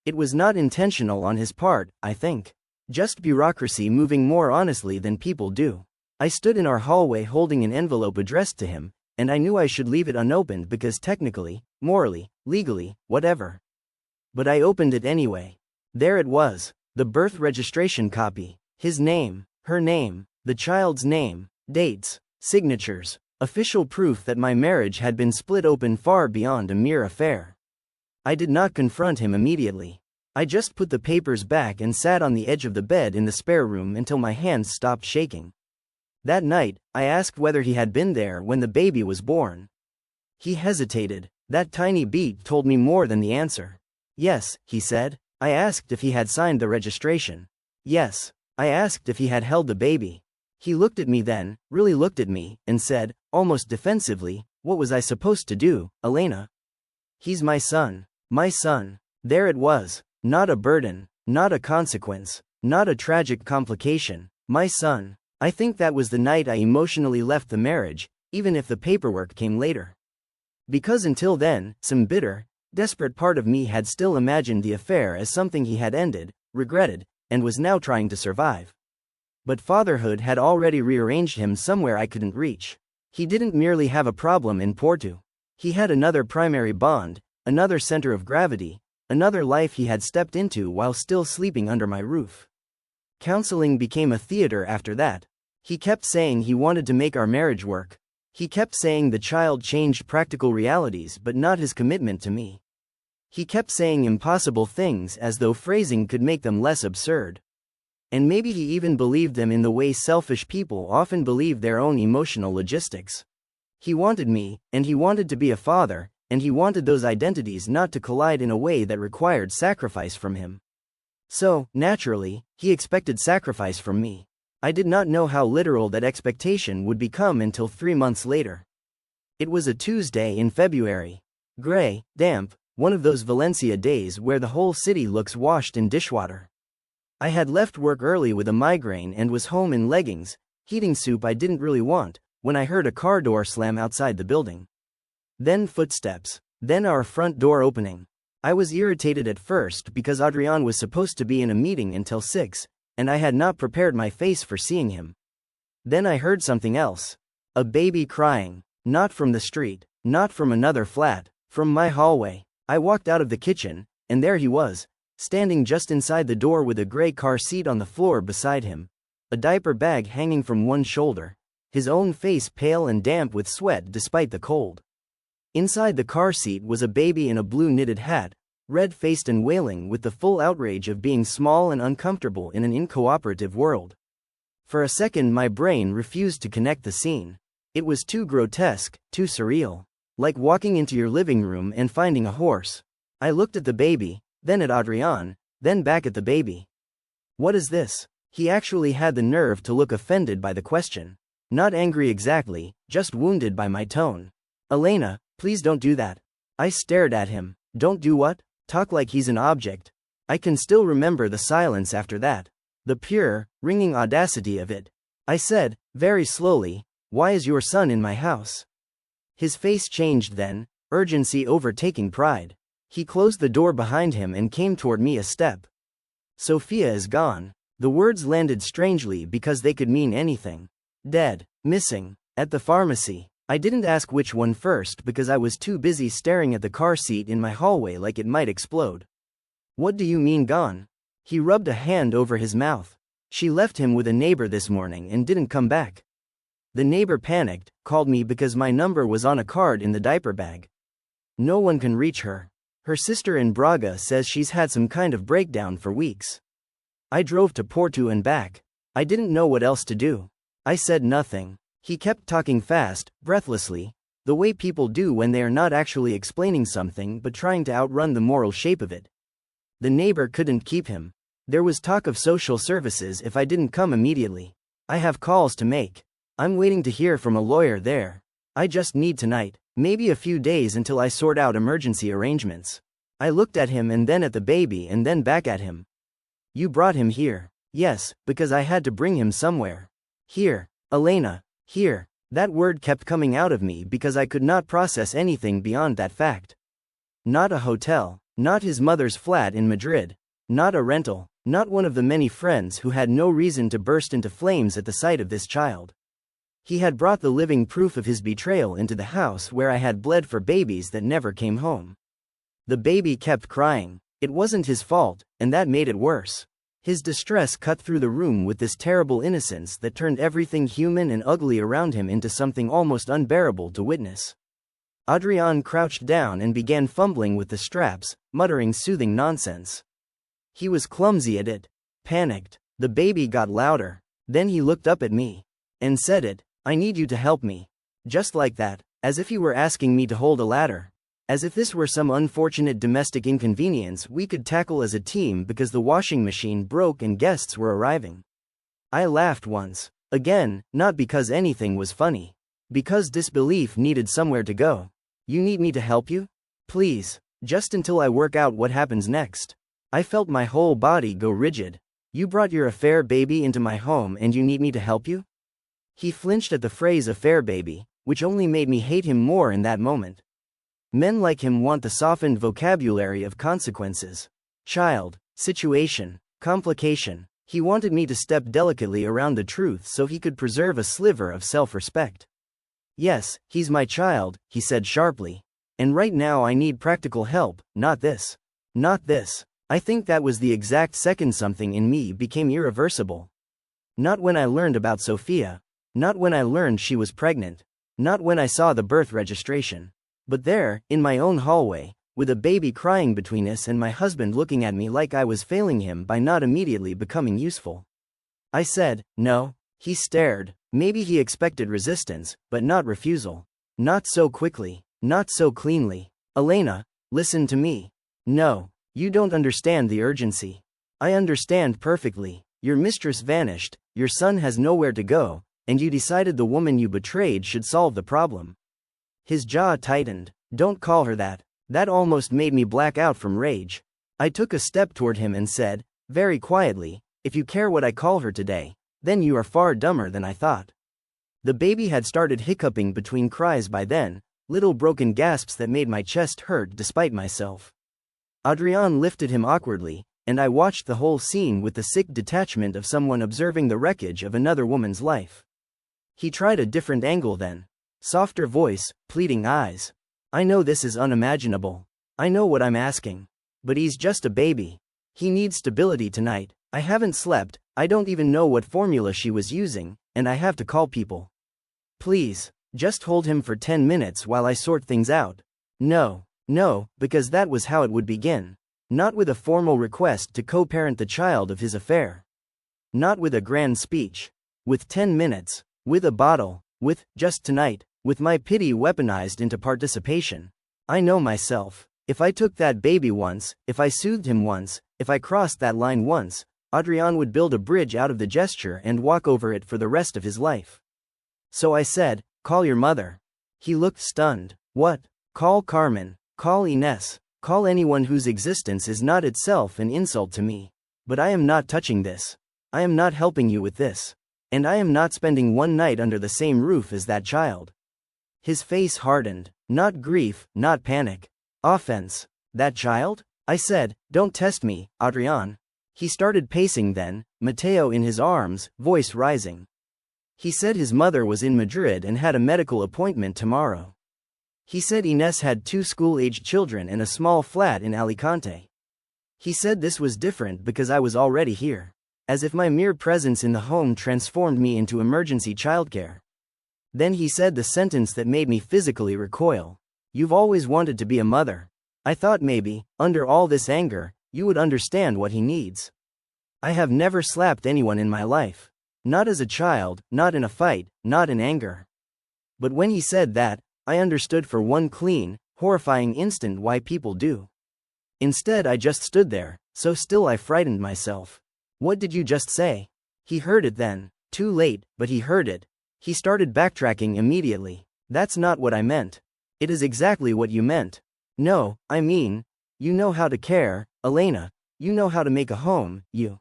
It was not intentional on his part, I think. Just bureaucracy moving more honestly than people do. I stood in our hallway holding an envelope addressed to him, and I knew I should leave it unopened because technically, morally, legally, whatever. But I opened it anyway. There it was, the birth registration copy. His name, her name, the child's name, dates, signatures, official proof that my marriage had been split open far beyond a mere affair. I did not confront him immediately. I just put the papers back and sat on the edge of the bed in the spare room until my hands stopped shaking. That night, I asked whether he had been there when the baby was born. He hesitated. That tiny beat told me more than the answer. Yes, he said. I asked if he had signed the registration. Yes. I asked if he had held the baby. He looked at me then, really looked at me, and said, almost defensively, "What was I supposed to do, Elena? He's my son. My son." There it was. Not a burden, not a consequence, Not a tragic complication. My son. I think that was the night I emotionally left the marriage, even if the paperwork came later. Because until then, some bitter, desperate part of me had still imagined the affair as something he had ended, regretted, and was now trying to survive. But fatherhood had already rearranged him somewhere I couldn't reach. He didn't merely have a problem in Porto. He had another primary bond, another center of gravity, another life he had stepped into while still sleeping under my roof. Counseling became a theater after that. He kept saying he wanted to make our marriage work. He kept saying the child changed practical realities but not his commitment to me. He kept saying impossible things as though phrasing could make them less absurd. And maybe he even believed them in the way selfish people often believe their own emotional logistics. He wanted me, and he wanted to be a father, and he wanted those identities not to collide in a way that required sacrifice from him. So, naturally, he expected sacrifice from me. I did not know how literal that expectation would become until 3 months later. It was a Tuesday in February. Gray, damp, one of those Valencia days where the whole city looks washed in dishwater. I had left work early with a migraine and was home in leggings, heating soup I didn't really want, when I heard a car door slam outside the building. Then footsteps. Then our front door opening. I was irritated at first because Adrian was supposed to be in a meeting until 6, and I had not prepared my face for seeing him. Then I heard something else. A baby crying. Not from the street, not from another flat, from my hallway. I walked out of the kitchen, and there he was, standing just inside the door with a gray car seat on the floor beside him, a diaper bag hanging from one shoulder, his own face pale and damp with sweat despite the cold. Inside the car seat was a baby in a blue knitted hat, red-faced and wailing with the full outrage of being small and uncomfortable in an incooperative world. For a second my brain refused to connect the scene. It was too grotesque, too surreal. Like walking into your living room and finding a horse. I looked at the baby, then at Adrian, then back at the baby. What is this? He actually had the nerve to look offended by the question. Not angry exactly, just wounded by my tone. Elena, please don't do that. I stared at him. Don't do what? Talk like he's an object. I can still remember the silence after that. The pure, ringing audacity of it. I said, very slowly, why is your son in my house? His face changed then, urgency overtaking pride. He closed the door behind him and came toward me a step. Sophia is gone. The words landed strangely because they could mean anything. Dead, missing, at the pharmacy. I didn't ask which one first because I was too busy staring at the car seat in my hallway like it might explode. What do you mean gone? He rubbed a hand over his mouth. She left him with a neighbor this morning and didn't come back. The neighbor panicked, called me because my number was on a card in the diaper bag. No one can reach her. Her sister in Braga says she's had some kind of breakdown for weeks. I drove to Porto and back. I didn't know what else to do. I said nothing. He kept talking fast, breathlessly, the way people do when they are not actually explaining something but trying to outrun the moral shape of it. The neighbor couldn't keep him. There was talk of social services if I didn't come immediately. I have calls to make. I'm waiting to hear from a lawyer there. I just need tonight, maybe a few days until I sort out emergency arrangements. I looked at him and then at the baby and then back at him. You brought him here. Yes, because I had to bring him somewhere. Here, Elena. Here. That word kept coming out of me because I could not process anything beyond that fact. Not a hotel, not his mother's flat in Madrid, not a rental, not one of the many friends who had no reason to burst into flames at the sight of this child. He had brought the living proof of his betrayal into the house where I had bled for babies that never came home. The baby kept crying. It wasn't his fault, and that made it worse. His distress cut through the room with this terrible innocence that turned everything human and ugly around him into something almost unbearable to witness. Adrian crouched down and began fumbling with the straps, muttering soothing nonsense. He was clumsy at it. Panicked. The baby got louder. Then he looked up at me. And said it, I need you to help me. Just like that, as if he were asking me to hold a ladder. As if this were some unfortunate domestic inconvenience we could tackle as a team because the washing machine broke and guests were arriving. I laughed once. Again, not because anything was funny. Because disbelief needed somewhere to go. You need me to help you? Please, just until I work out what happens next. I felt my whole body go rigid. You brought your affair baby into my home and you need me to help you? He flinched at the phrase affair baby, which only made me hate him more in that moment. Men like him want the softened vocabulary of consequences. Child, situation, complication. He wanted me to step delicately around the truth so he could preserve a sliver of self-respect. Yes, he's my child, he said sharply. And right now I need practical help, not this. Not this. I think that was the exact second something in me became irreversible. Not when I learned about Sophia. Not when I learned she was pregnant. Not when I saw the birth registration. But there, in my own hallway, with a baby crying between us and my husband looking at me like I was failing him by not immediately becoming useful. I said, no. He stared. Maybe he expected resistance, but not refusal. Not so quickly. Not so cleanly. Elena, listen to me. No. You don't understand the urgency. I understand perfectly. Your mistress vanished, your son has nowhere to go, and you decided the woman you betrayed should solve the problem. His jaw tightened. Don't call her that. That almost made me black out from rage. I took a step toward him and said, very quietly, if you care what I call her today, then you are far dumber than I thought. The baby had started hiccuping between cries by then, little broken gasps that made my chest hurt despite myself. Adrian lifted him awkwardly, and I watched the whole scene with the sick detachment of someone observing the wreckage of another woman's life. He tried a different angle then. Softer voice, pleading eyes. I know this is unimaginable. I know what I'm asking. But he's just a baby. He needs stability tonight. I haven't slept, I don't even know what formula she was using, and I have to call people. Please, just hold him for 10 minutes while I sort things out. No, because that was how it would begin. Not with a formal request to co-parent the child of his affair. Not with a grand speech. With 10 minutes. With a bottle. With, just tonight, with my pity weaponized into participation. I know myself. If I took that baby once, if I soothed him once, if I crossed that line once, Adrian would build a bridge out of the gesture and walk over it for the rest of his life. So I said, call your mother. He looked stunned. What? Call Carmen. Call Ines. Call anyone whose existence is not itself an insult to me. But I am not touching this. I am not helping you with this. And I am not spending one night under the same roof as that child. His face hardened. Not grief, not panic. Offense. That child? I said, don't test me, Adrian. He started pacing then, Mateo in his arms, voice rising. He said his mother was in Madrid and had a medical appointment tomorrow. He said Ines had 2 school-aged children and a small flat in Alicante. He said this was different because I was already here. As if my mere presence in the home transformed me into emergency childcare. Then he said the sentence that made me physically recoil. You've always wanted to be a mother. I thought maybe, under all this anger, you would understand what he needs. I have never slapped anyone in my life. Not as a child, not in a fight, not in anger. But when he said that, I understood for one clean, horrifying instant why people do. Instead I just stood there, so still I frightened myself. What did you just say? He heard it then. Too late, but he heard it. He started backtracking immediately. That's not what I meant. It is exactly what you meant. No, I mean, you know how to care, Elena. You know how to make a home, you.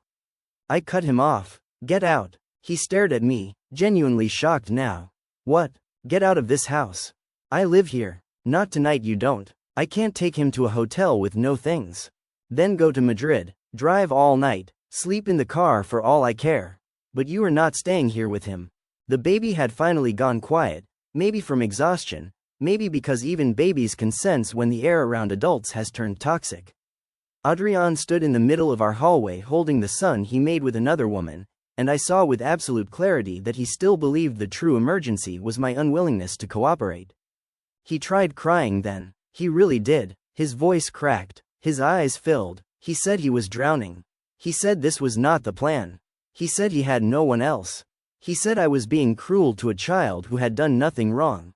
I cut him off. Get out. He stared at me, genuinely shocked now. What? Get out of this house. I live here. Not tonight you don't. I can't take him to a hotel with no things. Then go to Madrid, drive all night, sleep in the car for all I care. But you are not staying here with him. The baby had finally gone quiet, maybe from exhaustion, maybe because even babies can sense when the air around adults has turned toxic. Adrian stood in the middle of our hallway holding the son he made with another woman, and I saw with absolute clarity that he still believed the true emergency was my unwillingness to cooperate. He tried crying then. He really did. His voice cracked. His eyes filled. He said he was drowning. He said this was not the plan. He said he had no one else. He said I was being cruel to a child who had done nothing wrong.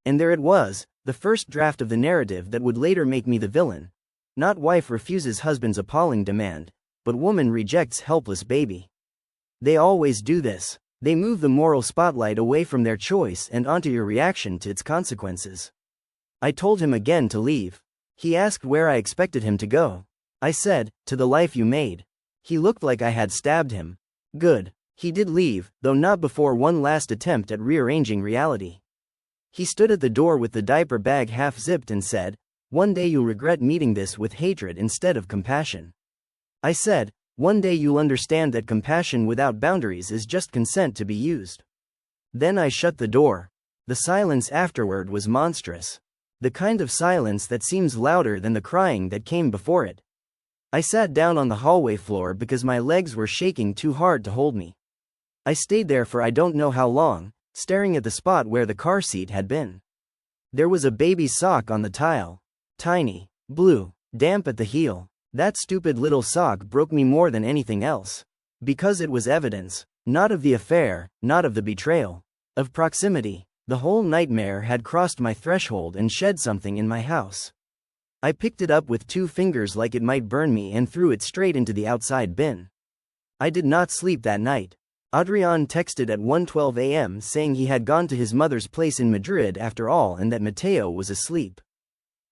And there it was, the first draft of the narrative that would later make me the villain. Not wife refuses husband's appalling demand, but woman rejects helpless baby. They always do this. They move the moral spotlight away from their choice and onto your reaction to its consequences. I told him again to leave. He asked where I expected him to go. I said, to the life you made. He looked like I had stabbed him. Good. He did leave, though not before one last attempt at rearranging reality. He stood at the door with the diaper bag half zipped and said, "One day you'll regret meeting this with hatred instead of compassion." I said, "One day you'll understand that compassion without boundaries is just consent to be used." Then I shut the door. The silence afterward was monstrous. The kind of silence that seems louder than the crying that came before it. I sat down on the hallway floor because my legs were shaking too hard to hold me. I stayed there for I don't know how long, staring at the spot where the car seat had been. There was a baby sock on the tile. Tiny, blue, damp at the heel. That stupid little sock broke me more than anything else. Because it was evidence, not of the affair, not of the betrayal, of proximity. The whole nightmare had crossed my threshold and shed something in my house. I picked it up with 2 fingers like it might burn me and threw it straight into the outside bin. I did not sleep that night. Adrian texted at 1:12 a.m. saying he had gone to his mother's place in Madrid after all and that Mateo was asleep.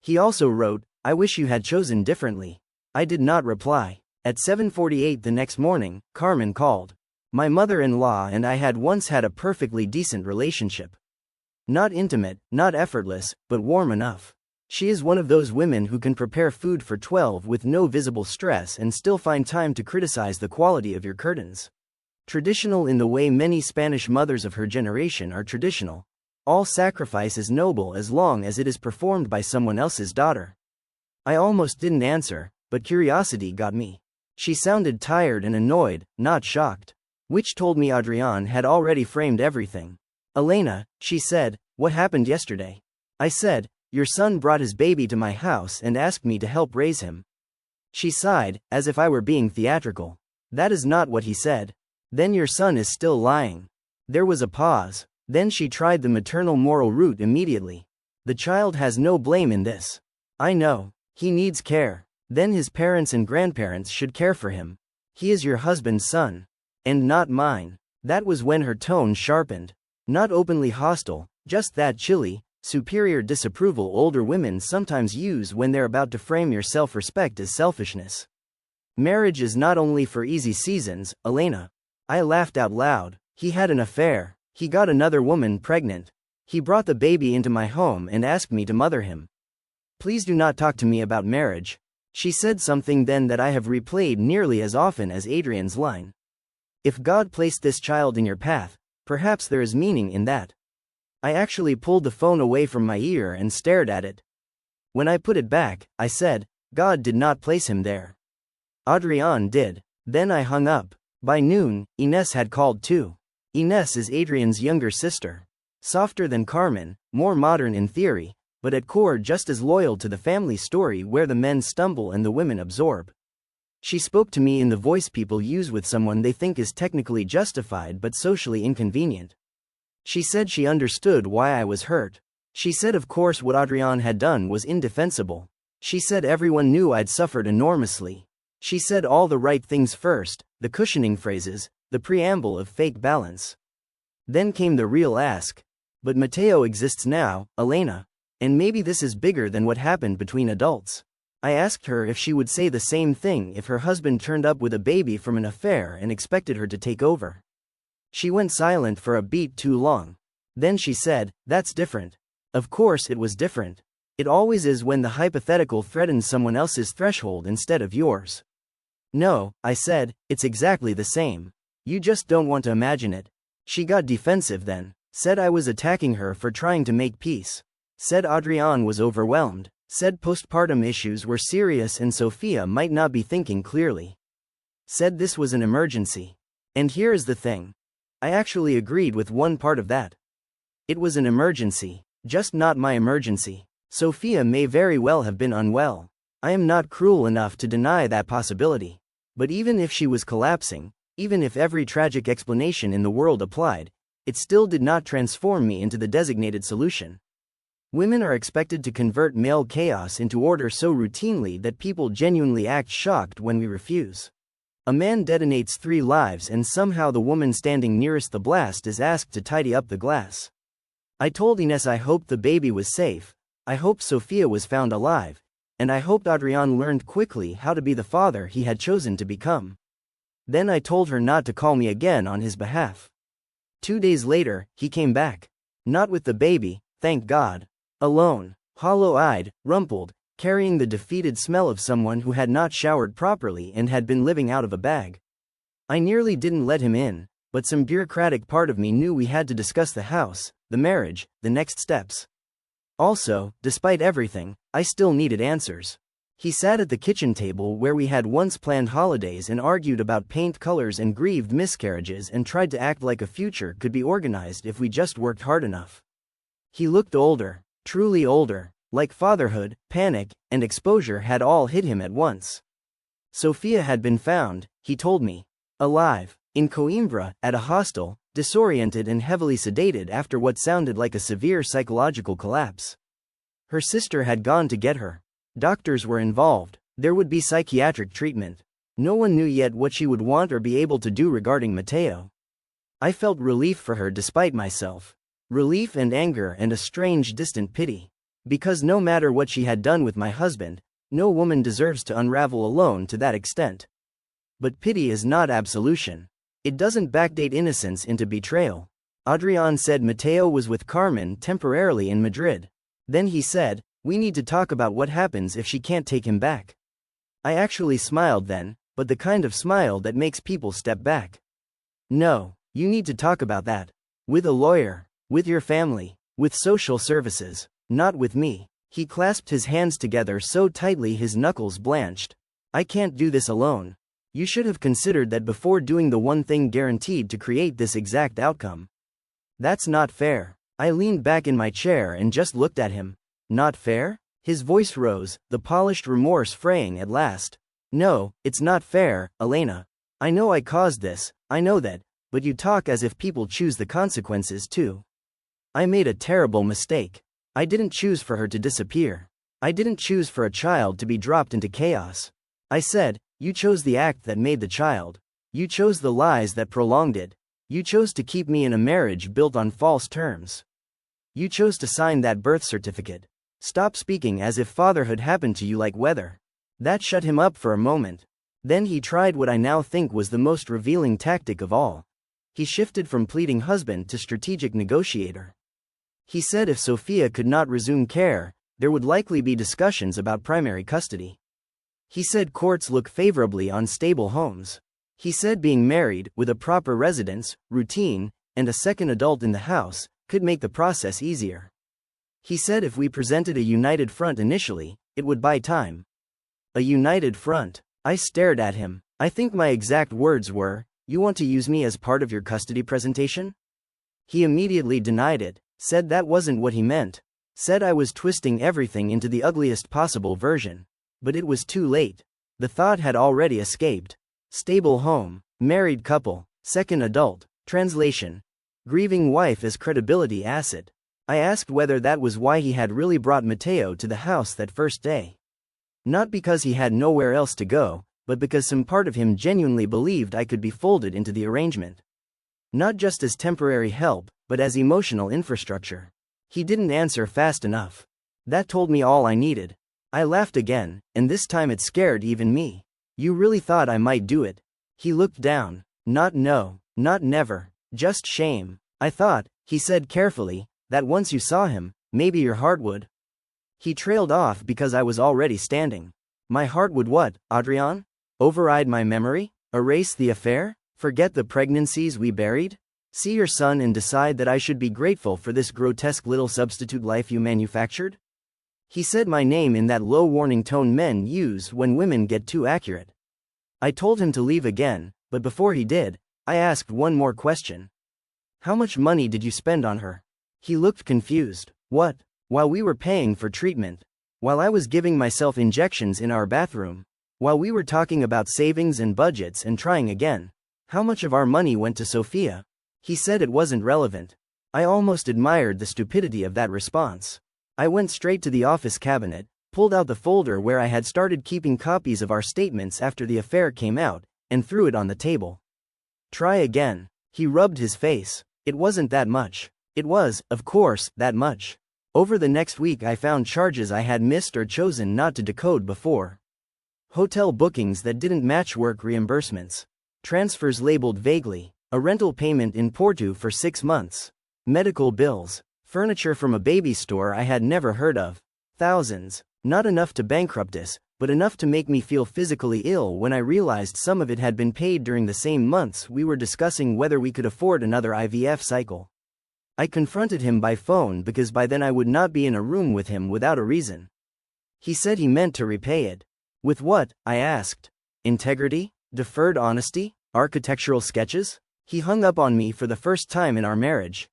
He also wrote, "I wish you had chosen differently." I did not reply. At 7:48 the next morning, Carmen called. My mother-in-law and I had once had a perfectly decent relationship. Not intimate, not effortless, but warm enough. She is one of those women who can prepare food for 12 with no visible stress and still find time to criticize the quality of your curtains. Traditional in the way many Spanish mothers of her generation are traditional. All sacrifice is noble as long as it is performed by someone else's daughter. I almost didn't answer, but curiosity got me. She sounded tired and annoyed, not shocked. Which told me Adrian had already framed everything. "Elena," she said, "what happened yesterday?" I said, "Your son brought his baby to my house and asked me to help raise him." She sighed, as if I were being theatrical. "That is not what he said." "Then your son is still lying." There was a pause. Then she tried the maternal moral route immediately. "The child has no blame in this." "I know. He needs care. Then his parents and grandparents should care for him. He is your husband's son. And not mine." That was when her tone sharpened. Not openly hostile, just that chilly, superior disapproval older women sometimes use when they're about to frame your self-respect as selfishness. "Marriage is not only for easy seasons, Elena." I laughed out loud. "He had an affair. He got another woman pregnant. He brought the baby into my home and asked me to mother him. Please do not talk to me about marriage." She said something then that I have replayed nearly as often as Adrian's line. "If God placed this child in your path, perhaps there is meaning in that." I actually pulled the phone away from my ear and stared at it. When I put it back, I said, "God did not place him there. Adrian did." Then I hung up. By noon, Ines had called too. Ines is Adrian's younger sister. Softer than Carmen, more modern in theory, but at core just as loyal to the family story where the men stumble and the women absorb. She spoke to me in the voice people use with someone they think is technically justified but socially inconvenient. She said she understood why I was hurt. She said of course what Adrian had done was indefensible. She said everyone knew I'd suffered enormously. She said all the right things first, the cushioning phrases, the preamble of fake balance. Then came the real ask. "But Mateo exists now, Elena. And maybe this is bigger than what happened between adults." I asked her if she would say the same thing if her husband turned up with a baby from an affair and expected her to take over. She went silent for a beat too long. Then she said, "That's different." Of course it was different. It always is when the hypothetical threatens someone else's threshold instead of yours. "No," I said, "it's exactly the same. You just don't want to imagine it." She got defensive then. Said I was attacking her for trying to make peace. Said Adrian was overwhelmed. Said postpartum issues were serious and Sophia might not be thinking clearly. Said this was an emergency. And here is the thing. I actually agreed with one part of that. It was an emergency, just not my emergency. Sophia may very well have been unwell. I am not cruel enough to deny that possibility. But even if she was collapsing, even if every tragic explanation in the world applied, it still did not transform me into the designated solution. Women are expected to convert male chaos into order so routinely that people genuinely act shocked when we refuse. A man detonates 3 lives and somehow the woman standing nearest the blast is asked to tidy up the glass. I told Ines I hoped the baby was safe, I hoped Sophia was found alive, and I hoped Adrian learned quickly how to be the father he had chosen to become. Then I told her not to call me again on his behalf. 2 days later, he came back. Not with the baby, thank God. Alone, hollow-eyed, rumpled, carrying the defeated smell of someone who had not showered properly and had been living out of a bag. I nearly didn't let him in, but some bureaucratic part of me knew we had to discuss the house, the marriage, the next steps. Also, despite everything, I still needed answers. He sat at the kitchen table where we had once planned holidays and argued about paint colors and grieved miscarriages and tried to act like a future could be organized if we just worked hard enough. He looked older, truly older, like fatherhood, panic, and exposure had all hit him at once. Sophia had been found, he told me, alive, in Coimbra, at a hostel, disoriented and heavily sedated after what sounded like a severe psychological collapse. Her sister had gone to get her. Doctors were involved. There would be psychiatric treatment. No one knew yet what she would want or be able to do regarding Matteo. I felt relief for her despite myself. Relief and anger and a strange distant pity. Because no matter what she had done with my husband, no woman deserves to unravel alone to that extent. But pity is not absolution. It doesn't backdate innocence into betrayal. Adrian said Matteo was with Carmen temporarily in Madrid. Then he said, "We need to talk about what happens if she can't take him back." I actually smiled then, but the kind of smile that makes people step back. No, you need to talk about that. With a lawyer, with your family, with social services, not with me. He clasped his hands together so tightly his knuckles blanched. I can't do this alone. You should have considered that before doing the one thing guaranteed to create this exact outcome. That's not fair. I leaned back in my chair and just looked at him. Not fair? His voice rose, the polished remorse fraying at last. No, it's not fair, Elena. I know I caused this, I know that, but you talk as if people choose the consequences too. I made a terrible mistake. I didn't choose for her to disappear. I didn't choose for a child to be dropped into chaos. I said, you chose the act that made the child. You chose the lies that prolonged it. You chose to keep me in a marriage built on false terms. You chose to sign that birth certificate. Stop speaking as if fatherhood happened to you like weather. That shut him up for a moment. Then he tried what I now think was the most revealing tactic of all. He shifted from pleading husband to strategic negotiator. He said if Sophia could not resume care, there would likely be discussions about primary custody. He said courts look favorably on stable homes. He said being married, with a proper residence, routine, and a second adult in the house, could make the process easier. He said if we presented a united front initially, it would buy time. A united front. I stared at him. I think my exact words were, "You want to use me as part of your custody presentation?" He immediately denied it, said that wasn't what he meant, said I was twisting everything into the ugliest possible version. But it was too late. The thought had already escaped. Stable home, married couple, second adult, translation. Grieving wife as credibility asset. I asked whether that was why he had really brought Matteo to the house that first day. Not because he had nowhere else to go, but because some part of him genuinely believed I could be folded into the arrangement. Not just as temporary help, but as emotional infrastructure. He didn't answer fast enough. That told me all I needed. I laughed again, and this time it scared even me. You really thought I might do it? He looked down. Not no, not never, just shame. I thought, he said carefully, that once you saw him, maybe your heart would. He trailed off because I was already standing. My heart would what, Adrian? Override my memory? Erase the affair? Forget the pregnancies we buried? See your son and decide that I should be grateful for this grotesque little substitute life you manufactured? He said my name in that low warning tone men use when women get too accurate. I told him to leave again, but before he did, I asked one more question. How much money did you spend on her? He looked confused. What? While we were paying for treatment? While I was giving myself injections in our bathroom? While we were talking about savings and budgets and trying again? How much of our money went to Sophia? He said it wasn't relevant. I almost admired the stupidity of that response. I went straight to the office cabinet, pulled out the folder where I had started keeping copies of our statements after the affair came out, and threw it on the table. Try again. He rubbed his face. It wasn't that much. It was, of course, that much. Over the next week I found charges I had missed or chosen not to decode before. Hotel bookings that didn't match work reimbursements. Transfers labeled vaguely. A rental payment in Porto for 6 months. Medical bills. Furniture from a baby store I had never heard of. Thousands. Not enough to bankrupt us, but enough to make me feel physically ill when I realized some of it had been paid during the same months we were discussing whether we could afford another IVF cycle. I confronted him by phone because by then I would not be in a room with him without a reason. He said he meant to repay it. With what? I asked. Integrity? Deferred honesty? Architectural sketches? He hung up on me for the first time in our marriage.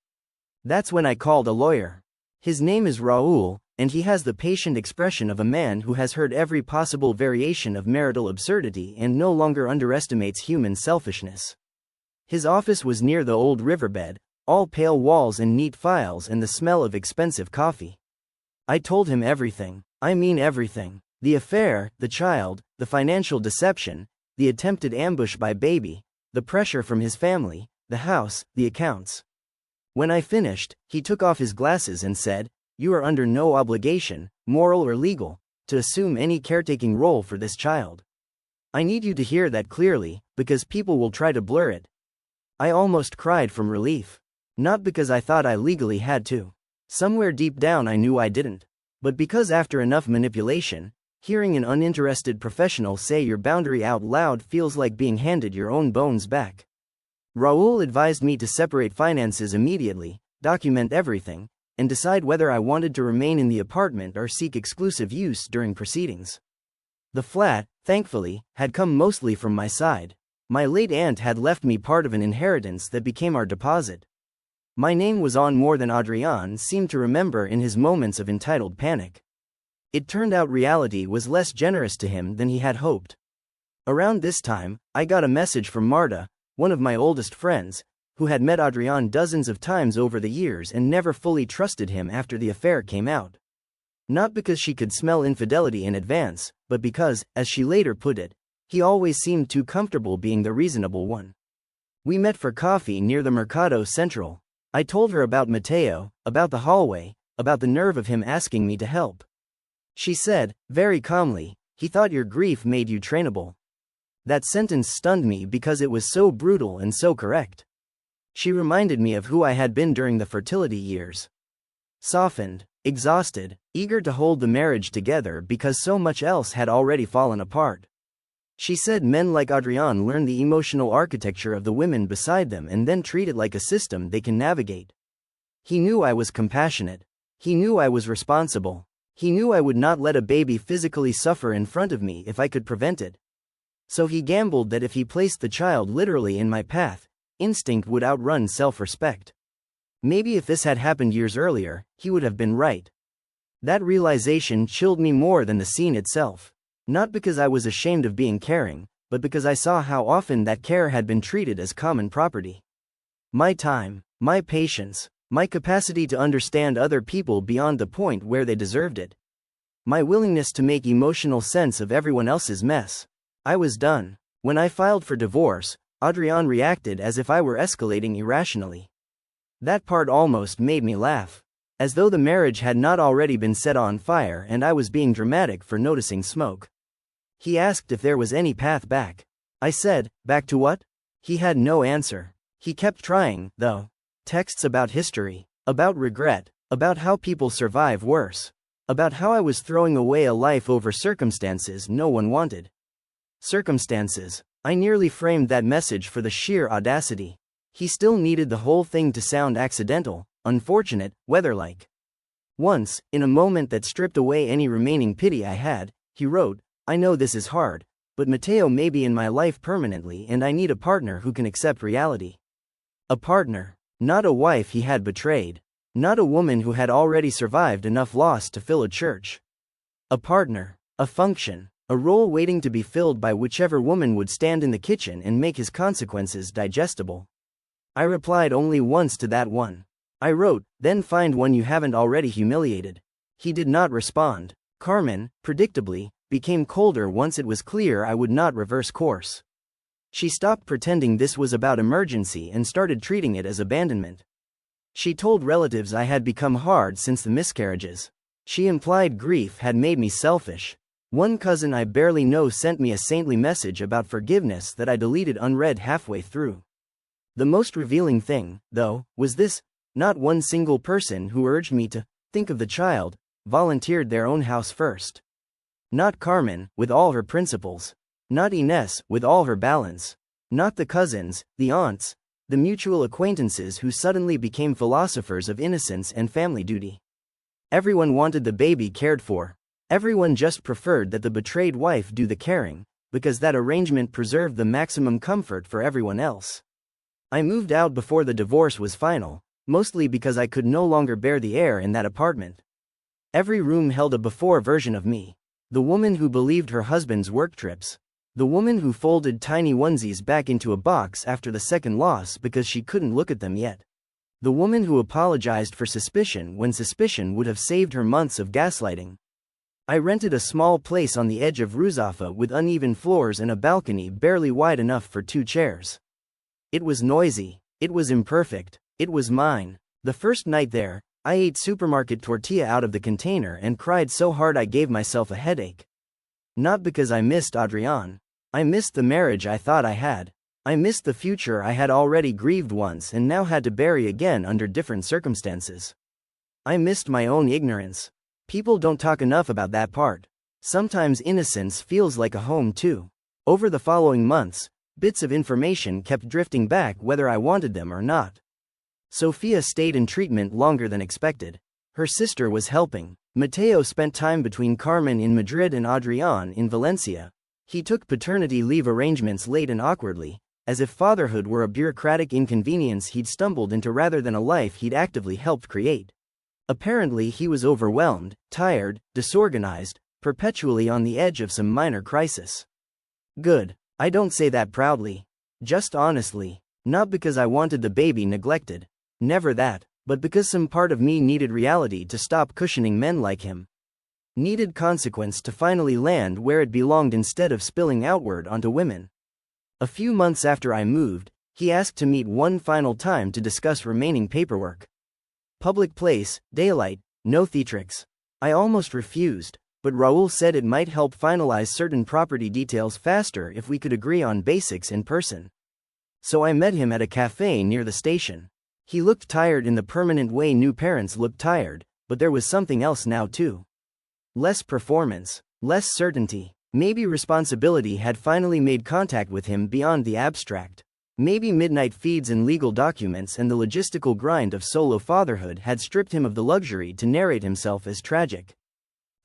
That's when I called a lawyer. His name is Raul, and he has the patient expression of a man who has heard every possible variation of marital absurdity and no longer underestimates human selfishness. His office was near the old riverbed, all pale walls and neat files and the smell of expensive coffee. I told him everything. I mean everything. The affair, the child, the financial deception, the attempted ambush by baby, the pressure from his family, the house, the accounts. When I finished, he took off his glasses and said, "You are under no obligation, moral or legal, to assume any caretaking role for this child. I need you to hear that clearly, because people will try to blur it." I almost cried from relief. Not because I thought I legally had to. Somewhere deep down I knew I didn't. But because after enough manipulation, hearing an uninterested professional say your boundary out loud feels like being handed your own bones back. Raul advised me to separate finances immediately, document everything, and decide whether I wanted to remain in the apartment or seek exclusive use during proceedings. The flat, thankfully, had come mostly from my side. My late aunt had left me part of an inheritance that became our deposit. My name was on more than Adrian seemed to remember in his moments of entitled panic. It turned out reality was less generous to him than he had hoped. Around this time, I got a message from Marta, one of my oldest friends, who had met Adrian dozens of times over the years and never fully trusted him after the affair came out. Not because she could smell infidelity in advance, but because, as she later put it, he always seemed too comfortable being the reasonable one. We met for coffee near the Mercado Central. I told her about Mateo, about the hallway, about the nerve of him asking me to help. She said, very calmly, "He thought your grief made you trainable." That sentence stunned me because it was so brutal and so correct. She reminded me of who I had been during the fertility years. Softened, exhausted, eager to hold the marriage together because so much else had already fallen apart. She said men like Adrian learn the emotional architecture of the women beside them and then treat it like a system they can navigate. He knew I was compassionate. He knew I was responsible. He knew I would not let a baby physically suffer in front of me if I could prevent it. So he gambled that if he placed the child literally in my path, instinct would outrun self-respect. Maybe if this had happened years earlier, he would have been right. That realization chilled me more than the scene itself. Not because I was ashamed of being caring, but because I saw how often that care had been treated as common property. My time, my patience, my capacity to understand other people beyond the point where they deserved it. My willingness to make emotional sense of everyone else's mess. I was done. When I filed for divorce, Adrian reacted as if I were escalating irrationally. That part almost made me laugh. As though the marriage had not already been set on fire and I was being dramatic for noticing smoke. He asked if there was any path back. I said, back to what? He had no answer. He kept trying, though. Texts about history, about regret, about how people survive worse, about how I was throwing away a life over circumstances no one wanted. Circumstances. I nearly framed that message for the sheer audacity. He still needed the whole thing to sound accidental, unfortunate, weather-like. Once, in a moment that stripped away any remaining pity I had, he wrote, "I know this is hard, but Mateo may be in my life permanently and I need a partner who can accept reality." A partner. Not a wife he had betrayed. Not a woman who had already survived enough loss to fill a church. A partner. A function. A role waiting to be filled by whichever woman would stand in the kitchen and make his consequences digestible. I replied only once to that one. I wrote, "Then find one you haven't already humiliated." He did not respond. Carmen, predictably, became colder once it was clear I would not reverse course. She stopped pretending this was about emergency and started treating it as abandonment. She told relatives I had become hard since the miscarriages. She implied grief had made me selfish. One cousin I barely know sent me a saintly message about forgiveness that I deleted unread halfway through. The most revealing thing, though, was this: not one single person who urged me to think of the child volunteered their own house first. Not Carmen, with all her principles. Not Ines, with all her balance. Not the cousins, the aunts, the mutual acquaintances who suddenly became philosophers of innocence and family duty. Everyone wanted the baby cared for. Everyone just preferred that the betrayed wife do the caring, because that arrangement preserved the maximum comfort for everyone else. I moved out before the divorce was final, mostly because I could no longer bear the air in that apartment. Every room held a before version of me. The woman who believed her husband's work trips. The woman who folded tiny onesies back into a box after the second loss because she couldn't look at them yet. The woman who apologized for suspicion when suspicion would have saved her months of gaslighting. I rented a small place on the edge of Ruzafa with uneven floors and a balcony barely wide enough for 2 chairs. It was noisy. It was imperfect. It was mine. The first night there, I ate supermarket tortilla out of the container and cried so hard I gave myself a headache. Not because I missed Adrian. I missed the marriage I thought I had. I missed the future I had already grieved once and now had to bury again under different circumstances. I missed my own ignorance. People don't talk enough about that part. Sometimes innocence feels like a home too. Over the following months, bits of information kept drifting back whether I wanted them or not. Sophia stayed in treatment longer than expected. Her sister was helping. Mateo spent time between Carmen in Madrid and Adrian in Valencia. He took paternity leave arrangements late and awkwardly, as if fatherhood were a bureaucratic inconvenience he'd stumbled into rather than a life he'd actively helped create. Apparently he was overwhelmed, tired, disorganized, perpetually on the edge of some minor crisis. Good. I don't say that proudly. Just honestly. Not because I wanted the baby neglected. Never that, but because some part of me needed reality to stop cushioning men like him. Needed consequence to finally land where it belonged instead of spilling outward onto women. A few months after I moved, he asked to meet one final time to discuss remaining paperwork. Public place, daylight, no theatrics. I almost refused, but Raul said it might help finalize certain property details faster if we could agree on basics in person. So I met him at a cafe near the station. He looked tired in the permanent way new parents look tired, but there was something else now too. Less performance, less certainty. Maybe responsibility had finally made contact with him beyond the abstract. Maybe midnight feeds and legal documents and the logistical grind of solo fatherhood had stripped him of the luxury to narrate himself as tragic.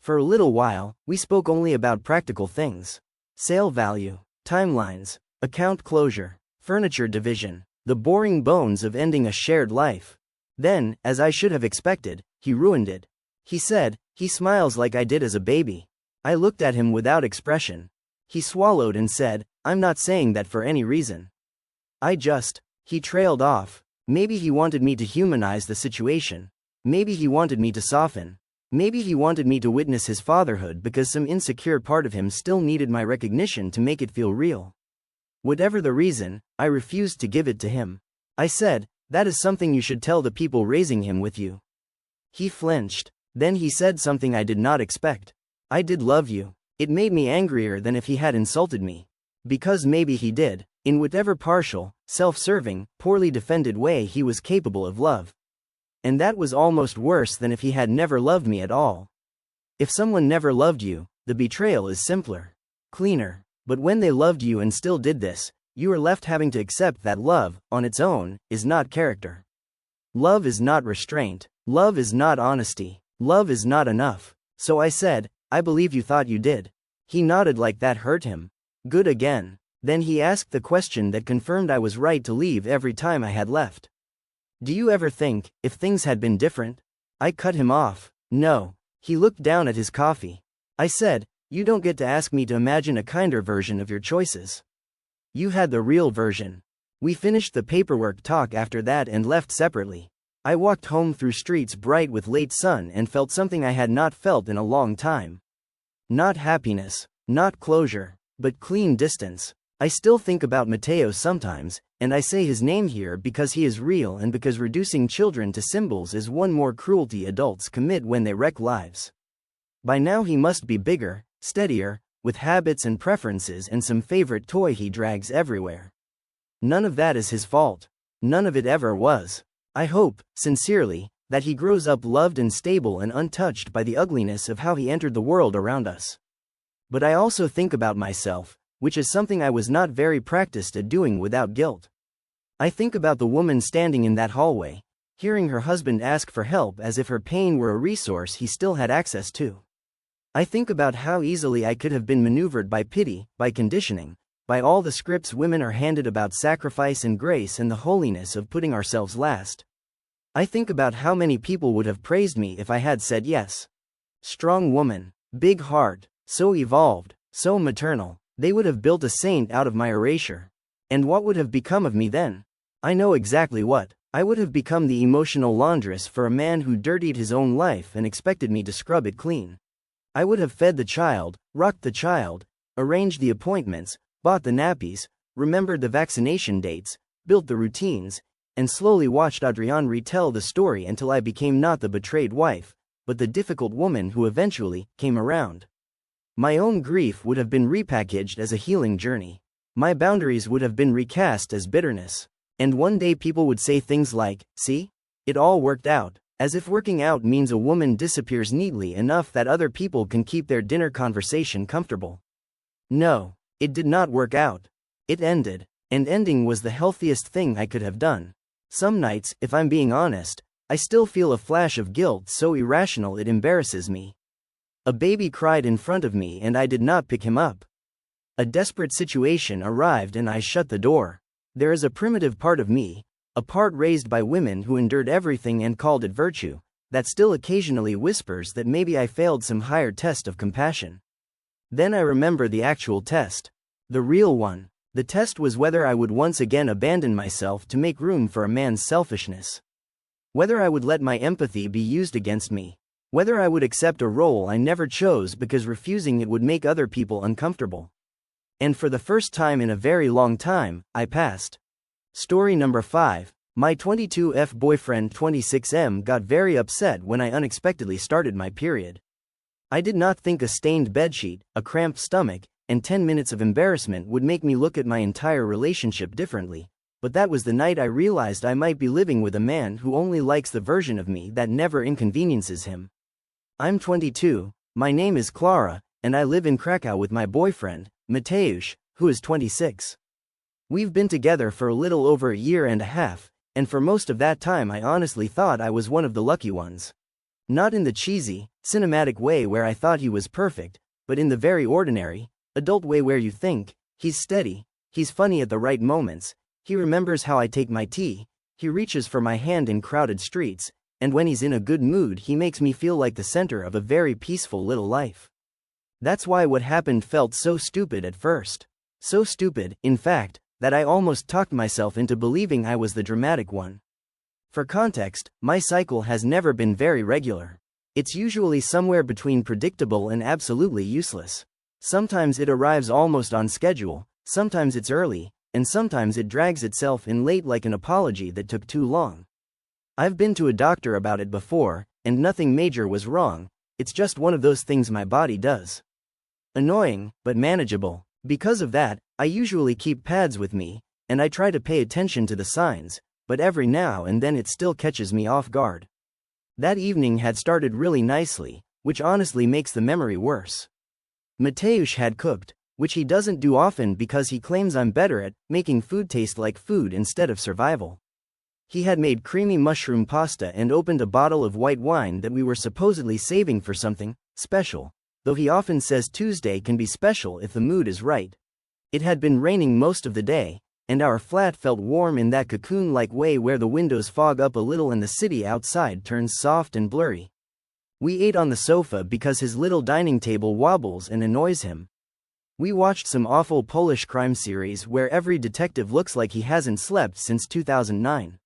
For a little while, we spoke only about practical things. Sale value, timelines, account closure, furniture division, the boring bones of ending a shared life. Then, as I should have expected, he ruined it. He said, "He smiles like I did as a baby." I looked at him without expression. He swallowed and said, "I'm not saying that for any reason. He trailed off. Maybe he wanted me to humanize the situation. Maybe he wanted me to soften. Maybe he wanted me to witness his fatherhood because some insecure part of him still needed my recognition to make it feel real. Whatever the reason, I refused to give it to him. I said, "That is something you should tell the people raising him with you." He flinched. Then he said something I did not expect. "I did love you." It made me angrier than if he had insulted me. Because maybe he did, in whatever partial, self-serving, poorly defended way he was capable of love. And that was almost worse than if he had never loved me at all. If someone never loved you, the betrayal is simpler. Cleaner. But when they loved you and still did this, you are left having to accept that love, on its own, is not character. Love is not restraint. Love is not honesty. Love is not enough. So I said, "I believe you thought you did." He nodded like that hurt him. Good again. Then he asked the question that confirmed I was right to leave every time I had left. "Do you ever think, if things had been different?" I cut him off. "No." He looked down at his coffee. I said, "You don't get to ask me to imagine a kinder version of your choices. You had the real version." We finished the paperwork talk after that and left separately. I walked home through streets bright with late sun and felt something I had not felt in a long time. Not happiness, not closure, but clean distance. I still think about Mateo sometimes, and I say his name here because he is real and because reducing children to symbols is one more cruelty adults commit when they wreck lives. By now he must be bigger, steadier, with habits and preferences and some favorite toy he drags everywhere. None of that is his fault. None of it ever was. I hope, sincerely, that he grows up loved and stable and untouched by the ugliness of how he entered the world around us. But I also think about myself, which is something I was not very practiced at doing without guilt. I think about the woman standing in that hallway, hearing her husband ask for help as if her pain were a resource he still had access to. I think about how easily I could have been maneuvered by pity, by conditioning, by all the scripts women are handed about sacrifice and grace and the holiness of putting ourselves last. I think about how many people would have praised me if I had said yes. Strong woman, big heart, so evolved, so maternal, they would have built a saint out of my erasure. And what would have become of me then? I know exactly what. I would have become the emotional laundress for a man who dirtied his own life and expected me to scrub it clean. I would have fed the child, rocked the child, arranged the appointments, bought the nappies, remembered the vaccination dates, built the routines, and slowly watched Adrienne retell the story until I became not the betrayed wife, but the difficult woman who eventually came around. My own grief would have been repackaged as a healing journey. My boundaries would have been recast as bitterness. And one day people would say things like, "See? It all worked out," as if working out means a woman disappears neatly enough that other people can keep their dinner conversation comfortable. No, it did not work out. It ended, and ending was the healthiest thing I could have done. Some nights, if I'm being honest, I still feel a flash of guilt so irrational it embarrasses me. A baby cried in front of me and I did not pick him up. A desperate situation arrived and I shut the door. There is a primitive part of me, a part raised by women who endured everything and called it virtue, that still occasionally whispers that maybe I failed some higher test of compassion. Then I remember the actual test. The real one. The test was whether I would once again abandon myself to make room for a man's selfishness. Whether I would let my empathy be used against me. Whether I would accept a role I never chose because refusing it would make other people uncomfortable. And for the first time in a very long time, I passed. Story number 5. My 22F boyfriend 26M got very upset when I unexpectedly started my period. I did not think a stained bedsheet, a cramped stomach, and 10 minutes of embarrassment would make me look at my entire relationship differently, but that was the night I realized I might be living with a man who only likes the version of me that never inconveniences him. I'm 22, my name is Clara, and I live in Krakow with my boyfriend, Mateusz, who is 26. We've been together for a little over a year and a half, and for most of that time I honestly thought I was one of the lucky ones. Not in the cheesy, cinematic way where I thought he was perfect, but in the very ordinary, adult way where you think, he's steady, he's funny at the right moments, he remembers how I take my tea, he reaches for my hand in crowded streets, and when he's in a good mood he makes me feel like the center of a very peaceful little life. That's why what happened felt so stupid at first. So stupid, in fact, that I almost talked myself into believing I was the dramatic one. For context, my cycle has never been very regular. It's usually somewhere between predictable and absolutely useless. Sometimes it arrives almost on schedule, sometimes it's early, and sometimes it drags itself in late like an apology that took too long. I've been to a doctor about it before, and nothing major was wrong, it's just one of those things my body does. Annoying, but manageable. Because of that, I usually keep pads with me, and I try to pay attention to the signs, but every now and then it still catches me off guard. That evening had started really nicely, which honestly makes the memory worse. Mateusz had cooked, which he doesn't do often because he claims I'm better at making food taste like food instead of survival. He had made creamy mushroom pasta and opened a bottle of white wine that we were supposedly saving for something special, though he often says Tuesday can be special if the mood is right. It had been raining most of the day, and our flat felt warm in that cocoon-like way where the windows fog up a little and the city outside turns soft and blurry. We ate on the sofa because his little dining table wobbles and annoys him. We watched some awful Polish crime series where every detective looks like he hasn't slept since 2009.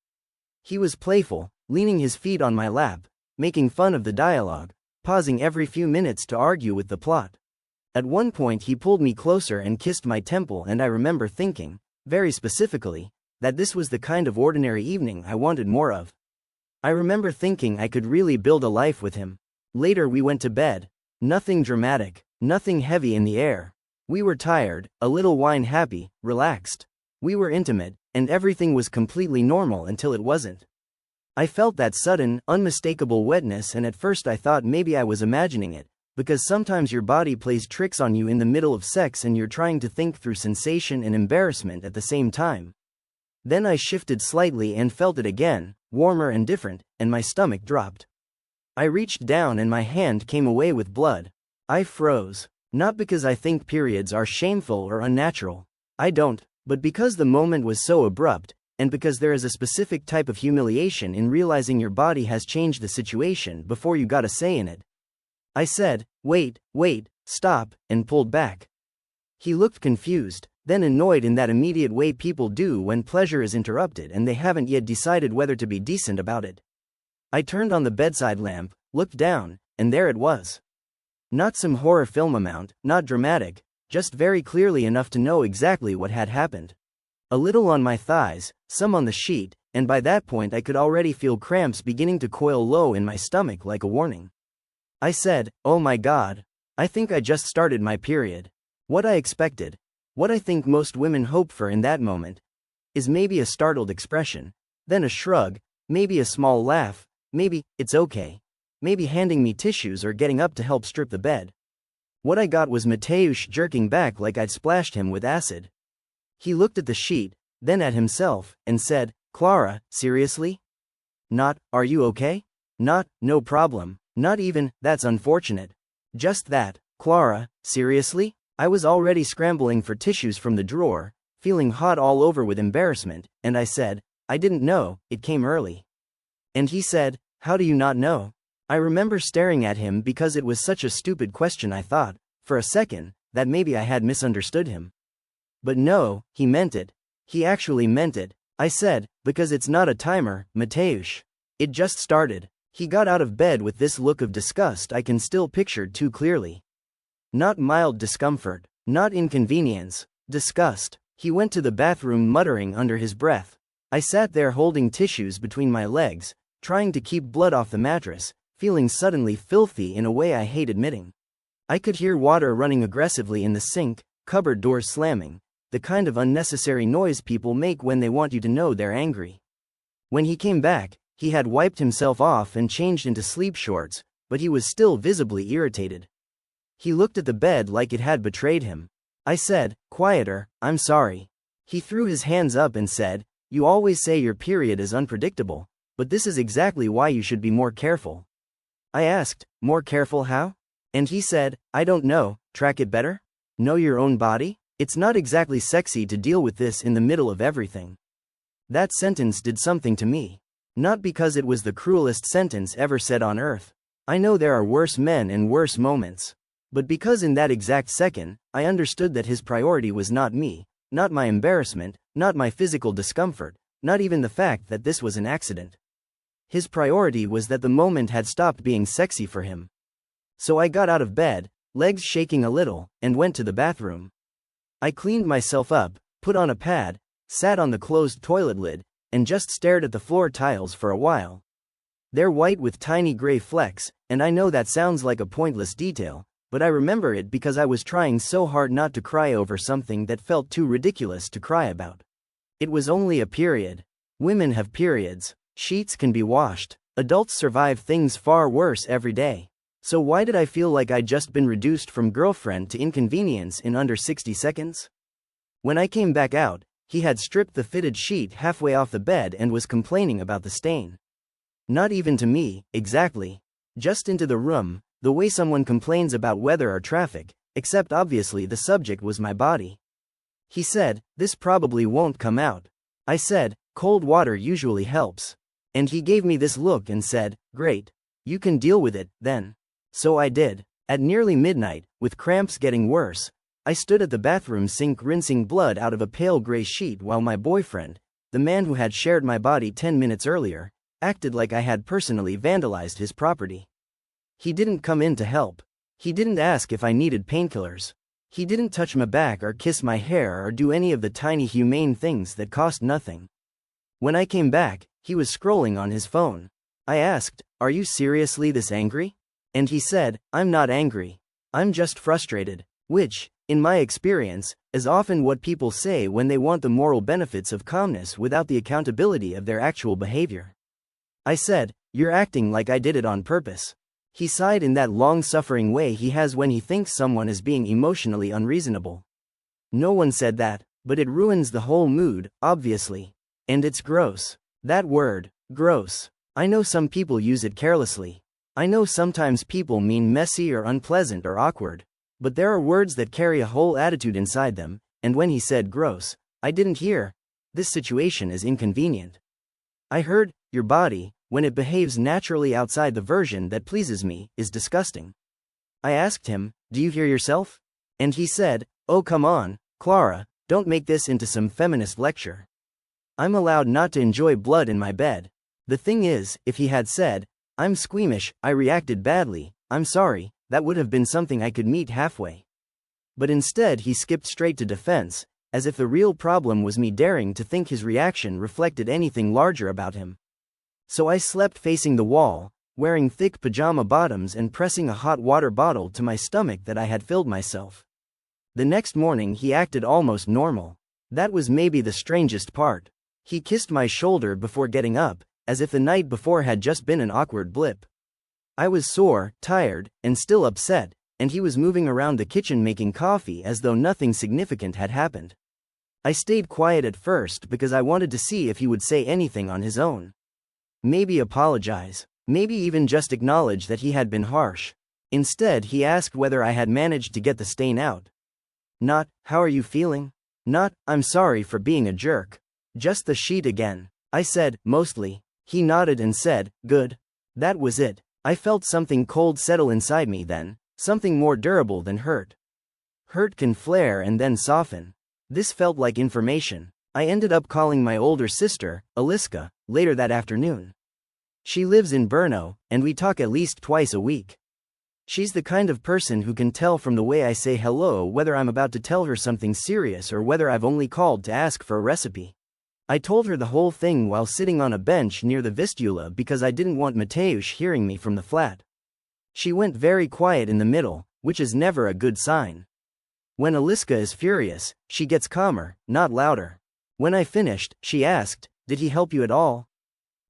He was playful, leaning his feet on my lap, making fun of the dialogue, pausing every few minutes to argue with the plot. At one point he pulled me closer and kissed my temple, and I remember thinking, very specifically, that this was the kind of ordinary evening I wanted more of. I remember thinking I could really build a life with him. Later we went to bed. Nothing dramatic, Nothing heavy in the air. We were tired, a little wine happy, relaxed. We were intimate, and everything was completely normal until it wasn't. I felt that sudden, unmistakable wetness, and at first I thought maybe I was imagining it, because sometimes your body plays tricks on you in the middle of sex and you're trying to think through sensation and embarrassment at the same time. Then I shifted slightly and felt it again, warmer and different, and my stomach dropped. I reached down and my hand came away with blood. I froze. Not because I think periods are shameful or unnatural. I don't, but because the moment was so abrupt, and because there is a specific type of humiliation in realizing your body has changed the situation before you got a say in it. I said, wait, stop, and pulled back. He looked confused, then annoyed in that immediate way people do when pleasure is interrupted and they haven't yet decided whether to be decent about it. I turned on the bedside lamp, looked down, and there it was. Not some horror film amount, not dramatic, just very clearly enough to know exactly what had happened. A little on my thighs, some on the sheet, and by that point I could already feel cramps beginning to coil low in my stomach like a warning. I said, oh my God, I think I just started my period. What I expected, what I think most women hope for in that moment, is maybe a startled expression, then a shrug, maybe a small laugh, maybe, it's okay, maybe handing me tissues or getting up to help strip the bed. What I got was Mateusz jerking back like I'd splashed him with acid. He looked at the sheet, then at himself, and said, Clara, seriously? Not, are you okay? Not, no problem. Not even, that's unfortunate. Just that, Clara, seriously? I was already scrambling for tissues from the drawer, feeling hot all over with embarrassment, and I said, I didn't know, it came early. And he said, how do you not know? I remember staring at him because it was such a stupid question. I thought, for a second, that maybe I had misunderstood him. But no, he meant it. He actually meant it. I said, because it's not a timer, Mateusz. It just started. He got out of bed with this look of disgust I can still picture too clearly. Not mild discomfort, not inconvenience, disgust. He went to the bathroom muttering under his breath. I sat there holding tissues between my legs, trying to keep blood off the mattress, feeling suddenly filthy in a way I hate admitting. I could hear water running aggressively in the sink, cupboard doors slamming, the kind of unnecessary noise people make when they want you to know they're angry. When he came back, he had wiped himself off and changed into sleep shorts, but he was still visibly irritated. He looked at the bed like it had betrayed him. I said, quieter, I'm sorry. He threw his hands up and said, you always say your period is unpredictable, but this is exactly why you should be more careful. I asked, more careful how? And he said, I don't know, track it better? Know your own body? It's not exactly sexy to deal with this in the middle of everything. That sentence did something to me. Not because it was the cruelest sentence ever said on earth. I know there are worse men and worse moments. But because in that exact second, I understood that his priority was not me, not my embarrassment, not my physical discomfort, not even the fact that this was an accident. His priority was that the moment had stopped being sexy for him. So I got out of bed, legs shaking a little, and went to the bathroom. I cleaned myself up, put on a pad, sat on the closed toilet lid, and just stared at the floor tiles for a while. They're white with tiny gray flecks, and I know that sounds like a pointless detail, but I remember it because I was trying so hard not to cry over something that felt too ridiculous to cry about. It was only a period. Women have periods. Sheets can be washed. Adults survive things far worse every day. So why did I feel like I'd just been reduced from girlfriend to inconvenience in under 60 seconds? When I came back out, he had stripped the fitted sheet halfway off the bed and was complaining about the stain. Not even to me, exactly. Just into the room, the way someone complains about weather or traffic, except obviously the subject was my body. He said, this probably won't come out. I said, cold water usually helps. And he gave me this look and said, great. You can deal with it, then. So I did. At nearly midnight, with cramps getting worse, I stood at the bathroom sink rinsing blood out of a pale gray sheet while my boyfriend, the man who had shared my body 10 minutes earlier, acted like I had personally vandalized his property. He didn't come in to help. He didn't ask if I needed painkillers. He didn't touch my back or kiss my hair or do any of the tiny humane things that cost nothing. When I came back, he was scrolling on his phone. I asked, are you seriously this angry? And he said, I'm not angry. I'm just frustrated. Which, in my experience, is often what people say when they want the moral benefits of calmness without the accountability of their actual behavior. I said, "You're acting like I did it on purpose." He sighed in that long-suffering way he has when he thinks someone is being emotionally unreasonable. No one said that, but it ruins the whole mood, obviously. And it's gross. That word, gross. I know some people use it carelessly. I know sometimes people mean messy or unpleasant or awkward. But there are words that carry a whole attitude inside them, and when he said gross, I didn't hear, "This situation is inconvenient." I heard, "Your body, when it behaves naturally outside the version that pleases me, is disgusting." I asked him, "Do you hear yourself?" And he said, "Oh come on, Clara, don't make this into some feminist lecture. I'm allowed not to enjoy blood in my bed." The thing is, if he had said, "I'm squeamish, I reacted badly, I'm sorry," that would have been something I could meet halfway. But instead he skipped straight to defense, as if the real problem was me daring to think his reaction reflected anything larger about him. So I slept facing the wall, wearing thick pajama bottoms and pressing a hot water bottle to my stomach that I had filled myself. The next morning he acted almost normal. That was maybe the strangest part. He kissed my shoulder before getting up, as if the night before had just been an awkward blip. I was sore, tired, and still upset, and he was moving around the kitchen making coffee as though nothing significant had happened. I stayed quiet at first because I wanted to see if he would say anything on his own. Maybe apologize. Maybe even just acknowledge that he had been harsh. Instead, he asked whether I had managed to get the stain out. Not, "How are you feeling?" Not, "I'm sorry for being a jerk." Just the sheet again. I said, "Mostly." He nodded and said, "Good." That was it. I felt something cold settle inside me then, something more durable than hurt. Hurt can flare and then soften. This felt like information. I ended up calling my older sister, Aliska, later that afternoon. She lives in Brno, and we talk at least twice a week. She's the kind of person who can tell from the way I say hello whether I'm about to tell her something serious or whether I've only called to ask for a recipe. I told her the whole thing while sitting on a bench near the vistula because I didn't want Mateusz hearing me from the flat. She went very quiet in the middle, which is never a good sign. When Aliska is furious, she gets calmer, not louder. When I finished, she asked, "Did he help you at all?"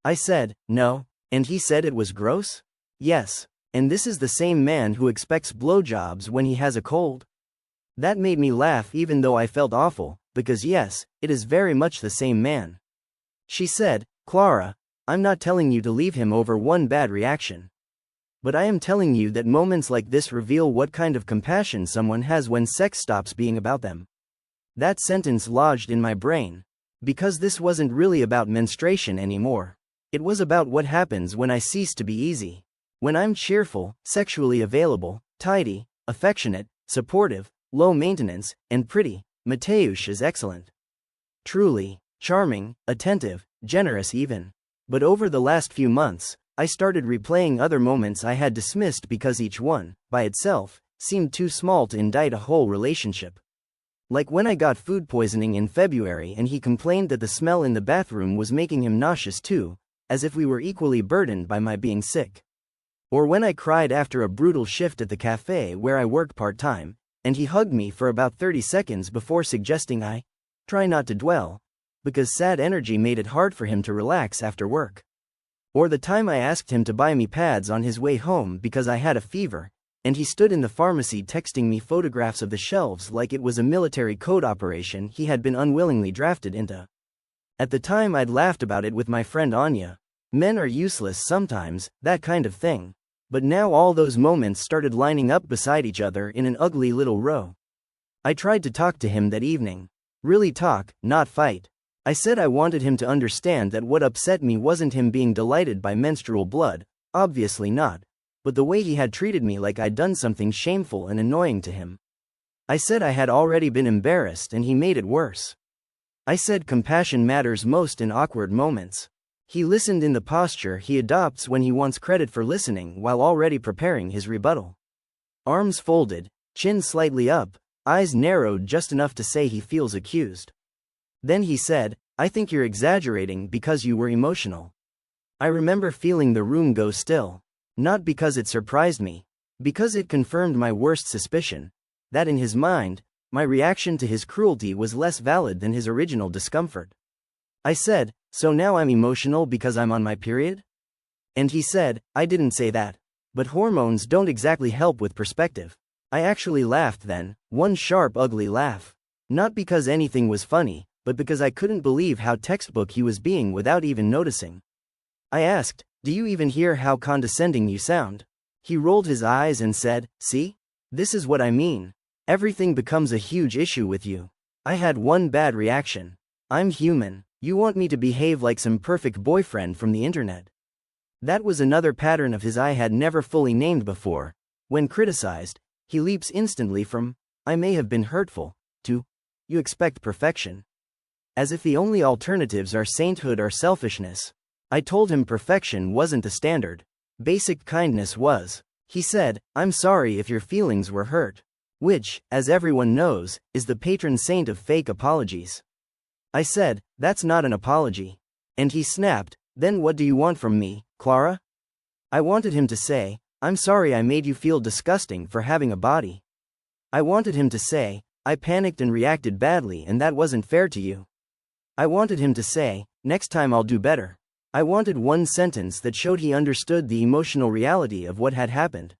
I said, "No." And he said it was gross? Yes. And this is the same man who expects blowjobs when he has a cold? That made me laugh even though I felt awful, because yes, it is very much the same man. She said, "Clara, I'm not telling you to leave him over one bad reaction. But I am telling you that moments like this reveal what kind of compassion someone has when sex stops being about them." That sentence lodged in my brain. Because this wasn't really about menstruation anymore. It was about what happens when I cease to be easy. When I'm cheerful, sexually available, tidy, affectionate, supportive, low maintenance, and pretty, Mateusz is excellent. Truly, charming, attentive, generous even. But over the last few months, I started replaying other moments I had dismissed because each one, by itself, seemed too small to indict a whole relationship. Like when I got food poisoning in February and he complained that the smell in the bathroom was making him nauseous too, as if we were equally burdened by my being sick. Or when I cried after a brutal shift at the cafe where I worked part-time, and he hugged me for about 30 seconds before suggesting I try not to dwell, because sad energy made it hard for him to relax after work. Or the time I asked him to buy me pads on his way home because I had a fever, and he stood in the pharmacy texting me photographs of the shelves like it was a military code operation he had been unwillingly drafted into. At the time I'd laughed about it with my friend Anya. Men are useless sometimes, that kind of thing. But now all those moments started lining up beside each other in an ugly little row. I tried to talk to him that evening. Really talk, not fight. I said I wanted him to understand that what upset me wasn't him being delighted by menstrual blood, obviously not, but the way he had treated me like I'd done something shameful and annoying to him. I said I had already been embarrassed and he made it worse. I said compassion matters most in awkward moments. He listened in the posture he adopts when he wants credit for listening while already preparing his rebuttal. Arms folded, chin slightly up, eyes narrowed just enough to say he feels accused. Then he said, "I think you're exaggerating because you were emotional." I remember feeling the room go still. Not because it surprised me, because it confirmed my worst suspicion, that in his mind, my reaction to his cruelty was less valid than his original discomfort. I said, so now I'm emotional because I'm on my period? And he said, I didn't say that. But hormones don't exactly help with perspective. I actually laughed then, one sharp ugly laugh. Not because anything was funny, but because I couldn't believe how textbook he was being without even noticing. I asked, do you even hear how condescending you sound? He rolled his eyes and said, see? This is what I mean. Everything becomes a huge issue with you. I had one bad reaction. I'm human. You want me to behave like some perfect boyfriend from the internet. That was another pattern of his I had never fully named before. When criticized, he leaps instantly from, I may have been hurtful, to, you expect perfection. As if the only alternatives are sainthood or selfishness. I told him perfection wasn't the standard. Basic kindness was. He said, I'm sorry if your feelings were hurt. Which, as everyone knows, is the patron saint of fake apologies. I said, that's not an apology. And he snapped, then what do you want from me, Clara? I wanted him to say, I'm sorry I made you feel disgusting for having a body. I wanted him to say, I panicked and reacted badly and that wasn't fair to you. I wanted him to say, next time I'll do better. I wanted one sentence that showed he understood the emotional reality of what had happened.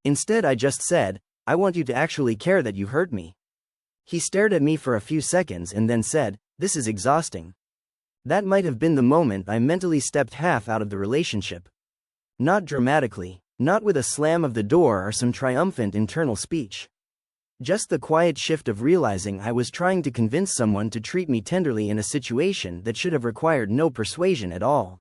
Instead I just said, I want you to actually care that you hurt me. He stared at me for a few seconds and then said, this is exhausting. That might have been the moment I mentally stepped half out of the relationship. Not dramatically, not with a slam of the door or some triumphant internal speech. Just the quiet shift of realizing I was trying to convince someone to treat me tenderly in a situation that should have required no persuasion at all.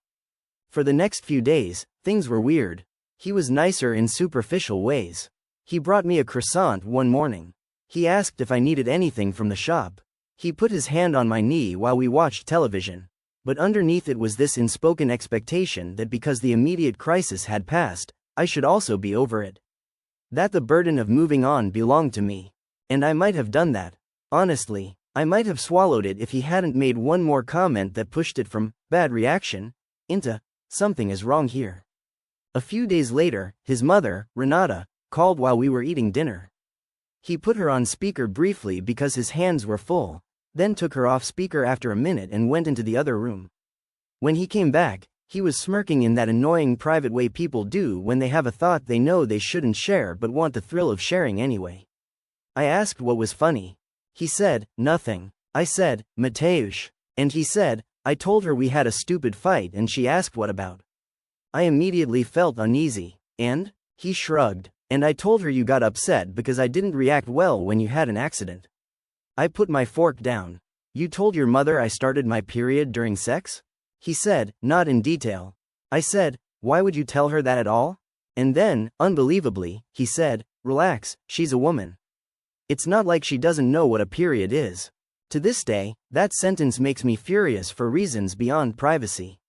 For the next few days, things were weird. He was nicer in superficial ways. He brought me a croissant one morning. He asked if I needed anything from the shop. He put his hand on my knee while we watched television. But underneath it was this unspoken expectation that because the immediate crisis had passed, I should also be over it. That the burden of moving on belonged to me. And I might have done that. Honestly, I might have swallowed it if he hadn't made one more comment that pushed it from bad reaction into something is wrong here. A few days later, his mother, Renata, called while we were eating dinner. He put her on speaker briefly because his hands were full, then took her off speaker after a minute and went into the other room. When he came back, he was smirking in that annoying private way people do when they have a thought they know they shouldn't share but want the thrill of sharing anyway. I asked what was funny. He said, nothing. I said, Mateusz. And he said, I told her we had a stupid fight and she asked what about. I immediately felt uneasy. And? He shrugged. And I told her you got upset because I didn't react well when you had an accident. I put my fork down. You told your mother I started my period during sex? He said, not in detail. I said, why would you tell her that at all? And then, unbelievably, he said, relax, she's a woman. It's not like she doesn't know what a period is. To this day, that sentence makes me furious for reasons beyond privacy.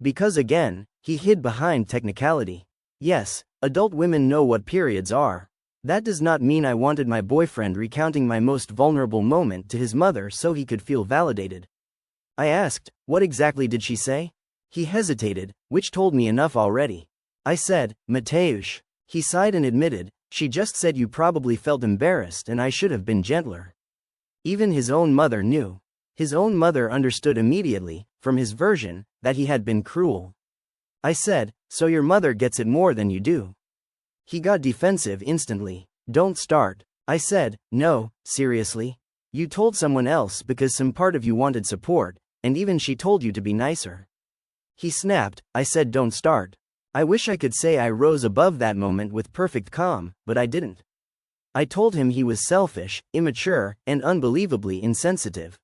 Because again, he hid behind technicality. Yes, adult women know what periods are. That does not mean I wanted my boyfriend recounting my most vulnerable moment to his mother so he could feel validated. I asked, what exactly did she say? He hesitated, which told me enough already. I said, Mateusz. He sighed and admitted, she just said you probably felt embarrassed and I should have been gentler. Even his own mother knew. His own mother understood immediately, from his version, that he had been cruel. I said, so your mother gets it more than you do. He got defensive instantly. Don't start. I said, no, seriously? You told someone else because some part of you wanted support, and even she told you to be nicer. He snapped. I said don't start. I wish I could say I rose above that moment with perfect calm, but I didn't. I told him he was selfish, immature, and unbelievably insensitive.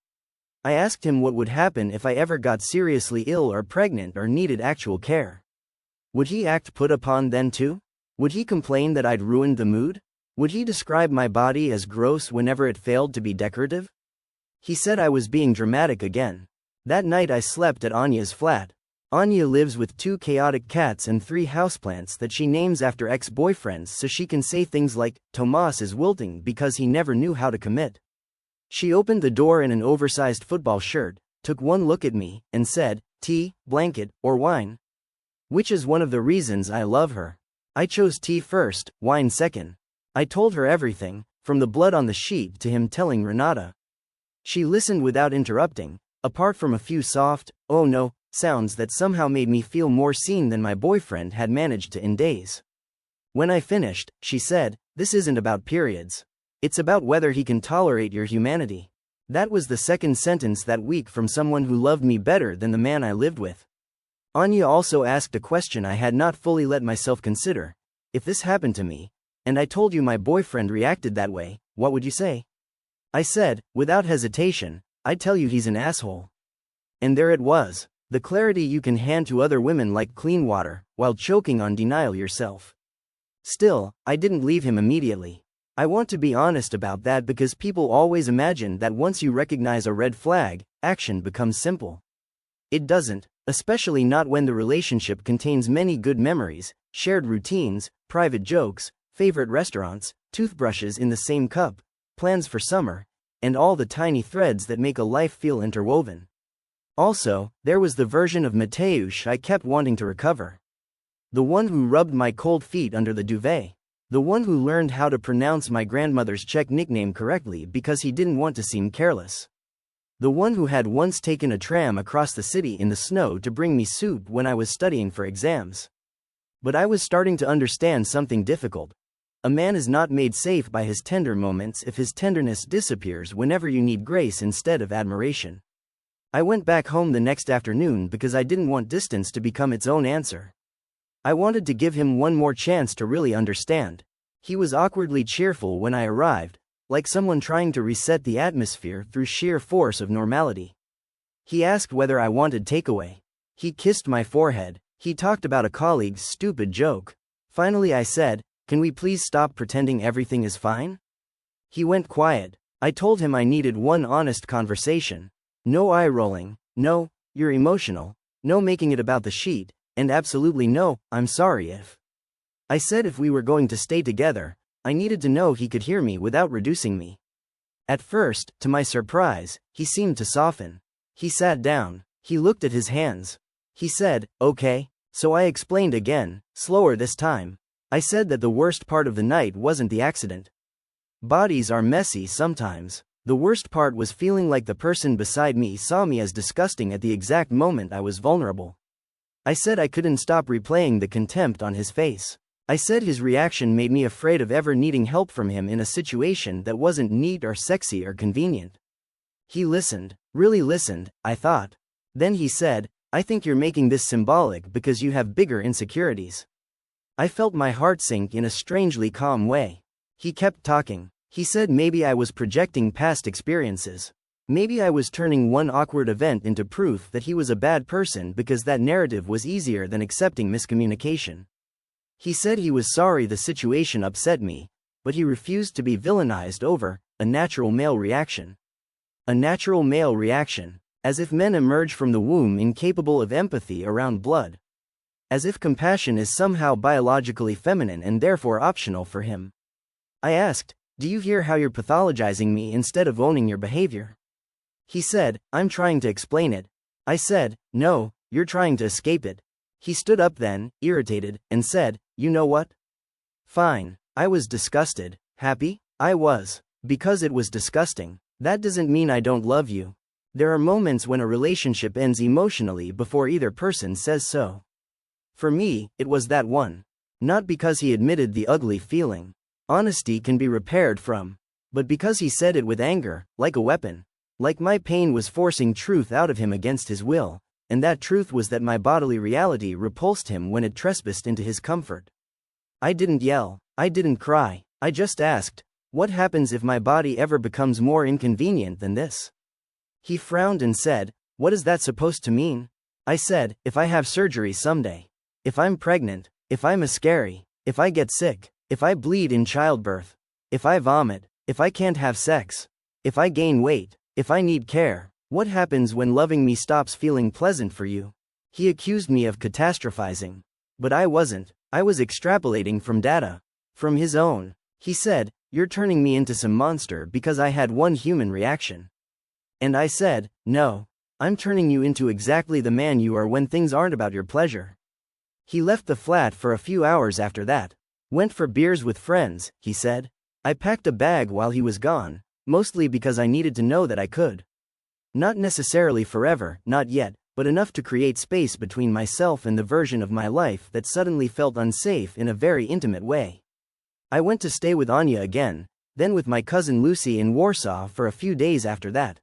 I asked him what would happen if I ever got seriously ill or pregnant or needed actual care. Would he act put upon then too? Would he complain that I'd ruined the mood? Would he describe my body as gross whenever it failed to be decorative? He said I was being dramatic again. That night I slept at Anya's flat. Anya lives with 2 chaotic cats and 3 houseplants that she names after ex-boyfriends so she can say things like, Tomas is wilting because he never knew how to commit. She opened the door in an oversized football shirt, took one look at me, and said, tea, blanket, or wine? Which is one of the reasons I love her. I chose tea first, wine second. I told her everything, from the blood on the sheet to him telling Renata. She listened without interrupting, apart from a few soft, oh no, sounds that somehow made me feel more seen than my boyfriend had managed to in days. When I finished, she said, "This isn't about periods. It's about whether he can tolerate your humanity." That was the second sentence that week from someone who loved me better than the man I lived with. Anya also asked a question I had not fully let myself consider. If this happened to me, and I told you my boyfriend reacted that way, what would you say? I said, without hesitation, I'd tell you he's an asshole. And there it was, the clarity you can hand to other women like clean water, while choking on denial yourself. Still, I didn't leave him immediately. I want to be honest about that because people always imagine that once you recognize a red flag, action becomes simple. It doesn't, especially not when the relationship contains many good memories, shared routines, private jokes, favorite restaurants, toothbrushes in the same cup, plans for summer, and all the tiny threads that make a life feel interwoven. Also, there was the version of Mateusz I kept wanting to recover. The one who rubbed my cold feet under the duvet. The one who learned how to pronounce my grandmother's Czech nickname correctly because he didn't want to seem careless. The one who had once taken a tram across the city in the snow to bring me soup when I was studying for exams. But I was starting to understand something difficult. A man is not made safe by his tender moments if his tenderness disappears whenever you need grace instead of admiration. I went back home the next afternoon because I didn't want distance to become its own answer. I wanted to give him one more chance to really understand. He was awkwardly cheerful when I arrived, like someone trying to reset the atmosphere through sheer force of normality. He asked whether I wanted takeaway. He kissed my forehead. He talked about a colleague's stupid joke. Finally I said, "Can we please stop pretending everything is fine?" He went quiet. I told him I needed one honest conversation. No eye rolling, no, "You're emotional," no making it about the sheet, and absolutely no, "I'm sorry if." I said if we were going to stay together, I needed to know he could hear me without reducing me. At first, to my surprise, he seemed to soften. He sat down. He looked at his hands. He said, "Okay." So I explained again, slower this time. I said that the worst part of the night wasn't the accident. Bodies are messy sometimes. The worst part was feeling like the person beside me saw me as disgusting at the exact moment I was vulnerable. I said I couldn't stop replaying the contempt on his face. I said his reaction made me afraid of ever needing help from him in a situation that wasn't neat or sexy or convenient. He listened, really listened, I thought. Then he said, "I think you're making this symbolic because you have bigger insecurities." I felt my heart sink in a strangely calm way. He kept talking. He said maybe I was projecting past experiences. Maybe I was turning one awkward event into proof that he was a bad person because that narrative was easier than accepting miscommunication. He said he was sorry the situation upset me, but he refused to be villainized over a natural male reaction. A natural male reaction, as if men emerge from the womb incapable of empathy around blood. As if compassion is somehow biologically feminine and therefore optional for him. I asked, "Do you hear how you're pathologizing me instead of owning your behavior?" He said, "I'm trying to explain it." I said, "No, you're trying to escape it." He stood up then, irritated, and said, "You know what? Fine." I was disgusted. Happy? I was. Because it was disgusting. That doesn't mean I don't love you. There are moments when a relationship ends emotionally before either person says so. For me, it was that one. Not because he admitted the ugly feeling. Honesty can be repaired from. But because he said it with anger, like a weapon. Like my pain was forcing truth out of him against his will, and that truth was that my bodily reality repulsed him when it trespassed into his comfort. I didn't yell. I didn't cry. I just asked, what happens if my body ever becomes more inconvenient than this? He frowned and said, "What is that supposed to mean?" I said, "If I have surgery someday. If I'm pregnant. If I miscarry. If I get sick. If I bleed in childbirth. If I vomit. If I can't have sex. If I gain weight. If I need care. What happens when loving me stops feeling pleasant for you?" He accused me of catastrophizing. But I wasn't. I was extrapolating from data. From his own. He said, "You're turning me into some monster because I had one human reaction." And I said, "No. I'm turning you into exactly the man you are when things aren't about your pleasure." He left the flat for a few hours after that. Went for beers with friends, he said. I packed a bag while he was gone, mostly because I needed to know that I could. Not necessarily forever, not yet, but enough to create space between myself and the version of my life that suddenly felt unsafe in a very intimate way. I went to stay with Anya again, then with my cousin Lucy in Warsaw for a few days after that.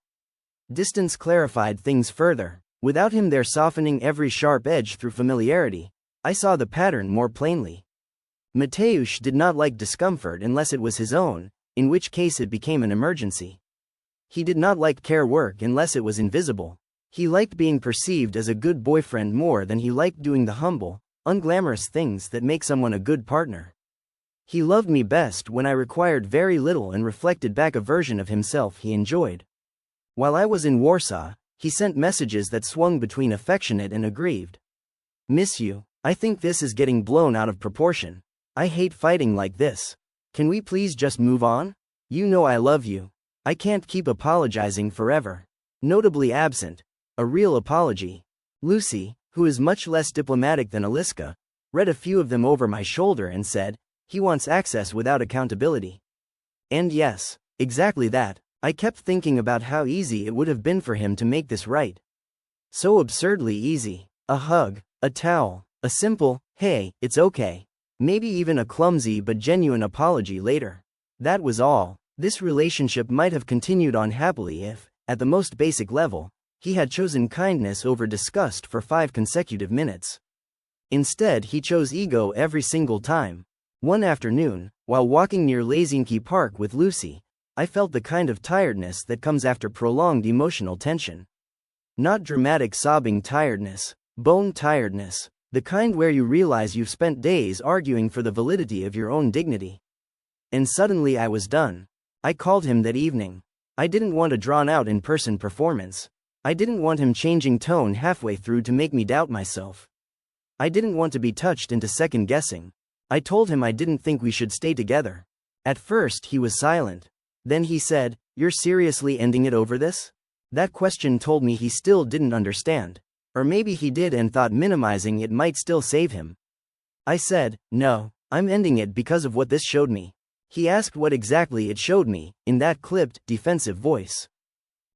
Distance clarified things further. Without him there softening every sharp edge through familiarity, I saw the pattern more plainly. Mateusz did not like discomfort unless it was his own, in which case it became an emergency. He did not like care work unless it was invisible. He liked being perceived as a good boyfriend more than he liked doing the humble, unglamorous things that make someone a good partner. He loved me best when I required very little and reflected back a version of himself he enjoyed. While I was in Warsaw, he sent messages that swung between affectionate and aggrieved. Miss you. I think this is getting blown out of proportion. I hate fighting like this. Can we please just move on? You know I love you. I can't keep apologizing forever. Notably absent. A real apology. Lucy, who is much less diplomatic than Aliska, read a few of them over my shoulder and said, he wants access without accountability. And yes, exactly that. I kept thinking about how easy it would have been for him to make this right. So absurdly easy. A hug, a towel, a simple, hey, it's okay. Maybe even a clumsy but genuine apology later. That was all. This relationship might have continued on happily if, at the most basic level, he had chosen kindness over disgust for 5 consecutive minutes. Instead, he chose ego every single time. One afternoon, while walking near Lazinki Park with Lucy, I felt the kind of tiredness that comes after prolonged emotional tension. Not dramatic sobbing tiredness, bone tiredness, the kind where you realize you've spent days arguing for the validity of your own dignity. And suddenly I was done. I called him that evening. I didn't want a drawn-out in-person performance. I didn't want him changing tone halfway through to make me doubt myself. I didn't want to be touched into second-guessing. I told him I didn't think we should stay together. At first he was silent. Then he said, "You're seriously ending it over this?" That question told me he still didn't understand. Or maybe he did and thought minimizing it might still save him. I said, "No, I'm ending it because of what this showed me." He asked what exactly it showed me, in that clipped, defensive voice.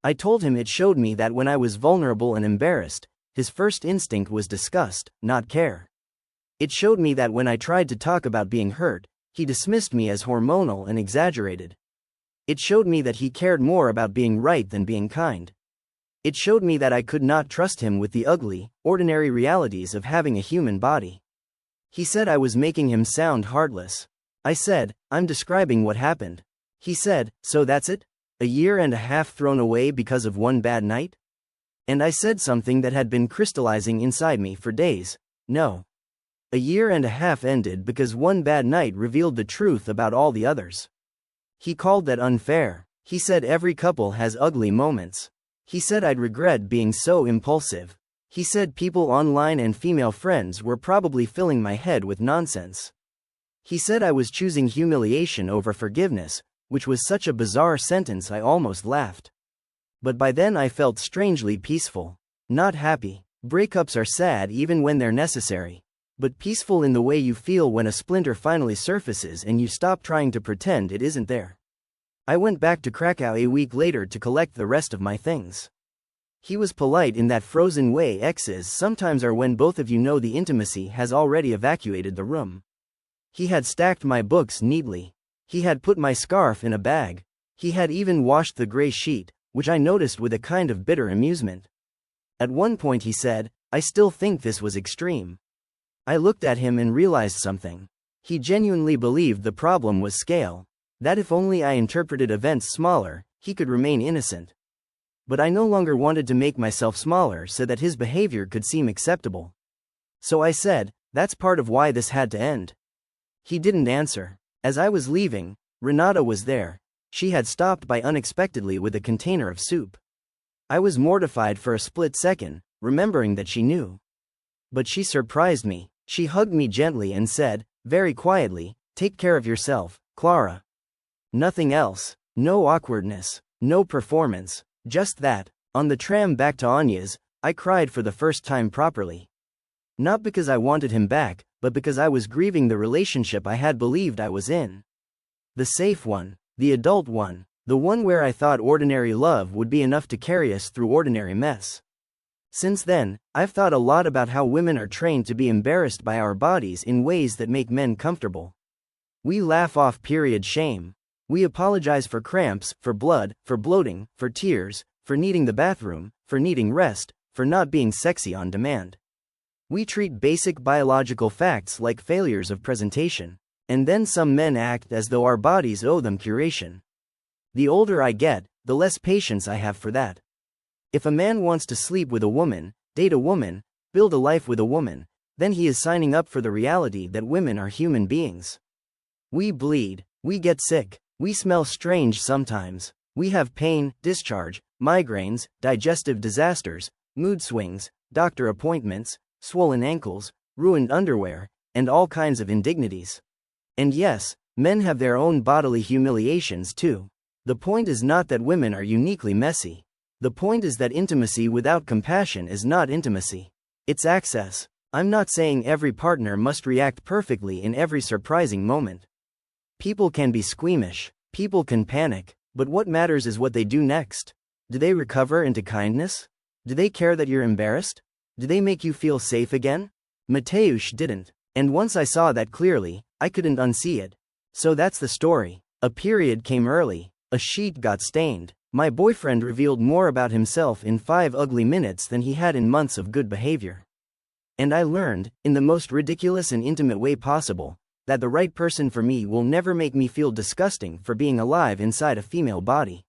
I told him it showed me that when I was vulnerable and embarrassed, his first instinct was disgust, not care. It showed me that when I tried to talk about being hurt, he dismissed me as hormonal and exaggerated. It showed me that he cared more about being right than being kind. It showed me that I could not trust him with the ugly, ordinary realities of having a human body. He said I was making him sound heartless. I said, "I'm describing what happened." He said, "So that's it? A year and a half thrown away because of one bad night?" And I said something that had been crystallizing inside me for days. No. A year and a half ended because one bad night revealed the truth about all the others. He called that unfair. He said every couple has ugly moments. He said I'd regret being so impulsive. He said people online and female friends were probably filling my head with nonsense. He said I was choosing humiliation over forgiveness, which was such a bizarre sentence I almost laughed. But by then I felt strangely peaceful. Not happy. Breakups are sad even when they're necessary. But peaceful in the way you feel when a splinter finally surfaces and you stop trying to pretend it isn't there. I went back to Krakow a week later to collect the rest of my things. He was polite in that frozen way exes sometimes are when both of you know the intimacy has already evacuated the room. He had stacked my books neatly. He had put my scarf in a bag. He had even washed the gray sheet, which I noticed with a kind of bitter amusement. At one point he said, "I still think this was extreme." I looked at him and realized something. He genuinely believed the problem was scale. That if only I interpreted events smaller, he could remain innocent. But I no longer wanted to make myself smaller so that his behavior could seem acceptable. So I said, "That's part of why this had to end." He didn't answer. As I was leaving, Renata was there. She had stopped by unexpectedly with a container of soup. I was mortified for a split second, remembering that she knew. But she surprised me. She hugged me gently and said, very quietly, "Take care of yourself, Clara." Nothing else. No awkwardness. No performance. Just that. On the tram back to Anya's, I cried for the first time properly. Not because I wanted him back, but because I was grieving the relationship I had believed I was in. The safe one, the adult one, the one where I thought ordinary love would be enough to carry us through ordinary mess. Since then, I've thought a lot about how women are trained to be embarrassed by our bodies in ways that make men comfortable. We laugh off period shame. We apologize for cramps, for blood, for bloating, for tears, for needing the bathroom, for needing rest, for not being sexy on demand. We treat basic biological facts like failures of presentation. And then some men act as though our bodies owe them curation. The older I get, the less patience I have for that. If a man wants to sleep with a woman, date a woman, build a life with a woman, then he is signing up for the reality that women are human beings. We bleed, we get sick, we smell strange sometimes, we have pain, discharge, migraines, digestive disasters, mood swings, doctor appointments, swollen ankles, ruined underwear, and all kinds of indignities. And yes, men have their own bodily humiliations too. The point is not that women are uniquely messy. The point is that intimacy without compassion is not intimacy. It's access. I'm not saying every partner must react perfectly in every surprising moment. People can be squeamish, people can panic, but what matters is what they do next. Do they recover into kindness? Do they care that you're embarrassed? Do they make you feel safe again? Mateusz didn't. And once I saw that clearly, I couldn't unsee it. So that's the story. A period came early. A sheet got stained. My boyfriend revealed more about himself in 5 ugly minutes than he had in months of good behavior. And I learned, in the most ridiculous and intimate way possible, that the right person for me will never make me feel disgusting for being alive inside a female body.